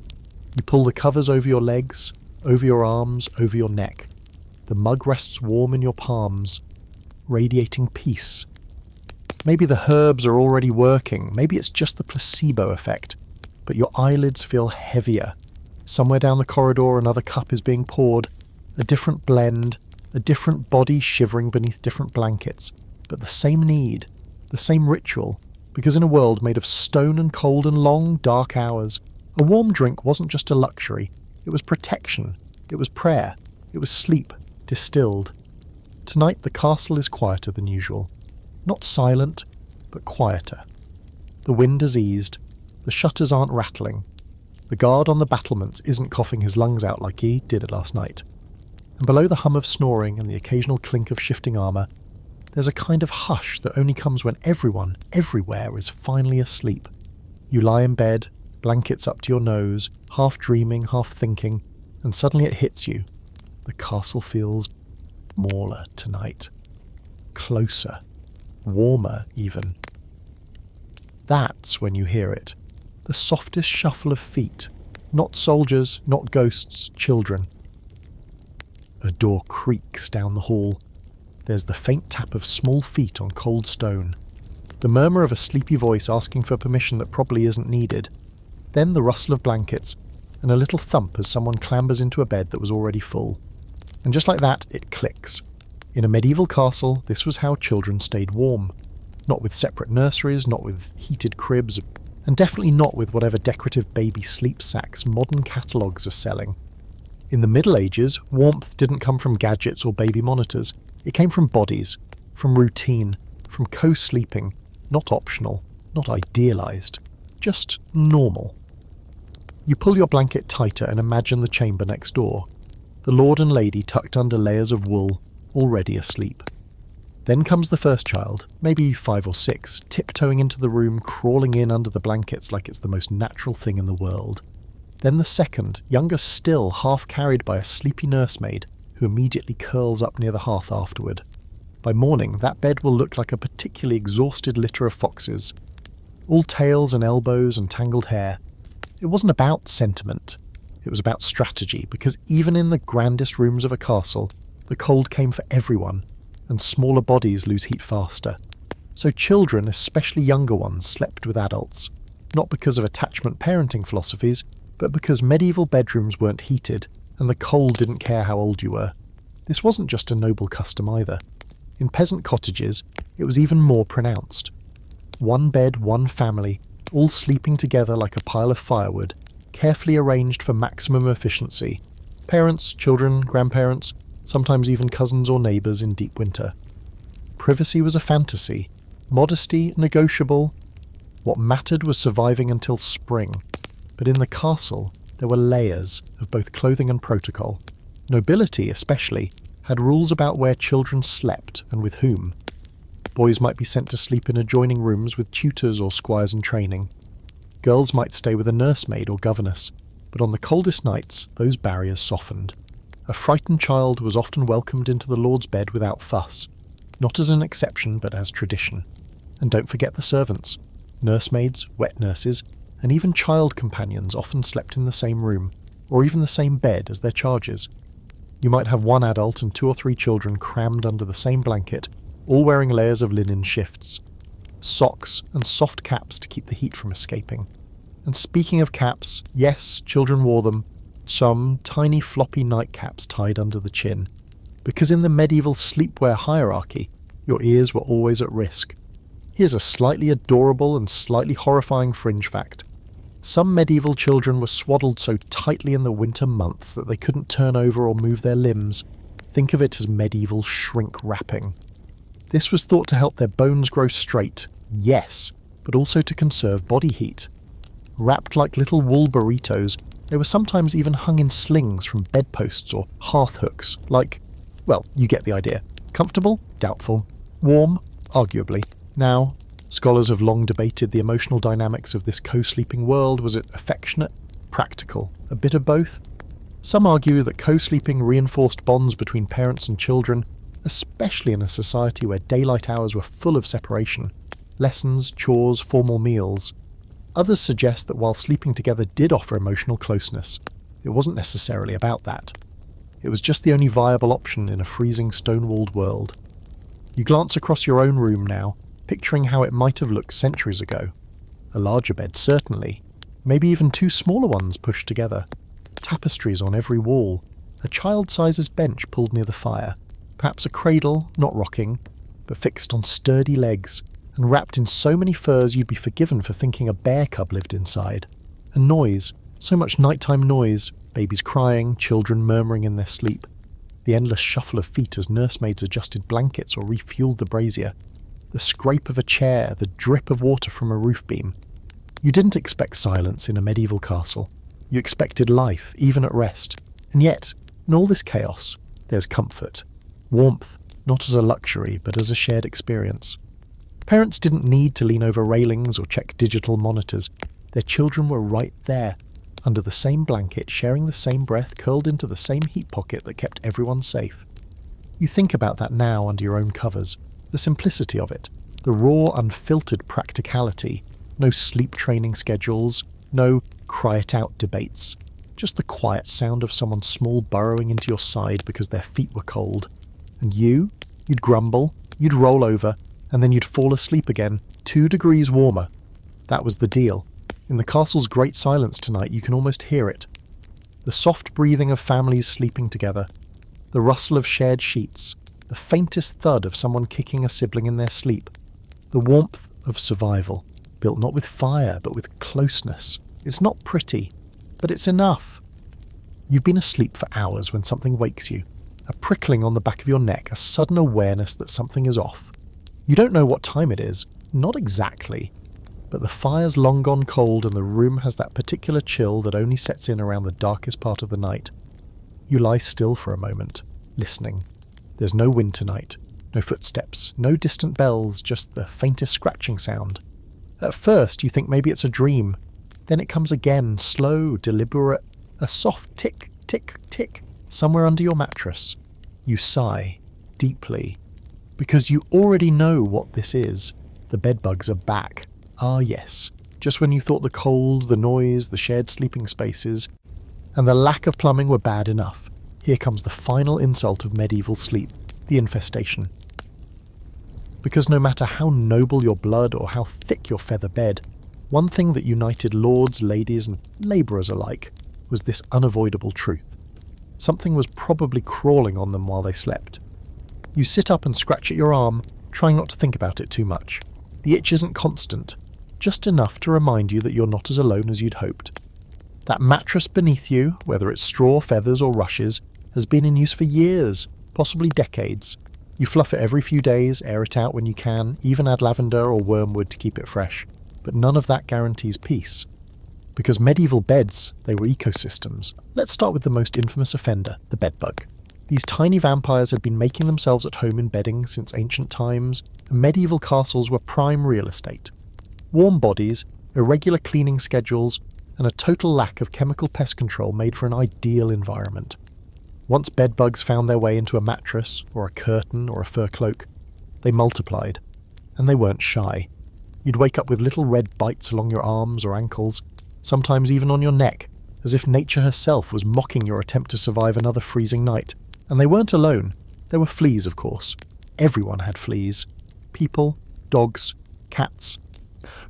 You pull the covers over your legs, over your arms, over your neck. The mug rests warm in your palms, radiating peace. Maybe the herbs are already working, maybe it's just the placebo effect, but your eyelids feel heavier. Somewhere down the corridor another cup is being poured, a different blend, a different body shivering beneath different blankets, but the same need, the same ritual, because in a world made of stone and cold and long, dark hours, a warm drink wasn't just a luxury, it was protection, it was prayer, it was sleep, distilled. Tonight the castle is quieter than usual. Not silent, but quieter. The wind has eased, the shutters aren't rattling, the guard on the battlements isn't coughing his lungs out like he did last night. And below the hum of snoring and the occasional clink of shifting armour, there's a kind of hush that only comes when everyone, everywhere, is finally asleep. You lie in bed, blankets up to your nose, half dreaming, half thinking, and suddenly it hits you. The castle feels smaller tonight. Closer. Warmer, even. That's when you hear it. The softest shuffle of feet. Not soldiers, not ghosts, children. A door creaks down the hall. There's the faint tap of small feet on cold stone. The murmur of a sleepy voice asking for permission that probably isn't needed. Then the rustle of blankets, and a little thump as someone clambers into a bed that was already full. And just like that, it clicks. In a medieval castle, this was how children stayed warm. Not with separate nurseries, not with heated cribs, and definitely not with whatever decorative baby sleep sacks modern catalogues are selling. In the Middle Ages, warmth didn't come from gadgets or baby monitors. It came from bodies, from routine, from co-sleeping, not optional, not idealised, just normal. You pull your blanket tighter and imagine the chamber next door. The lord and lady tucked under layers of wool, already asleep. Then comes the first child, maybe 5 or 6, tiptoeing into the room, crawling in under the blankets like it's the most natural thing in the world. Then the second, younger still, half carried by a sleepy nursemaid, who immediately curls up near the hearth afterward. By morning, that bed will look like a particularly exhausted litter of foxes. All tails and elbows and tangled hair. It wasn't about sentiment. It was about strategy, because even in the grandest rooms of a castle, the cold came for everyone, and smaller bodies lose heat faster. So children, especially younger ones, slept with adults, not because of attachment parenting philosophies, but because medieval bedrooms weren't heated, and the cold didn't care how old you were. This wasn't just a noble custom either. In peasant cottages, it was even more pronounced. One bed, one family, all sleeping together like a pile of firewood, carefully arranged for maximum efficiency. Parents, children, grandparents, sometimes even cousins or neighbours in deep winter. Privacy was a fantasy, modesty negotiable. What mattered was surviving until spring. But in the castle, there were layers of both clothing and protocol. Nobility, especially, had rules about where children slept and with whom. Boys might be sent to sleep in adjoining rooms with tutors or squires in training. Girls might stay with a nursemaid or governess, but on the coldest nights, those barriers softened. A frightened child was often welcomed into the lord's bed without fuss, not as an exception but as tradition. And don't forget the servants. Nursemaids, wet nurses, and even child companions often slept in the same room, or even the same bed as their charges. You might have one adult and 2 or 3 children crammed under the same blanket, all wearing layers of linen shifts, socks and soft caps to keep the heat from escaping. And speaking of caps, yes, children wore them, some tiny floppy nightcaps tied under the chin, because in the medieval sleepwear hierarchy, your ears were always at risk. Here's a slightly adorable and slightly horrifying fringe fact. Some medieval children were swaddled so tightly in the winter months that they couldn't turn over or move their limbs. Think of it as medieval shrink wrapping. This was thought to help their bones grow straight, yes, but also to conserve body heat. Wrapped like little wool burritos, they were sometimes even hung in slings from bedposts or hearth hooks, like, well, you get the idea. Comfortable? Doubtful. Warm? Arguably. Now, scholars have long debated the emotional dynamics of this co-sleeping world. Was it affectionate? Practical? A bit of both? Some argue that co-sleeping reinforced bonds between parents and children, especially in a society where daylight hours were full of separation, lessons, chores, formal meals. Others suggest that while sleeping together did offer emotional closeness, it wasn't necessarily about that. It was just the only viable option in a freezing stone-walled world. You glance across your own room now, picturing how it might have looked centuries ago. A larger bed, certainly. Maybe even two smaller ones pushed together. Tapestries on every wall. A child-sized bench pulled near the fire. Perhaps a cradle, not rocking, but fixed on sturdy legs, and wrapped in so many furs you'd be forgiven for thinking a bear cub lived inside. And noise. So much nighttime noise. Babies crying, children murmuring in their sleep. The endless shuffle of feet as nursemaids adjusted blankets or refueled the brazier. The scrape of a chair, the drip of water from a roof beam. You didn't expect silence in a medieval castle. You expected life, even at rest. And yet, in all this chaos, there's comfort. Warmth, not as a luxury, but as a shared experience. Parents didn't need to lean over railings or check digital monitors. Their children were right there, under the same blanket, sharing the same breath, curled into the same heat pocket that kept everyone safe. You think about that now under your own covers. The simplicity of it. The raw, unfiltered practicality. No sleep training schedules. No cry-it-out debates. Just the quiet sound of someone small burrowing into your side because their feet were cold. And you'd grumble, you'd roll over, and then you'd fall asleep again, 2 degrees warmer. That was the deal. In the castle's great silence tonight, you can almost hear it. The soft breathing of families sleeping together. The rustle of shared sheets. The faintest thud of someone kicking a sibling in their sleep. The warmth of survival, built not with fire, but with closeness. It's not pretty, but it's enough. You've been asleep for hours when something wakes you. A prickling on the back of your neck, a sudden awareness that something is off. You don't know what time it is, not exactly, but the fire's long gone cold and the room has that particular chill that only sets in around the darkest part of the night. You lie still for a moment, listening. There's no wind tonight, no footsteps, no distant bells, just the faintest scratching sound. At first you think maybe it's a dream. Then it comes again, slow, deliberate, a soft tick, tick, tick, somewhere under your mattress. You sigh, deeply, because you already know what this is. The bedbugs are back. Ah yes, just when you thought the cold, the noise, the shared sleeping spaces, and the lack of plumbing were bad enough. Here comes the final insult of medieval sleep, the infestation. Because no matter how noble your blood or how thick your feather bed, one thing that united lords, ladies, and labourers alike was this unavoidable truth. Something was probably crawling on them while they slept. You sit up and scratch at your arm, trying not to think about it too much. The itch isn't constant, just enough to remind you that you're not as alone as you'd hoped. That mattress beneath you, whether it's straw, feathers, or rushes, has been in use for years, possibly decades. You fluff it every few days, air it out when you can, even add lavender or wormwood to keep it fresh. But none of that guarantees peace. Because medieval beds, they were ecosystems. Let's start with the most infamous offender, the bedbug. These tiny vampires had been making themselves at home in bedding since ancient times, and medieval castles were prime real estate. Warm bodies, irregular cleaning schedules, and a total lack of chemical pest control made for an ideal environment. Once bedbugs found their way into a mattress, or a curtain, or a fur cloak, they multiplied. And they weren't shy. You'd wake up with little red bites along your arms or ankles, sometimes even on your neck, as if nature herself was mocking your attempt to survive another freezing night. And they weren't alone. There were fleas, of course. Everyone had fleas. People, dogs, cats.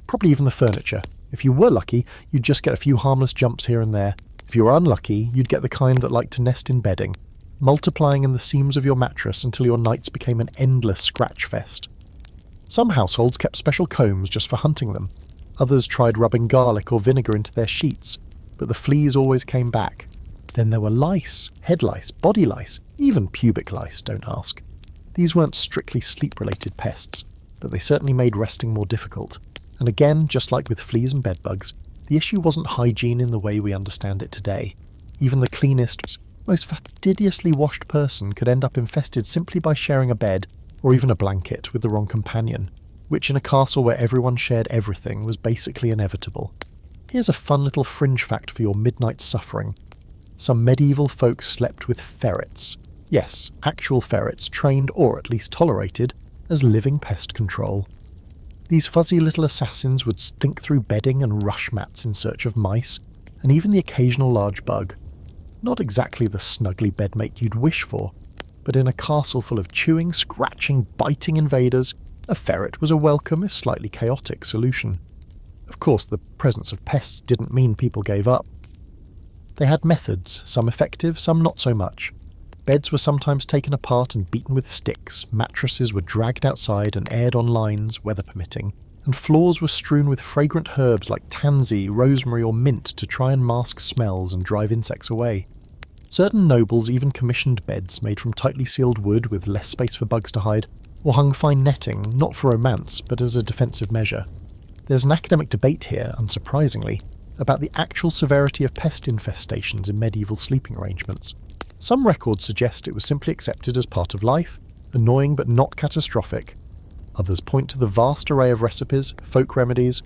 Probably even the furniture. If you were lucky, you'd just get a few harmless jumps here and there. If you were unlucky, you'd get the kind that liked to nest in bedding, multiplying in the seams of your mattress until your nights became an endless scratch fest. Some households kept special combs just for hunting them. Others tried rubbing garlic or vinegar into their sheets, but the fleas always came back. Then there were lice, head lice, body lice, even pubic lice, don't ask. These weren't strictly sleep-related pests, but they certainly made resting more difficult. And again, just like with fleas and bedbugs, the issue wasn't hygiene in the way we understand it today. Even the cleanest, most fastidiously washed person could end up infested simply by sharing a bed, or even a blanket, with the wrong companion, which in a castle where everyone shared everything was basically inevitable. Here's a fun little fringe fact for your midnight suffering. Some medieval folks slept with ferrets. Yes, actual ferrets trained or at least tolerated as living pest control. These fuzzy little assassins would think through bedding and rush mats in search of mice, and even the occasional large bug. Not exactly the snuggly bedmate you'd wish for, but in a castle full of chewing, scratching, biting invaders, a ferret was a welcome if slightly chaotic solution. Of course, the presence of pests didn't mean people gave up. They had methods, some effective, some not so much. Beds were sometimes taken apart and beaten with sticks, mattresses were dragged outside and aired on lines, weather permitting, and floors were strewn with fragrant herbs like tansy, rosemary or mint to try and mask smells and drive insects away. Certain nobles even commissioned beds made from tightly sealed wood with less space for bugs to hide, or hung fine netting, not for romance, but as a defensive measure. There's an academic debate here, unsurprisingly, about the actual severity of pest infestations in medieval sleeping arrangements. Some records suggest it was simply accepted as part of life, annoying but not catastrophic. Others point to the vast array of recipes, folk remedies,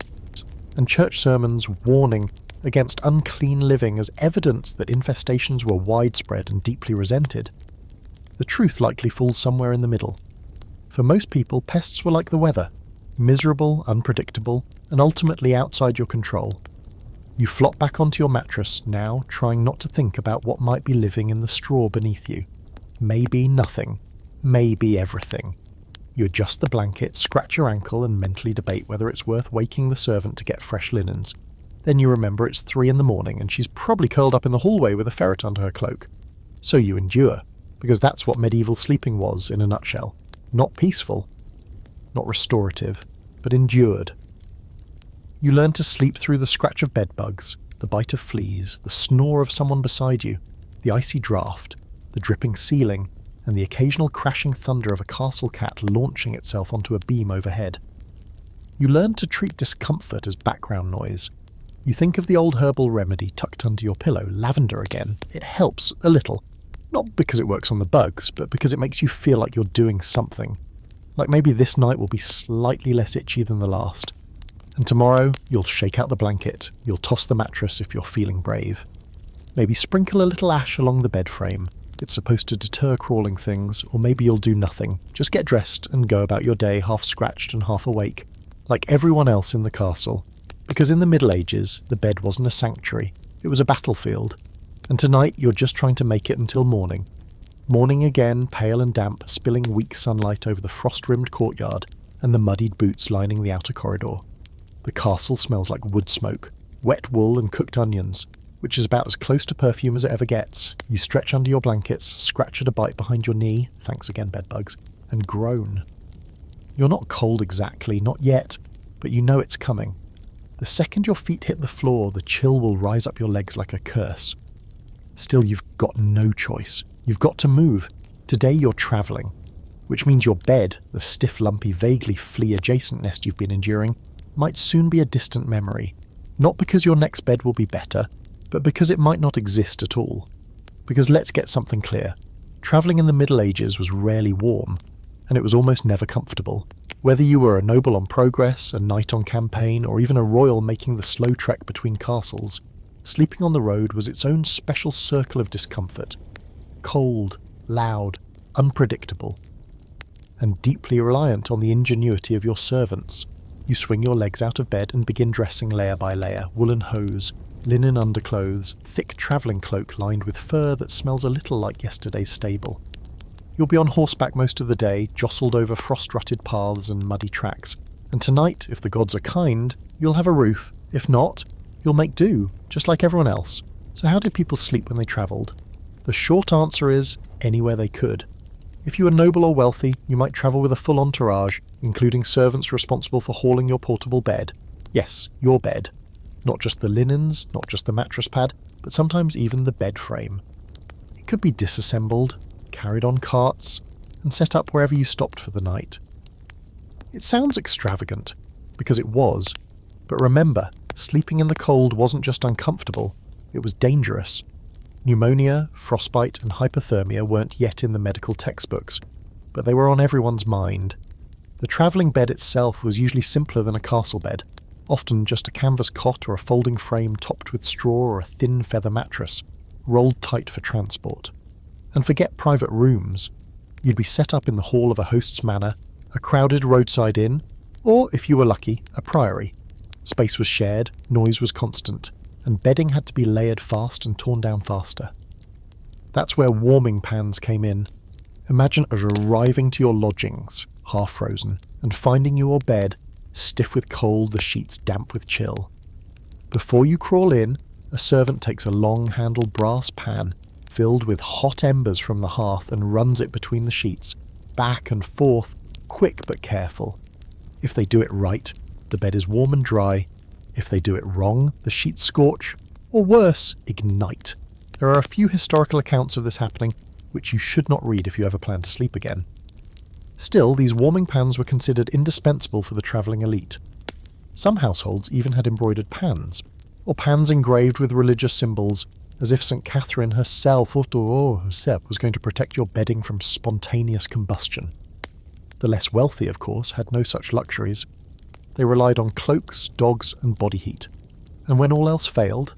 and church sermons warning against unclean living as evidence that infestations were widespread and deeply resented. The truth likely falls somewhere in the middle. For most people, pests were like the weather, miserable, unpredictable, and ultimately outside your control. You flop back onto your mattress, now trying not to think about what might be living in the straw beneath you. Maybe nothing. Maybe everything. You adjust the blanket, scratch your ankle, and mentally debate whether it's worth waking the servant to get fresh linens. Then you remember it's 3 a.m. and she's probably curled up in the hallway with a ferret under her cloak. So you endure, because that's what medieval sleeping was in a nutshell. Not peaceful, not restorative, but endured. You learn to sleep through the scratch of bedbugs, the bite of fleas, the snore of someone beside you, the icy draught, the dripping ceiling, and the occasional crashing thunder of a castle cat launching itself onto a beam overhead. You learn to treat discomfort as background noise. You think of the old herbal remedy tucked under your pillow, lavender again. It helps a little. Not because it works on the bugs, but because it makes you feel like you're doing something. Like maybe this night will be slightly less itchy than the last. And tomorrow, you'll shake out the blanket, you'll toss the mattress if you're feeling brave. Maybe sprinkle a little ash along the bed frame. It's supposed to deter crawling things, or maybe you'll do nothing. Just get dressed and go about your day half scratched and half awake, like everyone else in the castle. Because in the Middle Ages, the bed wasn't a sanctuary, it was a battlefield. And tonight, you're just trying to make it until morning. Morning again, pale and damp, spilling weak sunlight over the frost-rimmed courtyard and the muddied boots lining the outer corridor. The castle smells like wood smoke, wet wool and cooked onions, which is about as close to perfume as it ever gets. You stretch under your blankets, scratch at a bite behind your knee, thanks again bedbugs, and groan. You're not cold exactly, not yet, but you know it's coming. The second your feet hit the floor, the chill will rise up your legs like a curse. Still, you've got no choice. You've got to move. Today you're travelling, which means your bed, the stiff, lumpy, vaguely flea-adjacent nest you've been enduring, might soon be a distant memory. Not because your next bed will be better, but because it might not exist at all. Because let's get something clear. Travelling in the Middle Ages was rarely warm, and it was almost never comfortable. Whether you were a noble on progress, a knight on campaign, or even a royal making the slow trek between castles, sleeping on the road was its own special circle of discomfort. Cold, loud, unpredictable, and deeply reliant on the ingenuity of your servants. You swing your legs out of bed and begin dressing layer by layer, woolen hose, linen underclothes, thick travelling cloak lined with fur that smells a little like yesterday's stable. You'll be on horseback most of the day, jostled over frost-rutted paths and muddy tracks, and tonight, if the gods are kind, you'll have a roof. If not, you'll make do, just like everyone else. So how did people sleep when they travelled? The short answer is, anywhere they could. If you were noble or wealthy, you might travel with a full entourage, including servants responsible for hauling your portable bed. Yes, your bed. Not just the linens, not just the mattress pad, but sometimes even the bed frame. It could be disassembled, carried on carts, and set up wherever you stopped for the night. It sounds extravagant, because it was, but remember, sleeping in the cold wasn't just uncomfortable, it was dangerous. Pneumonia, frostbite, and hypothermia weren't yet in the medical textbooks, but they were on everyone's mind. The travelling bed itself was usually simpler than a castle bed, often just a canvas cot or a folding frame topped with straw or a thin feather mattress, rolled tight for transport. And forget private rooms. You'd be set up in the hall of a host's manor, a crowded roadside inn, or, if you were lucky, a priory. Space was shared, noise was constant, and bedding had to be layered fast and torn down faster. That's where warming pans came in. Imagine arriving to your lodgings, half frozen, and finding your bed, stiff with cold, the sheets damp with chill. Before you crawl in, a servant takes a long-handled brass pan filled with hot embers from the hearth and runs it between the sheets, back and forth, quick but careful. If they do it right, the bed is warm and dry. If they do it wrong, the sheets scorch, or worse, ignite. There are a few historical accounts of this happening, which you should not read if you ever plan to sleep again. Still, these warming pans were considered indispensable for the travelling elite. Some households even had embroidered pans, or pans engraved with religious symbols, as if St. Catherine herself was going to protect your bedding from spontaneous combustion. The less wealthy, of course, had no such luxuries. They relied on cloaks, dogs, and body heat. And when all else failed,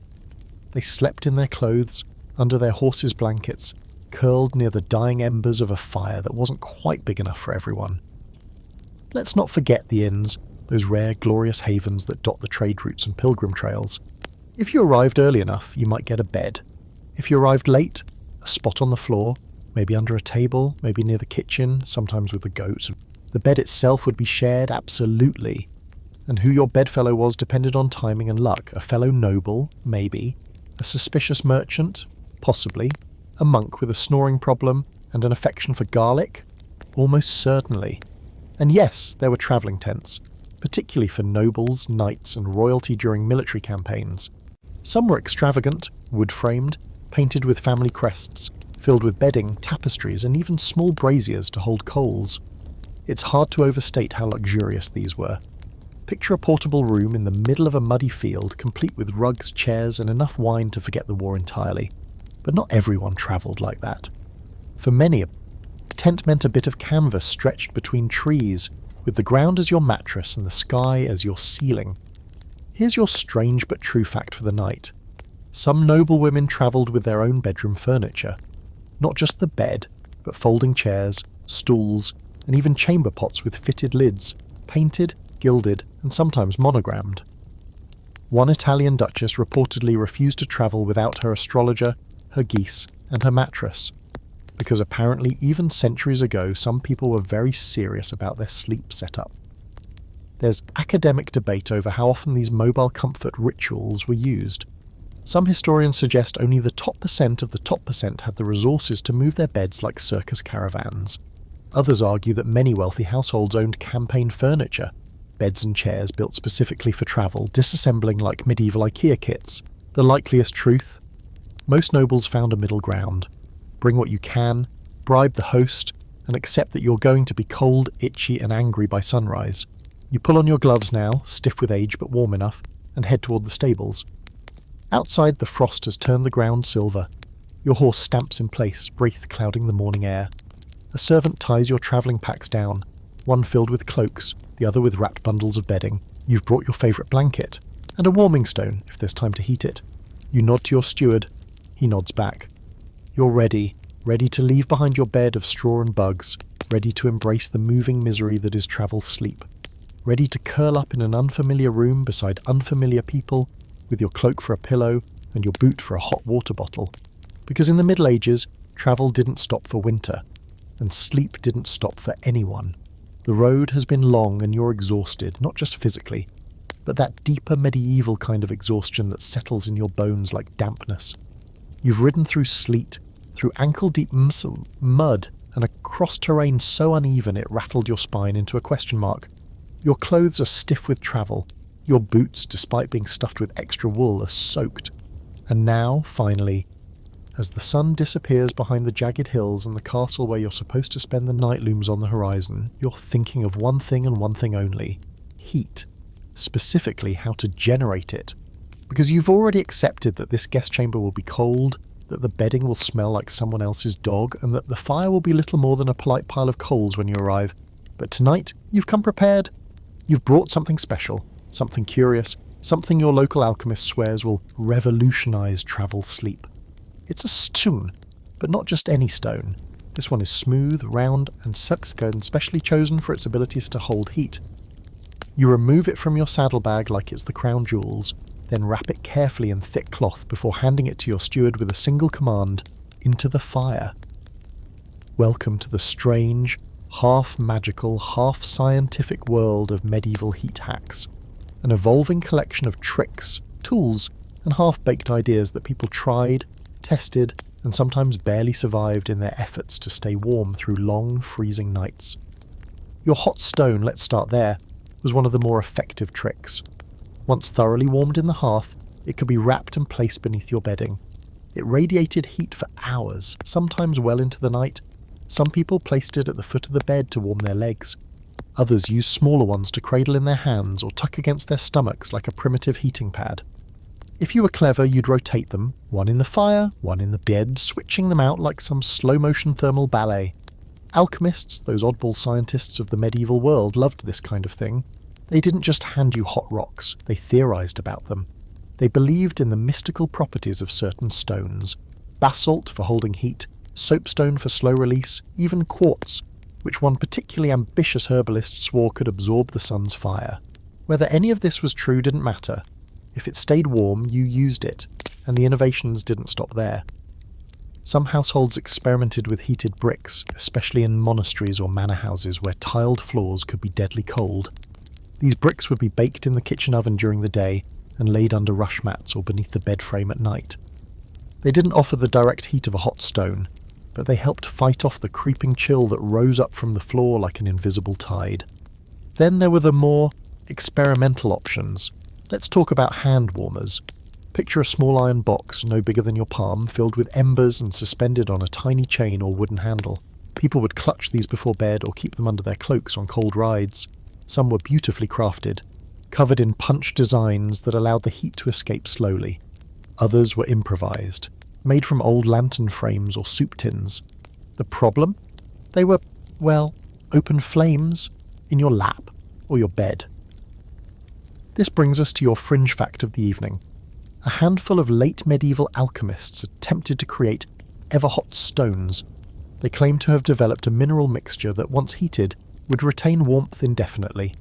they slept in their clothes, under their horses' blankets, curled near the dying embers of a fire that wasn't quite big enough for everyone. Let's not forget the inns, those rare, glorious havens that dot the trade routes and pilgrim trails. If you arrived early enough, you might get a bed. If you arrived late, a spot on the floor, maybe under a table, maybe near the kitchen, sometimes with a goat. The bed itself would be shared, absolutely. And who your bedfellow was depended on timing and luck. A fellow noble, maybe. A suspicious merchant, possibly. A monk with a snoring problem and an affection for garlic, almost certainly. And yes, there were travelling tents, particularly for nobles, knights, and royalty during military campaigns. Some were extravagant, wood-framed, painted with family crests, filled with bedding, tapestries, and even small braziers to hold coals. It's hard to overstate how luxurious these were. Picture a portable room in the middle of a muddy field, complete with rugs, chairs, and enough wine to forget the war entirely. But not everyone travelled like that. For many, a tent meant a bit of canvas stretched between trees, with the ground as your mattress and the sky as your ceiling. Here's your strange but true fact for the night. Some noble women travelled with their own bedroom furniture. Not just the bed, but folding chairs, stools, and even chamber pots with fitted lids, painted, gilded, and sometimes monogrammed. One Italian duchess reportedly refused to travel without her astrologer, her geese, and her mattress, because apparently even centuries ago some people were very serious about their sleep setup. There's academic debate over how often these mobile comfort rituals were used. Some historians suggest only the top percent of the top percent had the resources to move their beds like circus caravans. Others argue that many wealthy households owned campaign furniture, beds and chairs built specifically for travel, disassembling like medieval IKEA kits. The likeliest truth? Most nobles found a middle ground. Bring what you can, bribe the host, and accept that you're going to be cold, itchy, and angry by sunrise. You pull on your gloves now, stiff with age but warm enough, and head toward the stables. Outside, the frost has turned the ground silver. Your horse stamps in place, breath clouding the morning air. A servant ties your travelling packs down, one filled with cloaks, the other with wrapped bundles of bedding. You've brought your favourite blanket, and a warming stone if there's time to heat it. You nod to your steward. He nods back. You're ready to leave behind your bed of straw and bugs, ready to embrace the moving misery that is travel sleep, ready to curl up in an unfamiliar room beside unfamiliar people, with your cloak for a pillow and your boot for a hot water bottle. Because in the Middle Ages, travel didn't stop for winter, and sleep didn't stop for anyone. The road has been long and you're exhausted, not just physically, but that deeper medieval kind of exhaustion that settles in your bones like dampness. You've ridden through sleet, through ankle-deep mud, and across terrain so uneven it rattled your spine into a question mark. Your clothes are stiff with travel. Your boots, despite being stuffed with extra wool, are soaked. And now, finally, as the sun disappears behind the jagged hills and the castle where you're supposed to spend the night looms on the horizon, you're thinking of one thing and one thing only: heat. Specifically, how to generate it. Because you've already accepted that this guest chamber will be cold, that the bedding will smell like someone else's dog, and that the fire will be little more than a polite pile of coals when you arrive. But tonight, you've come prepared. You've brought something special, something curious, something your local alchemist swears will revolutionize travel sleep. It's a stone, But not just any stone. This one is smooth, round, and silkscone specially chosen for its abilities to hold heat. You remove it from your saddlebag like it's the crown jewels, then wrap it carefully in thick cloth before handing it to your steward with a single command: into the fire. Welcome to the strange, half-magical, half-scientific world of medieval heat hacks, an evolving collection of tricks, tools, and half-baked ideas that people tried, tested, and sometimes barely survived in their efforts to stay warm through long, freezing nights. Your hot stone, let's start there, was one of the more effective tricks. Once thoroughly warmed in the hearth, it could be wrapped and placed beneath your bedding. It radiated heat for hours, sometimes well into the night. Some people placed it at the foot of the bed to warm their legs. Others used smaller ones to cradle in their hands or tuck against their stomachs like a primitive heating pad. If you were clever, you'd rotate them, one in the fire, one in the bed, switching them out like some slow-motion thermal ballet. Alchemists, those oddball scientists of the medieval world, loved this kind of thing. They didn't just hand you hot rocks, they theorized about them. They believed in the mystical properties of certain stones. Basalt for holding heat, soapstone for slow release, even quartz, which one particularly ambitious herbalist swore could absorb the sun's fire. Whether any of this was true didn't matter. If it stayed warm, you used it, and the innovations didn't stop there. Some households experimented with heated bricks, especially in monasteries or manor houses where tiled floors could be deadly cold. These bricks would be baked in the kitchen oven during the day and laid under rush mats or beneath the bed frame at night. They didn't offer the direct heat of a hot stone, but they helped fight off the creeping chill that rose up from the floor like an invisible tide. Then there were the more experimental options. Let's talk about hand warmers. Picture a small iron box, no bigger than your palm, filled with embers and suspended on a tiny chain or wooden handle. People would clutch these before bed or keep them under their cloaks on cold rides. Some were beautifully crafted, covered in punched designs that allowed the heat to escape slowly. Others were improvised, made from old lantern frames or soup tins. The problem? They were, well, open flames in your lap or your bed. This brings us to your fringe fact of the evening. A handful of late medieval alchemists attempted to create ever-hot stones. They claimed to have developed a mineral mixture that, once heated, would retain warmth indefinitely.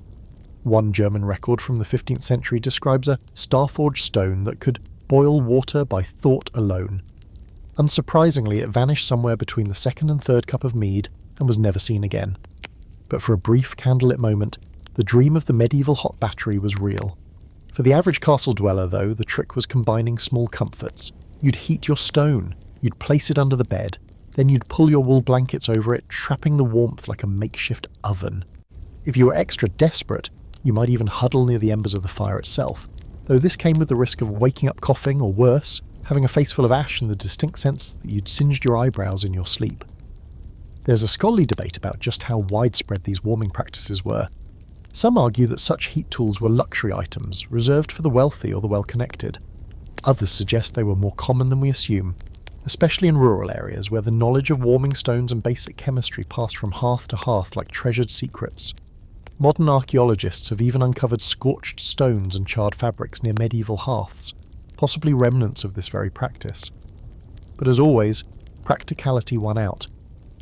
One German record from the 15th century describes a star-forged stone that could boil water by thought alone. Unsurprisingly, it vanished somewhere between the second and third cup of mead and was never seen again. But for a brief candlelit moment, the dream of the medieval hot battery was real. For the average castle dweller, though, the trick was combining small comforts. You'd heat your stone, you'd place it under the bed, then you'd pull your wool blankets over it, trapping the warmth like a makeshift oven. If you were extra desperate, you might even huddle near the embers of the fire itself, though this came with the risk of waking up coughing, or worse, having a face full of ash and the distinct sense that you'd singed your eyebrows in your sleep. There's a scholarly debate about just how widespread these warming practices were. Some argue that such heat tools were luxury items, reserved for the wealthy or the well-connected. Others suggest they were more common than we assume, especially in rural areas where the knowledge of warming stones and basic chemistry passed from hearth to hearth like treasured secrets. Modern archaeologists have even uncovered scorched stones and charred fabrics near medieval hearths, possibly remnants of this very practice. But as always, practicality won out.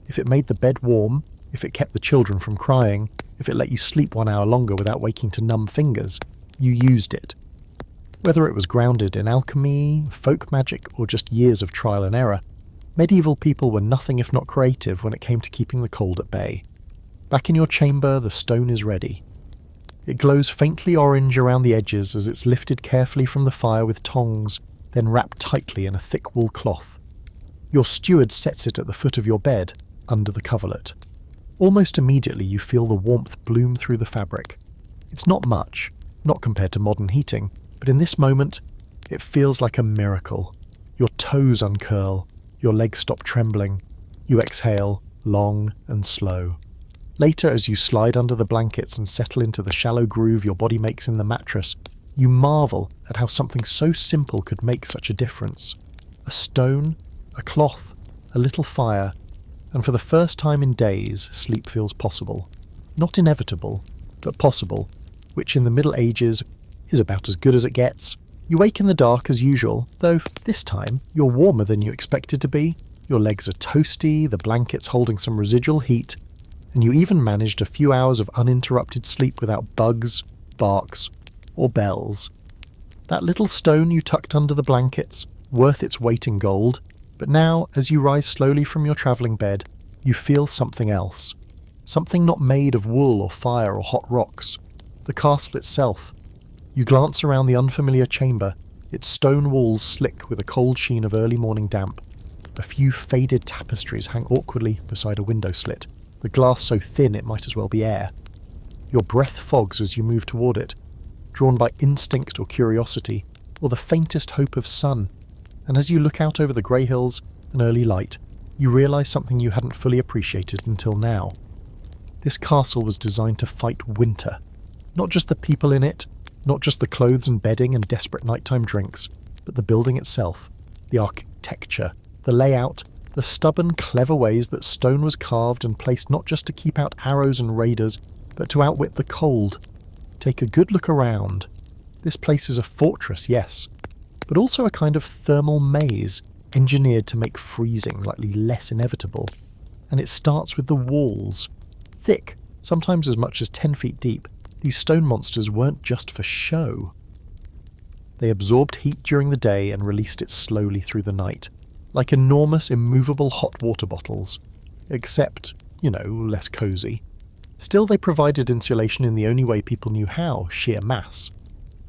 If it made the bed warm, if it kept the children from crying, if it let you sleep 1 hour longer without waking to numb fingers, you used it. Whether it was grounded in alchemy, folk magic, or just years of trial and error, medieval people were nothing if not creative when it came to keeping the cold at bay. Back in your chamber, the stone is ready. It glows faintly orange around the edges as it's lifted carefully from the fire with tongs, then wrapped tightly in a thick wool cloth. Your steward sets it at the foot of your bed, under the coverlet. Almost immediately you feel the warmth bloom through the fabric. It's not much, not compared to modern heating, but in this moment, it feels like a miracle. Your toes uncurl, your legs stop trembling. You exhale, long and slow. Later, as you slide under the blankets and settle into the shallow groove your body makes in the mattress, you marvel at how something so simple could make such a difference. A stone, a cloth, a little fire, and for the first time in days, sleep feels possible. Not inevitable, but possible, which in the Middle Ages is about as good as it gets. You wake in the dark as usual, though this time you're warmer than you expected to be. Your legs are toasty, the blanket's holding some residual heat, and you even managed a few hours of uninterrupted sleep without bugs, barks, or bells. That little stone you tucked under the blankets, worth its weight in gold, but now, as you rise slowly from your travelling bed, you feel something else. Something not made of wool or fire or hot rocks. The castle itself. You glance around the unfamiliar chamber, its stone walls slick with a cold sheen of early morning damp. A few faded tapestries hang awkwardly beside a window slit, the glass so thin it might as well be air. Your breath fogs as you move toward it, drawn by instinct or curiosity, or the faintest hope of sun, and as you look out over the grey hills and early light, you realise something you hadn't fully appreciated until now. This castle was designed to fight winter. Not just the people in it, not just the clothes and bedding and desperate nighttime drinks, but the building itself, the architecture, the layout, the stubborn, clever ways that stone was carved and placed not just to keep out arrows and raiders, but to outwit the cold. Take a good look around. This place is a fortress, yes, but also a kind of thermal maze, engineered to make freezing slightly less inevitable. And it starts with the walls. Thick, sometimes as much as 10 feet deep, these stone monsters weren't just for show. They absorbed heat during the day and released it slowly through the night, like enormous immovable hot water bottles. Except, less cosy. Still, they provided insulation in the only way people knew how, sheer mass.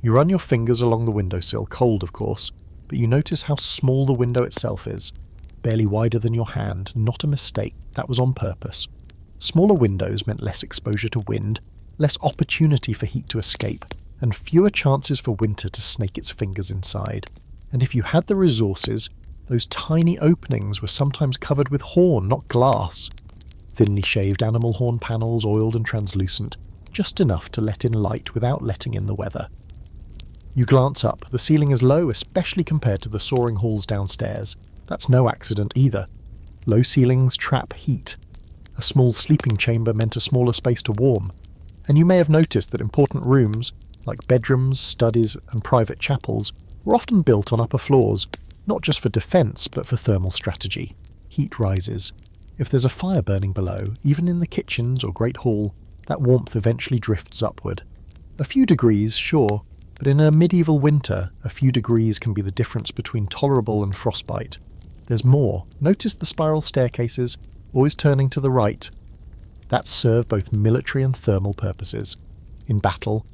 You run your fingers along the windowsill, cold of course, but you notice how small the window itself is. Barely wider than your hand, not a mistake, that was on purpose. Smaller windows meant less exposure to wind, less opportunity for heat to escape, and fewer chances for winter to snake its fingers inside. And if you had the resources, those tiny openings were sometimes covered with horn, not glass. Thinly shaved animal horn panels, oiled and translucent, just enough to let in light without letting in the weather. You glance up, the ceiling is low, especially compared to the soaring halls downstairs. That's no accident either. Low ceilings trap heat. A small sleeping chamber meant a smaller space to warm. And you may have noticed that important rooms, like bedrooms, studies and private chapels, were often built on upper floors, not just for defence but for thermal strategy. Heat rises. If there's a fire burning below, even in the kitchens or great hall, that warmth eventually drifts upward. A few degrees, sure, but in a medieval winter, a few degrees can be the difference between tolerable and frostbite. There's more. Notice the spiral staircases, always turning to the right. That served both military and thermal purposes. In battle,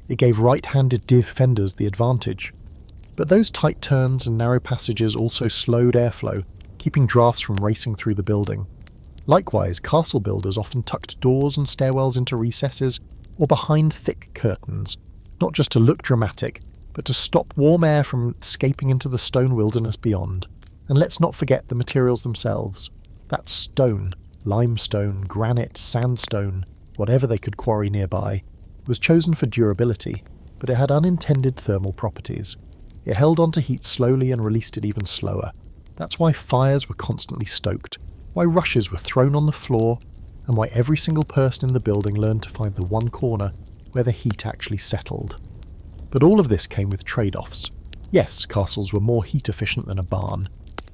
it gave right-handed defenders the advantage. But those tight turns and narrow passages also slowed airflow, keeping drafts from racing through the building. Likewise, castle builders often tucked doors and stairwells into recesses or behind thick curtains, not just to look dramatic, but to stop warm air from escaping into the stone wilderness beyond. And let's not forget the materials themselves. That stone, limestone, granite, sandstone, whatever they could quarry nearby, was chosen for durability, but it had unintended thermal properties. It held onto heat slowly and released it even slower. That's why fires were constantly stoked, why rushes were thrown on the floor, and why every single person in the building learned to find the one corner where the heat actually settled. But all of this came with trade-offs. Yes, castles were more heat efficient than a barn,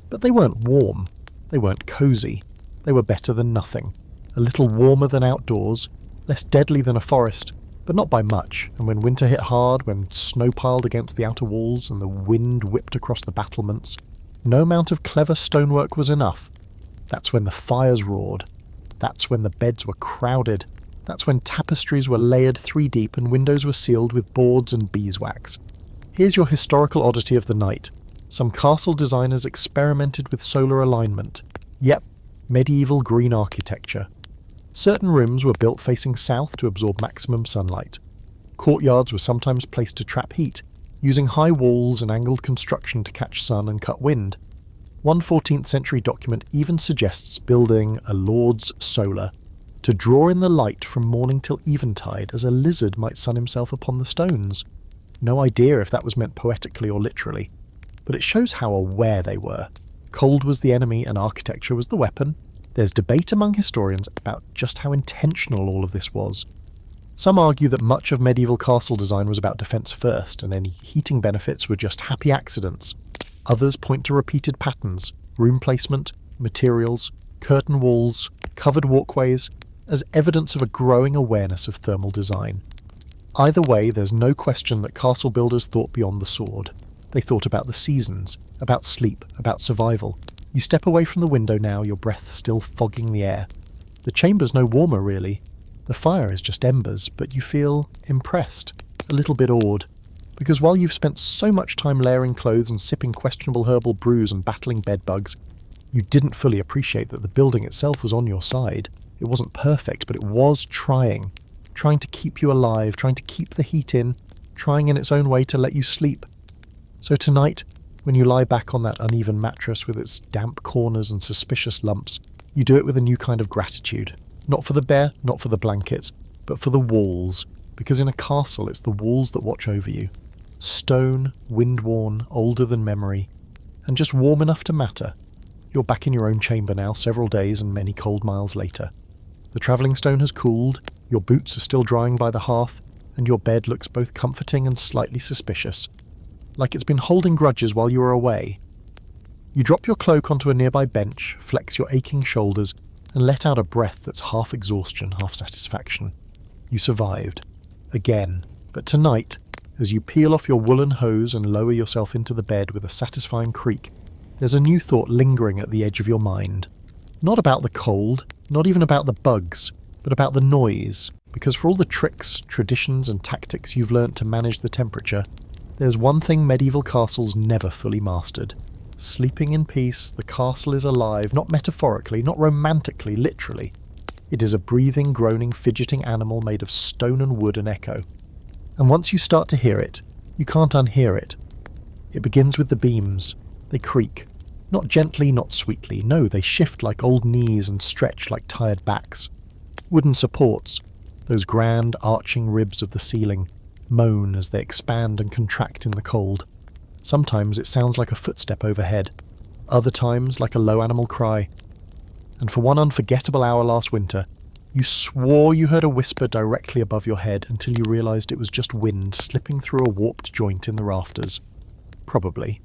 but they weren't warm, they weren't cosy, they were better than nothing. A little warmer than outdoors, less deadly than a forest, but not by much, and when winter hit hard, when snow piled against the outer walls and the wind whipped across the battlements, no amount of clever stonework was enough. That's when the fires roared. That's when the beds were crowded. That's when tapestries were layered 3 deep and windows were sealed with boards and beeswax. Here's your historical oddity of the night. Some castle designers experimented with solar alignment. Yep, medieval green architecture. Certain rooms were built facing south to absorb maximum sunlight. Courtyards were sometimes placed to trap heat, using high walls and angled construction to catch sun and cut wind. One 14th century document even suggests building a lord's solar, to draw in the light from morning till eventide as a lizard might sun himself upon the stones. No idea if that was meant poetically or literally, but it shows how aware they were. Cold was the enemy and architecture was the weapon. There's debate among historians about just how intentional all of this was. Some argue that much of medieval castle design was about defence first, and any heating benefits were just happy accidents. Others point to repeated patterns, room placement, materials, curtain walls, covered walkways, as evidence of a growing awareness of thermal design. Either way, there's no question that castle builders thought beyond the sword. They thought about the seasons, about sleep, about survival. You step away from the window now, your breath still fogging the air. The chamber's no warmer, really. The fire is just embers, but you feel impressed, a little bit awed. Because while you've spent so much time layering clothes and sipping questionable herbal brews and battling bedbugs, you didn't fully appreciate that the building itself was on your side. It wasn't perfect, but it was trying to keep you alive, trying to keep the heat in, trying in its own way to let you sleep. So tonight, when you lie back on that uneven mattress with its damp corners and suspicious lumps, you do it with a new kind of gratitude. Not for the bed, not for the blankets, but for the walls, because in a castle it's the walls that watch over you. Stone, wind-worn, older than memory, and just warm enough to matter. You're back in your own chamber now, several days and many cold miles later. The travelling stone has cooled, your boots are still drying by the hearth, and your bed looks both comforting and slightly suspicious. Like it's been holding grudges while you were away. You drop your cloak onto a nearby bench, flex your aching shoulders, and let out a breath that's half exhaustion, half satisfaction. You survived. Again. But tonight, as you peel off your woolen hose and lower yourself into the bed with a satisfying creak, there's a new thought lingering at the edge of your mind. Not about the cold, not even about the bugs, but about the noise, because for all the tricks, traditions and tactics you've learnt to manage the temperature, there's one thing medieval castles never fully mastered. Sleeping in peace, the castle is alive, not metaphorically, not romantically, literally. It is a breathing, groaning, fidgeting animal made of stone and wood and echo. And once you start to hear it, you can't unhear it. It begins with the beams. They creak. Not gently, not sweetly. No, they shift like old knees and stretch like tired backs. Wooden supports, those grand arching ribs of the ceiling, moan as they expand and contract in the cold. Sometimes it sounds like a footstep overhead, other times like a low animal cry. And for one unforgettable hour last winter, you swore you heard a whisper directly above your head until you realised it was just wind slipping through a warped joint in the rafters. Probably.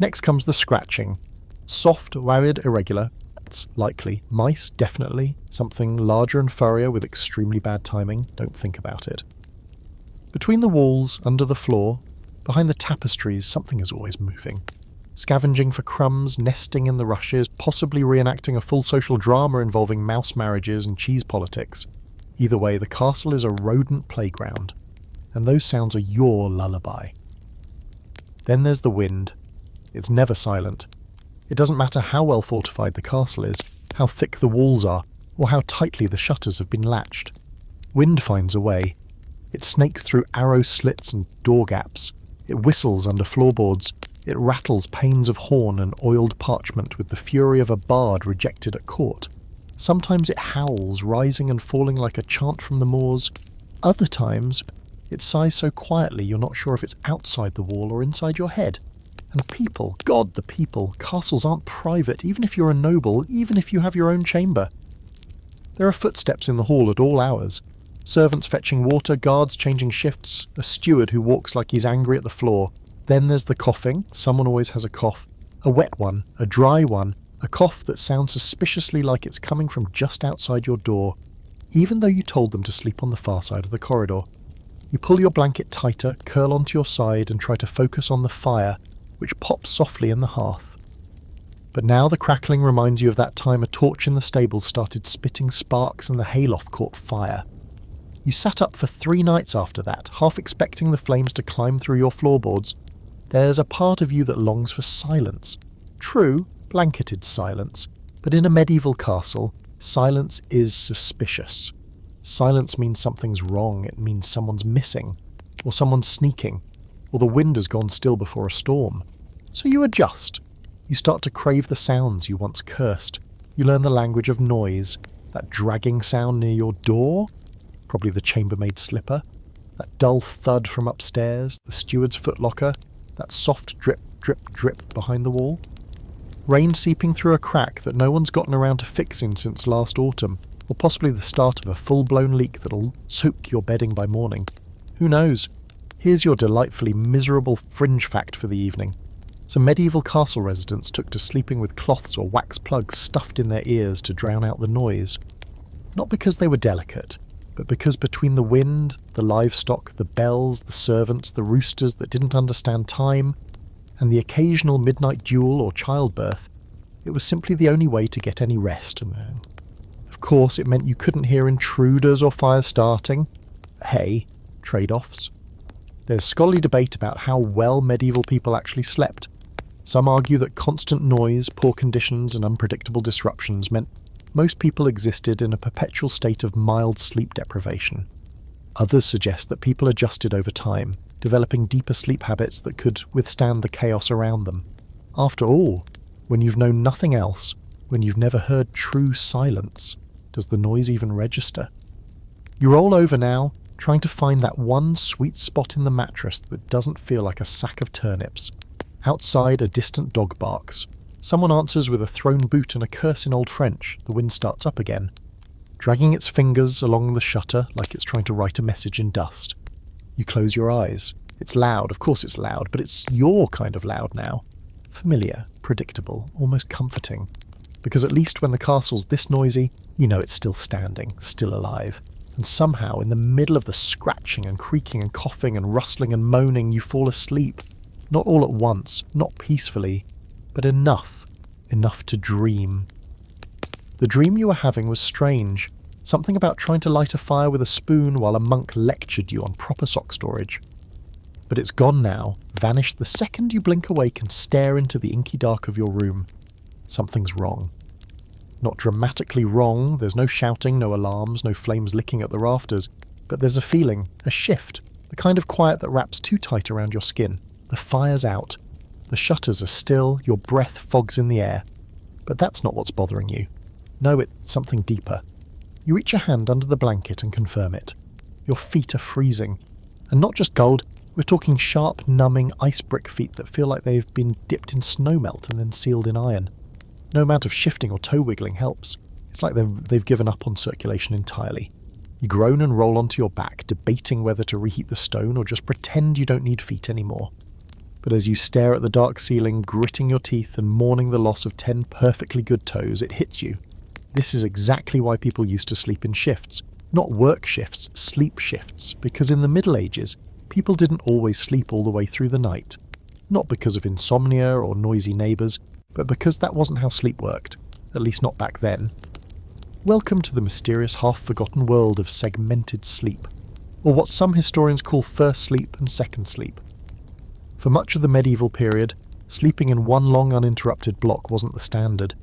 Next comes the scratching. Soft, worried, irregular. That's likely. Mice, definitely. Something larger and furrier with extremely bad timing. Don't think about it. Between the walls, under the floor, behind the tapestries, something is always moving. Scavenging for crumbs, nesting in the rushes, possibly reenacting a full social drama involving mouse marriages and cheese politics. Either way, the castle is a rodent playground, and those sounds are your lullaby. Then there's the wind. It's never silent. It doesn't matter how well fortified the castle is, how thick the walls are, or how tightly the shutters have been latched. Wind finds a way. It snakes through arrow slits and door gaps. It whistles under floorboards. It rattles panes of horn and oiled parchment with the fury of a bard rejected at court. Sometimes it howls, rising and falling like a chant from the moors. Other times, it sighs so quietly you're not sure if it's outside the wall or inside your head. And people, God, the people, castles aren't private, even if you're a noble, even if you have your own chamber. There are footsteps in the hall at all hours. Servants fetching water, guards changing shifts, a steward who walks like he's angry at the floor. Then there's the coughing, someone always has a cough. A wet one, a dry one, a cough that sounds suspiciously like it's coming from just outside your door, even though you told them to sleep on the far side of the corridor. You pull your blanket tighter, curl onto your side and try to focus on the fire, which pops softly in the hearth. But now the crackling reminds you of that time a torch in the stable started spitting sparks and the hayloft caught fire. You sat up for 3 nights after that, half expecting the flames to climb through your floorboards. There's a part of you that longs for silence. True, blanketed silence, but in a medieval castle, silence is suspicious. Silence means something's wrong, it means someone's missing, or someone's sneaking, or the wind has gone still before a storm. So you adjust. You start to crave the sounds you once cursed. You learn the language of noise, that dragging sound near your door, probably the chambermaid's slipper, that dull thud from upstairs, the steward's footlocker, that soft drip, drip, drip behind the wall. Rain seeping through a crack that no one's gotten around to fixing since last autumn, or possibly the start of a full-blown leak that'll soak your bedding by morning. Who knows? Here's your delightfully miserable fringe fact for the evening. Some medieval castle residents took to sleeping with cloths or wax plugs stuffed in their ears to drown out the noise. Not because they were delicate, but because between the wind, the livestock, the bells, the servants, the roosters that didn't understand time, and the occasional midnight duel or childbirth, it was simply the only way to get any rest. Of course, it meant you couldn't hear intruders or fires starting. Hey, trade-offs. There's scholarly debate about how well medieval people actually slept. Some argue that constant noise, poor conditions, and unpredictable disruptions meant most people existed in a perpetual state of mild sleep deprivation. Others suggest that people adjusted over time, developing deeper sleep habits that could withstand the chaos around them. After all, when you've known nothing else, when you've never heard true silence, does the noise even register? You roll over now, trying to find that one sweet spot in the mattress that doesn't feel like a sack of turnips. Outside, a distant dog barks. Someone answers with a thrown boot and a curse in Old French. The wind starts up again, dragging its fingers along the shutter like it's trying to write a message in dust. You close your eyes. It's loud, of course it's loud, but it's your kind of loud now. Familiar, predictable, almost comforting. Because at least when the castle's this noisy, you know it's still standing, still alive. And somehow, in the middle of the scratching and creaking and coughing and rustling and moaning, you fall asleep. Not all at once, not peacefully, but enough to dream. The dream you were having was strange. Something about trying to light a fire with a spoon while a monk lectured you on proper sock storage. But it's gone now, vanished the second you blink awake and stare into the inky dark of your room. Something's wrong. Not dramatically wrong, there's no shouting, no alarms, no flames licking at the rafters, but there's a feeling, a shift, the kind of quiet that wraps too tight around your skin. The fire's out. The shutters are still, your breath fogs in the air. But that's not what's bothering you. No, it's something deeper. You reach a hand under the blanket and confirm it. Your feet are freezing. And not just cold, we're talking sharp, numbing ice brick feet that feel like they've been dipped in snowmelt and then sealed in iron. No amount of shifting or toe wiggling helps. It's like they've given up on circulation entirely. You groan and roll onto your back, debating whether to reheat the stone or just pretend you don't need feet anymore. But as you stare at the dark ceiling, gritting your teeth and mourning the loss of 10 perfectly good toes, it hits you. This is exactly why people used to sleep in shifts. Not work shifts, sleep shifts, because in the Middle Ages, people didn't always sleep all the way through the night. Not because of insomnia or noisy neighbours, but because that wasn't how sleep worked, at least not back then. Welcome to the mysterious half-forgotten world of segmented sleep, or what some historians call first sleep and second sleep. For much of the medieval period, sleeping in one long uninterrupted block wasn't the standard.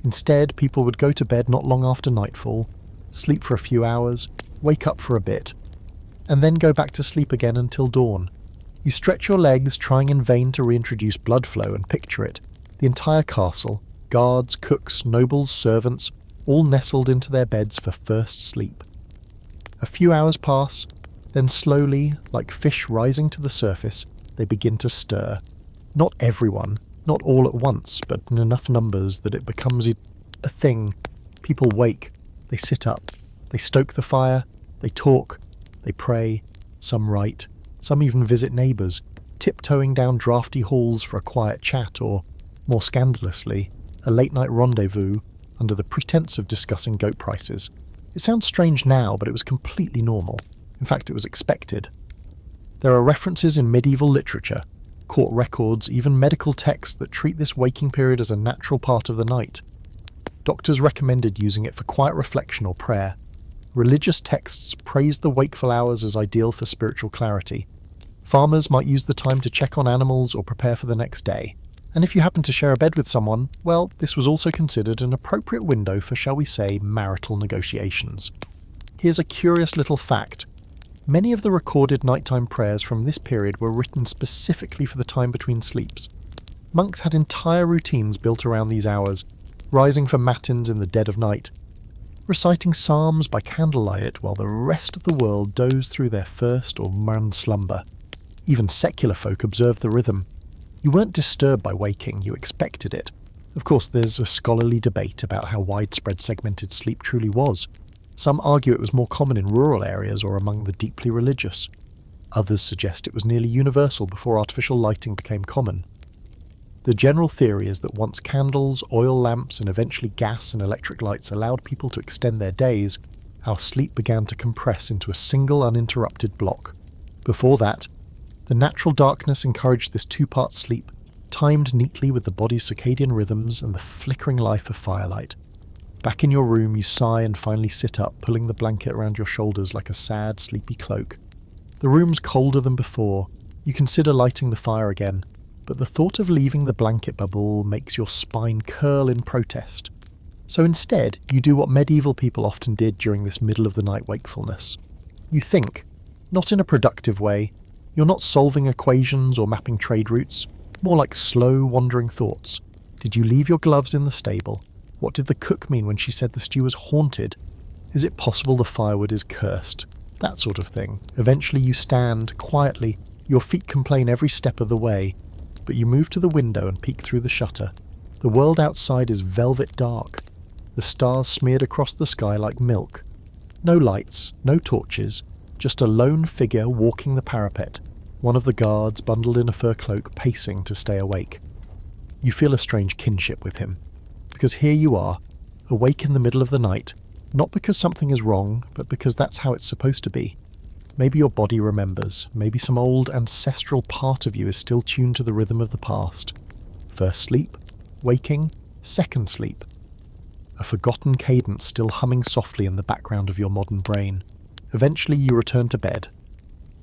Instead, people would go to bed not long after nightfall, sleep for a few hours, wake up for a bit, and then go back to sleep again until dawn. You stretch your legs, trying in vain to reintroduce blood flow, and picture it. The entire castle, guards, cooks, nobles, servants, all nestled into their beds for first sleep. A few hours pass, then slowly, like fish rising to the surface, they begin to stir. Not everyone, not all at once, but in enough numbers that it becomes a thing. People wake, they sit up, they stoke the fire, they talk, they pray, some write, some even visit neighbours, tiptoeing down draughty halls for a quiet chat or, more scandalously, a late-night rendezvous under the pretense of discussing goat prices. It sounds strange now, but it was completely normal. In fact, it was expected. There are references in medieval literature, court records, even medical texts that treat this waking period as a natural part of the night. Doctors recommended using it for quiet reflection or prayer. Religious texts praised the wakeful hours as ideal for spiritual clarity. Farmers might use the time to check on animals or prepare for the next day. And if you happen to share a bed with someone, well, this was also considered an appropriate window for, shall we say, marital negotiations. Here's a curious little fact. Many of the recorded nighttime prayers from this period were written specifically for the time between sleeps. Monks had entire routines built around these hours, rising for matins in the dead of night, reciting psalms by candlelight while the rest of the world dozed through their first or manned slumber. Even secular folk observed the rhythm. You weren't disturbed by waking, you expected it. Of course, there's a scholarly debate about how widespread segmented sleep truly was. Some argue it was more common in rural areas or among the deeply religious. Others suggest it was nearly universal before artificial lighting became common. The general theory is that once candles, oil lamps, and eventually gas and electric lights allowed people to extend their days, our sleep began to compress into a single uninterrupted block. Before that, the natural darkness encouraged this two-part sleep, timed neatly with the body's circadian rhythms and the flickering life of firelight. Back in your room, you sigh and finally sit up, pulling the blanket around your shoulders like a sad, sleepy cloak. The room's colder than before. You consider lighting the fire again, but the thought of leaving the blanket bubble makes your spine curl in protest. So instead, you do what medieval people often did during this middle-of-the-night wakefulness. You think, not in a productive way. You're not solving equations or mapping trade routes, more like slow, wandering thoughts. Did you leave your gloves in the stable? What did the cook mean when she said the stew was haunted? Is it possible the firewood is cursed? That sort of thing. Eventually you stand, quietly, your feet complain every step of the way, but you move to the window and peek through the shutter. The world outside is velvet dark, the stars smeared across the sky like milk. No lights, no torches, just a lone figure walking the parapet, one of the guards bundled in a fur cloak pacing to stay awake. You feel a strange kinship with him, because here you are, awake in the middle of the night, not because something is wrong, but because that's how it's supposed to be. Maybe your body remembers, maybe some old ancestral part of you is still tuned to the rhythm of the past. First sleep, waking, second sleep. A forgotten cadence still humming softly in the background of your modern brain. Eventually you return to bed.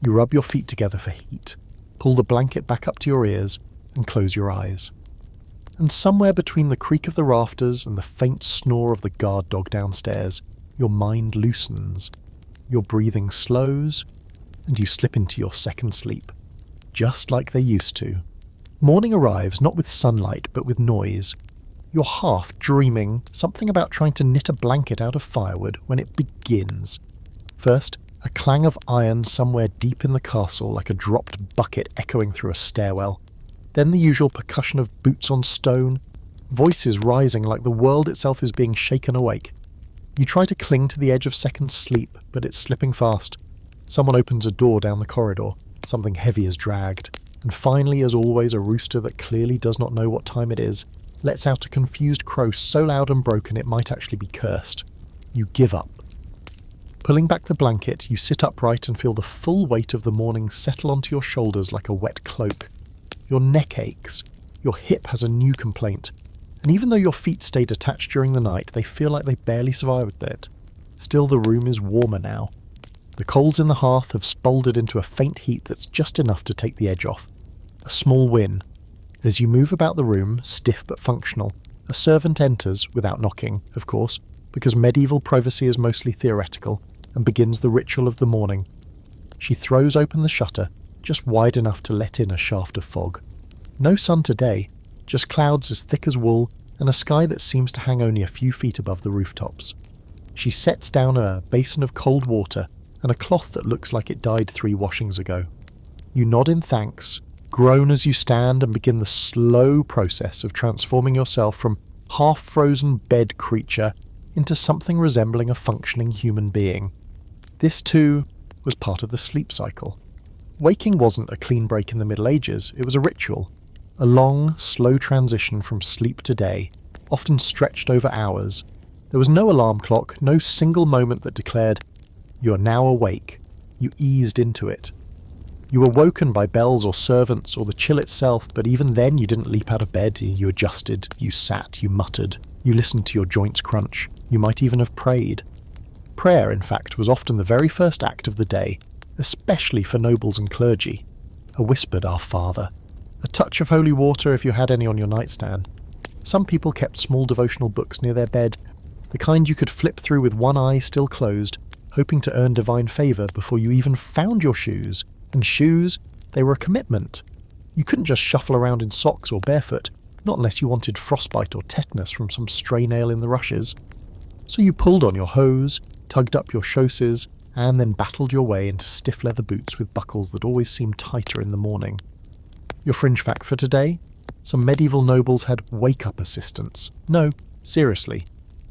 You rub your feet together for heat, pull the blanket back up to your ears, and close your eyes. And somewhere between the creak of the rafters and the faint snore of the guard dog downstairs, your mind loosens. Your breathing slows, and you slip into your second sleep, just like they used to. Morning arrives not with sunlight, but with noise. You're half dreaming something about trying to knit a blanket out of firewood when it begins. First, a clang of iron somewhere deep in the castle like a dropped bucket echoing through a stairwell. Then the usual percussion of boots on stone, voices rising like the world itself is being shaken awake. You try to cling to the edge of second sleep, but it's slipping fast. Someone opens a door down the corridor, something heavy is dragged, and finally, as always, a rooster that clearly does not know what time it is, lets out a confused crow so loud and broken it might actually be cursed. You give up. Pulling back the blanket, you sit upright and feel the full weight of the morning settle onto your shoulders like a wet cloak. Your neck aches. Your hip has a new complaint. And even though your feet stayed attached during the night, they feel like they barely survived it. Still, the room is warmer now. The coals in the hearth have smoldered into a faint heat that's just enough to take the edge off. A small win. As you move about the room, stiff but functional, a servant enters, without knocking, of course, because medieval privacy is mostly theoretical, and begins the ritual of the morning. She throws open the shutter, just wide enough to let in a shaft of fog. No sun today, just clouds as thick as wool, and a sky that seems to hang only a few feet above the rooftops. She sets down a basin of cold water and a cloth that looks like it died 3 washings ago. You nod in thanks, groan as you stand and begin the slow process of transforming yourself from half-frozen bed creature into something resembling a functioning human being. This, too, was part of the sleep cycle. Waking wasn't a clean break in the Middle Ages, it was a ritual. A long, slow transition from sleep to day, often stretched over hours. There was no alarm clock, no single moment that declared, "You are now awake." You eased into it. You were woken by bells or servants or the chill itself, but even then you didn't leap out of bed. You adjusted, you sat, you muttered, you listened to your joints crunch. You might even have prayed. Prayer, in fact, was often the very first act of the day, especially for nobles and clergy. A whispered "Our Father." A touch of holy water if you had any on your nightstand. Some people kept small devotional books near their bed, the kind you could flip through with one eye still closed, hoping to earn divine favour before you even found your shoes. And shoes, they were a commitment. You couldn't just shuffle around in socks or barefoot, not unless you wanted frostbite or tetanus from some stray nail in the rushes. So you pulled on your hose, tugged up your chausses, and then battled your way into stiff leather boots with buckles that always seemed tighter in the morning. Your fringe fact for today? Some medieval nobles had wake-up assistants. No, seriously.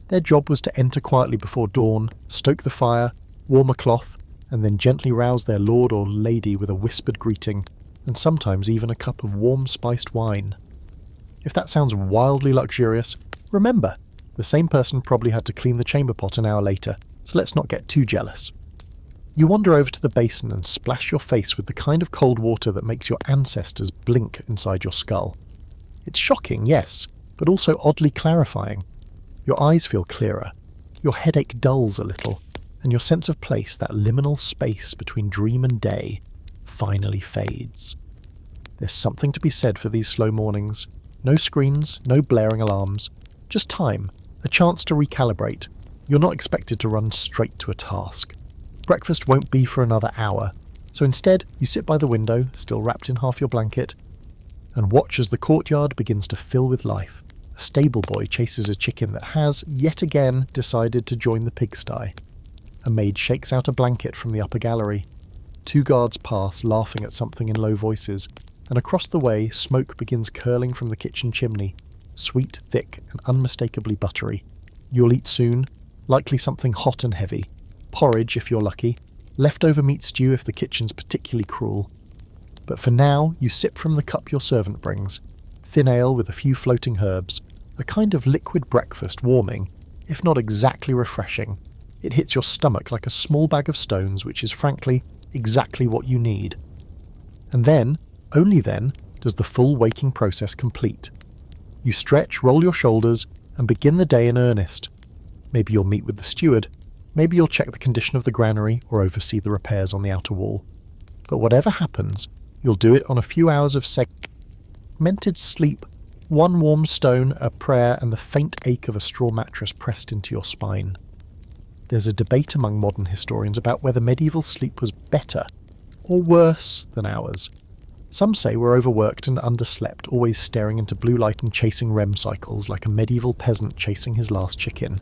Their job was to enter quietly before dawn, stoke the fire, warm a cloth, and then gently rouse their lord or lady with a whispered greeting, and sometimes even a cup of warm spiced wine. If that sounds wildly luxurious, remember, the same person probably had to clean the chamber pot an hour later, so let's not get too jealous. You wander over to the basin and splash your face with the kind of cold water that makes your ancestors blink inside your skull. It's shocking, yes, but also oddly clarifying. Your eyes feel clearer, your headache dulls a little, and your sense of place, that liminal space between dream and day, finally fades. There's something to be said for these slow mornings. No screens, no blaring alarms, just time, a chance to recalibrate. You're not expected to run straight to a task. Breakfast won't be for another hour, so instead you sit by the window, still wrapped in half your blanket, and watch as the courtyard begins to fill with life. A stable boy chases a chicken that has, yet again, decided to join the pigsty. A maid shakes out a blanket from the upper gallery. 2 guards pass, laughing at something in low voices, and across the way smoke begins curling from the kitchen chimney, sweet, thick, and unmistakably buttery. You'll eat soon, likely something hot and heavy. Porridge if you're lucky, leftover meat stew if the kitchen's particularly cruel. But for now, you sip from the cup your servant brings, thin ale with a few floating herbs, a kind of liquid breakfast warming, if not exactly refreshing. It hits your stomach like a small bag of stones, which is frankly exactly what you need. And then, only then, does the full waking process complete. You stretch, roll your shoulders, and begin the day in earnest. Maybe you'll meet with the steward, maybe you'll check the condition of the granary or oversee the repairs on the outer wall. But whatever happens, you'll do it on a few hours of segmented sleep, 1 warm stone, a prayer, and the faint ache of a straw mattress pressed into your spine. There's a debate among modern historians about whether medieval sleep was better or worse than ours. Some say we're overworked and underslept, always staring into blue light and chasing REM cycles like a medieval peasant chasing his last chicken.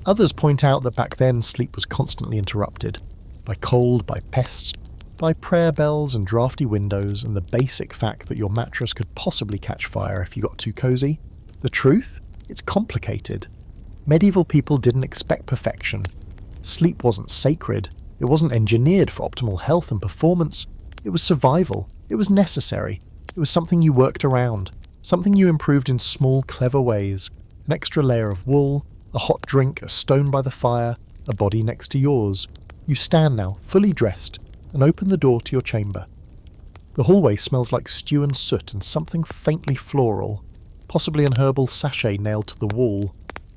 Others point out that back then sleep was constantly interrupted, by cold, by pests, by prayer bells and drafty windows, and the basic fact that your mattress could possibly catch fire if you got too cozy. The truth? It's complicated. Medieval people didn't expect perfection. Sleep wasn't sacred. It wasn't engineered for optimal health and performance. It was survival. It was necessary. It was something you worked around. Something you improved in small, clever ways. An extra layer of wool, a hot drink, a stone by the fire, a body next to yours. You stand now, fully dressed, and open the door to your chamber. The hallway smells like stew and soot and something faintly floral, possibly an herbal sachet nailed to the wall.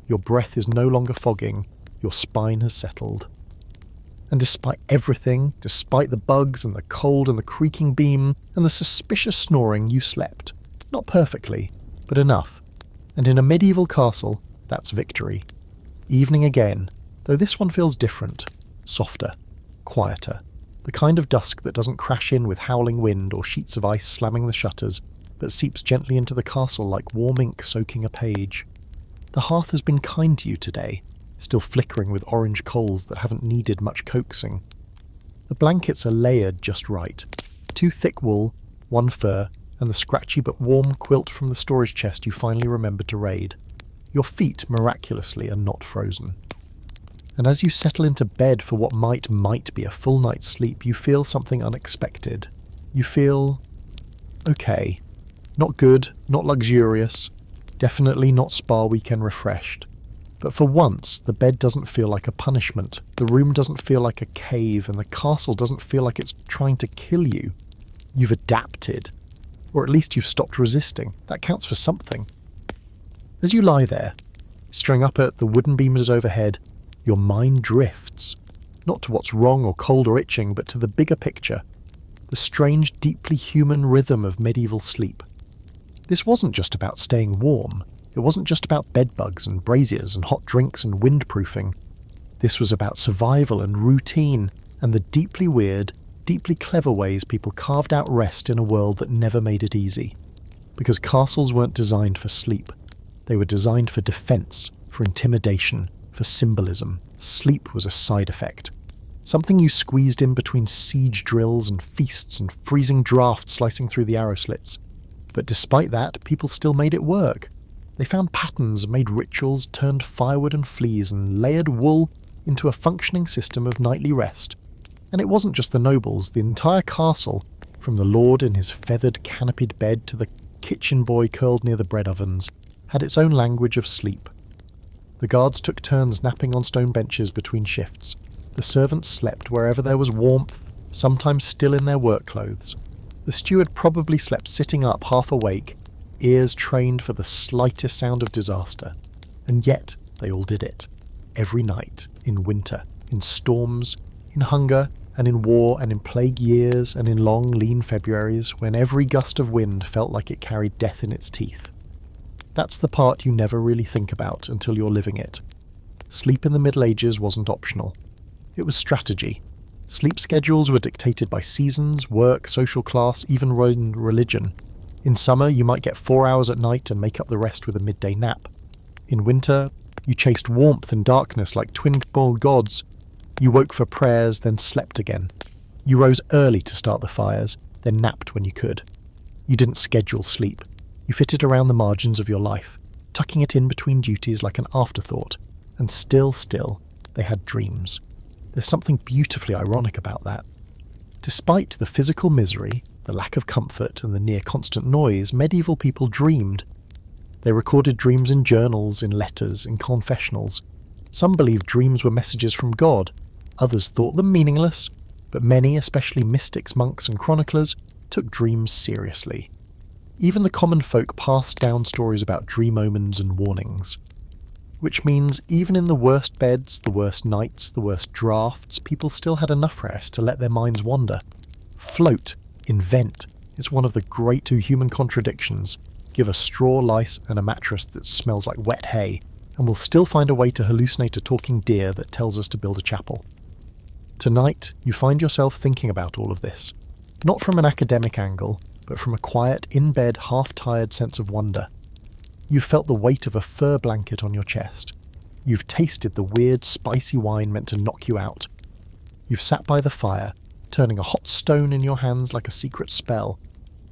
Your breath is no longer fogging. Your spine has settled. And despite everything, despite the bugs and the cold and the creaking beam and the suspicious snoring, you slept. Not perfectly, but enough. And in a medieval castle, that's victory. Evening again, though this one feels different, softer, quieter. The kind of dusk that doesn't crash in with howling wind or sheets of ice slamming the shutters, but seeps gently into the castle like warm ink soaking a page. The hearth has been kind to you today, still flickering with orange coals that haven't needed much coaxing. The blankets are layered just right. 2 thick wool, 1 fur, and the scratchy but warm quilt from the storage chest you finally remembered to raid. Your feet, miraculously, are not frozen. And as you settle into bed for what might be a full night's sleep, you feel something unexpected. You feel okay. Not good, not luxurious, definitely not spa weekend refreshed. But for once, the bed doesn't feel like a punishment, the room doesn't feel like a cave, and the castle doesn't feel like it's trying to kill you. You've adapted. Or at least you've stopped resisting. That counts for something. As you lie there, staring up at the wooden beams overhead, your mind drifts. Not to what's wrong or cold or itching, but to the bigger picture. The strange, deeply human rhythm of medieval sleep. This wasn't just about staying warm. It wasn't just about bedbugs and braziers and hot drinks and windproofing. This was about survival and routine and the deeply weird, deeply clever ways people carved out rest in a world that never made it easy. Because castles weren't designed for sleep. They were designed for defense, for intimidation, for symbolism. Sleep was a side effect. Something you squeezed in between siege drills and feasts and freezing drafts slicing through the arrow slits. But despite that, people still made it work. They found patterns, made rituals, turned firewood and fleas, and layered wool into a functioning system of nightly rest. And it wasn't just the nobles, the entire castle, from the lord in his feathered canopied bed to the kitchen boy curled near the bread ovens, had its own language of sleep. The guards took turns napping on stone benches between shifts. The servants slept wherever there was warmth, sometimes still in their work clothes. The steward probably slept sitting up half awake, ears trained for the slightest sound of disaster. And yet they all did it. Every night, in winter, in storms, in hunger, and in war, and in plague years, and in long, lean Februaries, when every gust of wind felt like it carried death in its teeth. That's the part you never really think about until you're living it. Sleep in the Middle Ages wasn't optional. It was strategy. Sleep schedules were dictated by seasons, work, social class, even religion. In summer, you might get 4 hours at night and make up the rest with a midday nap. In winter, you chased warmth and darkness like twin-born gods. You woke for prayers, then slept again. You rose early to start the fires, then napped when you could. You didn't schedule sleep. You fit it around the margins of your life, tucking it in between duties like an afterthought. And still, they had dreams. There's something beautifully ironic about that. Despite the physical misery, the lack of comfort, and the near-constant noise, medieval people dreamed. They recorded dreams in journals, in letters, in confessionals. Some believed dreams were messages from God. Others thought them meaningless, but many, especially mystics, monks, and chroniclers, took dreams seriously. Even the common folk passed down stories about dream omens and warnings. Which means even in the worst beds, the worst nights, the worst drafts, people still had enough rest to let their minds wander. Float, invent, is one of the great two human contradictions. Give a straw, lice, and a mattress that smells like wet hay, and we'll still find a way to hallucinate a talking deer that tells us to build a chapel. Tonight, you find yourself thinking about all of this. Not from an academic angle, but from a quiet, in-bed, half-tired sense of wonder. You've felt the weight of a fur blanket on your chest. You've tasted the weird, spicy wine meant to knock you out. You've sat by the fire, turning a hot stone in your hands like a secret spell.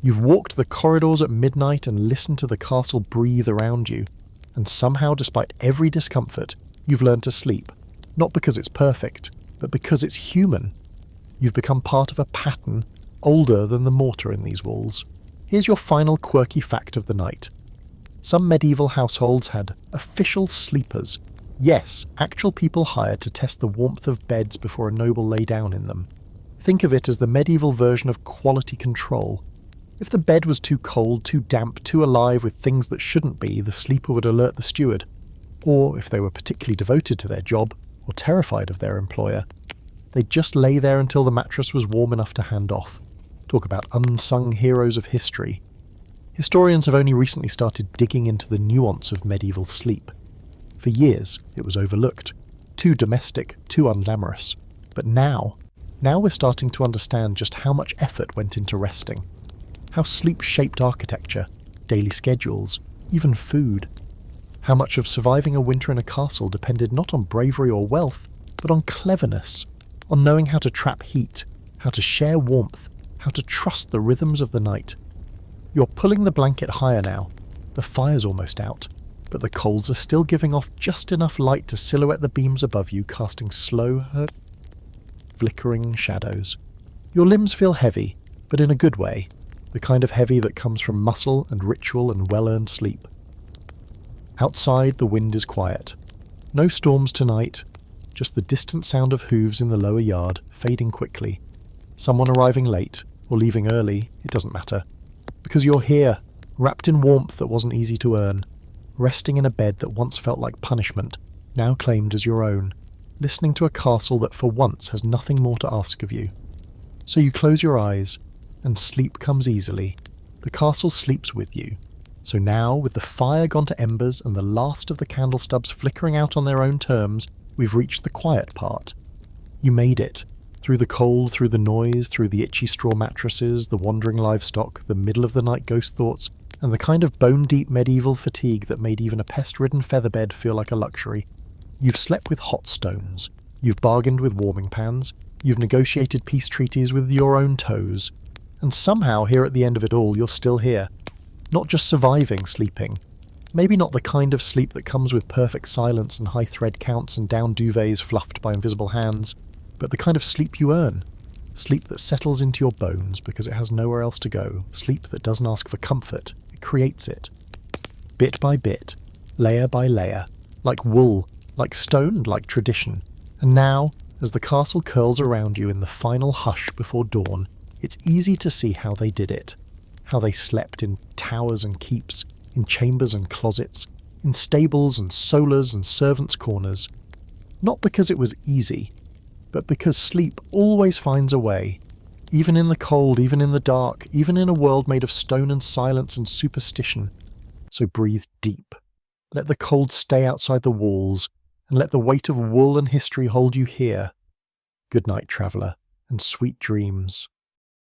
You've walked the corridors at midnight and listened to the castle breathe around you. And somehow, despite every discomfort, you've learned to sleep. Not because it's perfect, but because it's human. You've become part of a pattern older than the mortar in these walls. Here's your final quirky fact of the night. Some medieval households had official sleepers. Yes, actual people hired to test the warmth of beds before a noble lay down in them. Think of it as the medieval version of quality control. If the bed was too cold, too damp, too alive with things that shouldn't be, the sleeper would alert the steward. Or, if they were particularly devoted to their job, or terrified of their employer, they'd just lay there until the mattress was warm enough to hand off. Talk about unsung heroes of history. Historians have only recently started digging into the nuance of medieval sleep. For years, it was overlooked. Too domestic, too unglamorous. But now we're starting to understand just how much effort went into resting. How sleep shaped architecture, daily schedules, even food. How much of surviving a winter in a castle depended not on bravery or wealth, but on cleverness, on knowing how to trap heat, how to share warmth, how to trust the rhythms of the night. You're pulling the blanket higher now. The fire's almost out, but the coals are still giving off just enough light to silhouette the beams above you, casting slow, flickering shadows. Your limbs feel heavy, but in a good way, the kind of heavy that comes from muscle and ritual and well-earned sleep. Outside, the wind is quiet. No storms tonight, just the distant sound of hooves in the lower yard, fading quickly. Someone arriving late, or leaving early, it doesn't matter. Because you're here, wrapped in warmth that wasn't easy to earn, resting in a bed that once felt like punishment, now claimed as your own, listening to a castle that for once has nothing more to ask of you. So you close your eyes, and sleep comes easily. The castle sleeps with you. So now, with the fire gone to embers and the last of the candle stubs flickering out on their own terms, we've reached the quiet part. You made it. Through the cold, through the noise, through the itchy straw mattresses, the wandering livestock, the middle-of-the-night ghost thoughts, and the kind of bone-deep medieval fatigue that made even a pest-ridden featherbed feel like a luxury. You've slept with hot stones. You've bargained with warming pans. You've negotiated peace treaties with your own toes. And somehow, here at the end of it all, you're still here. Not just surviving sleeping. Maybe not the kind of sleep that comes with perfect silence and high thread counts and down duvets fluffed by invisible hands, but the kind of sleep you earn. Sleep that settles into your bones because it has nowhere else to go. Sleep that doesn't ask for comfort, it creates it. Bit by bit, layer by layer, like wool, like stone, like tradition. And now, as the castle curls around you in the final hush before dawn, it's easy to see how they did it. How they slept in towers and keeps, in chambers and closets, in stables and solars and servants' corners. Not because it was easy, but because sleep always finds a way. Even in the cold, even in the dark, even in a world made of stone and silence and superstition. So breathe deep. Let the cold stay outside the walls, and let the weight of wool and history hold you here. Good night, traveller, and sweet dreams.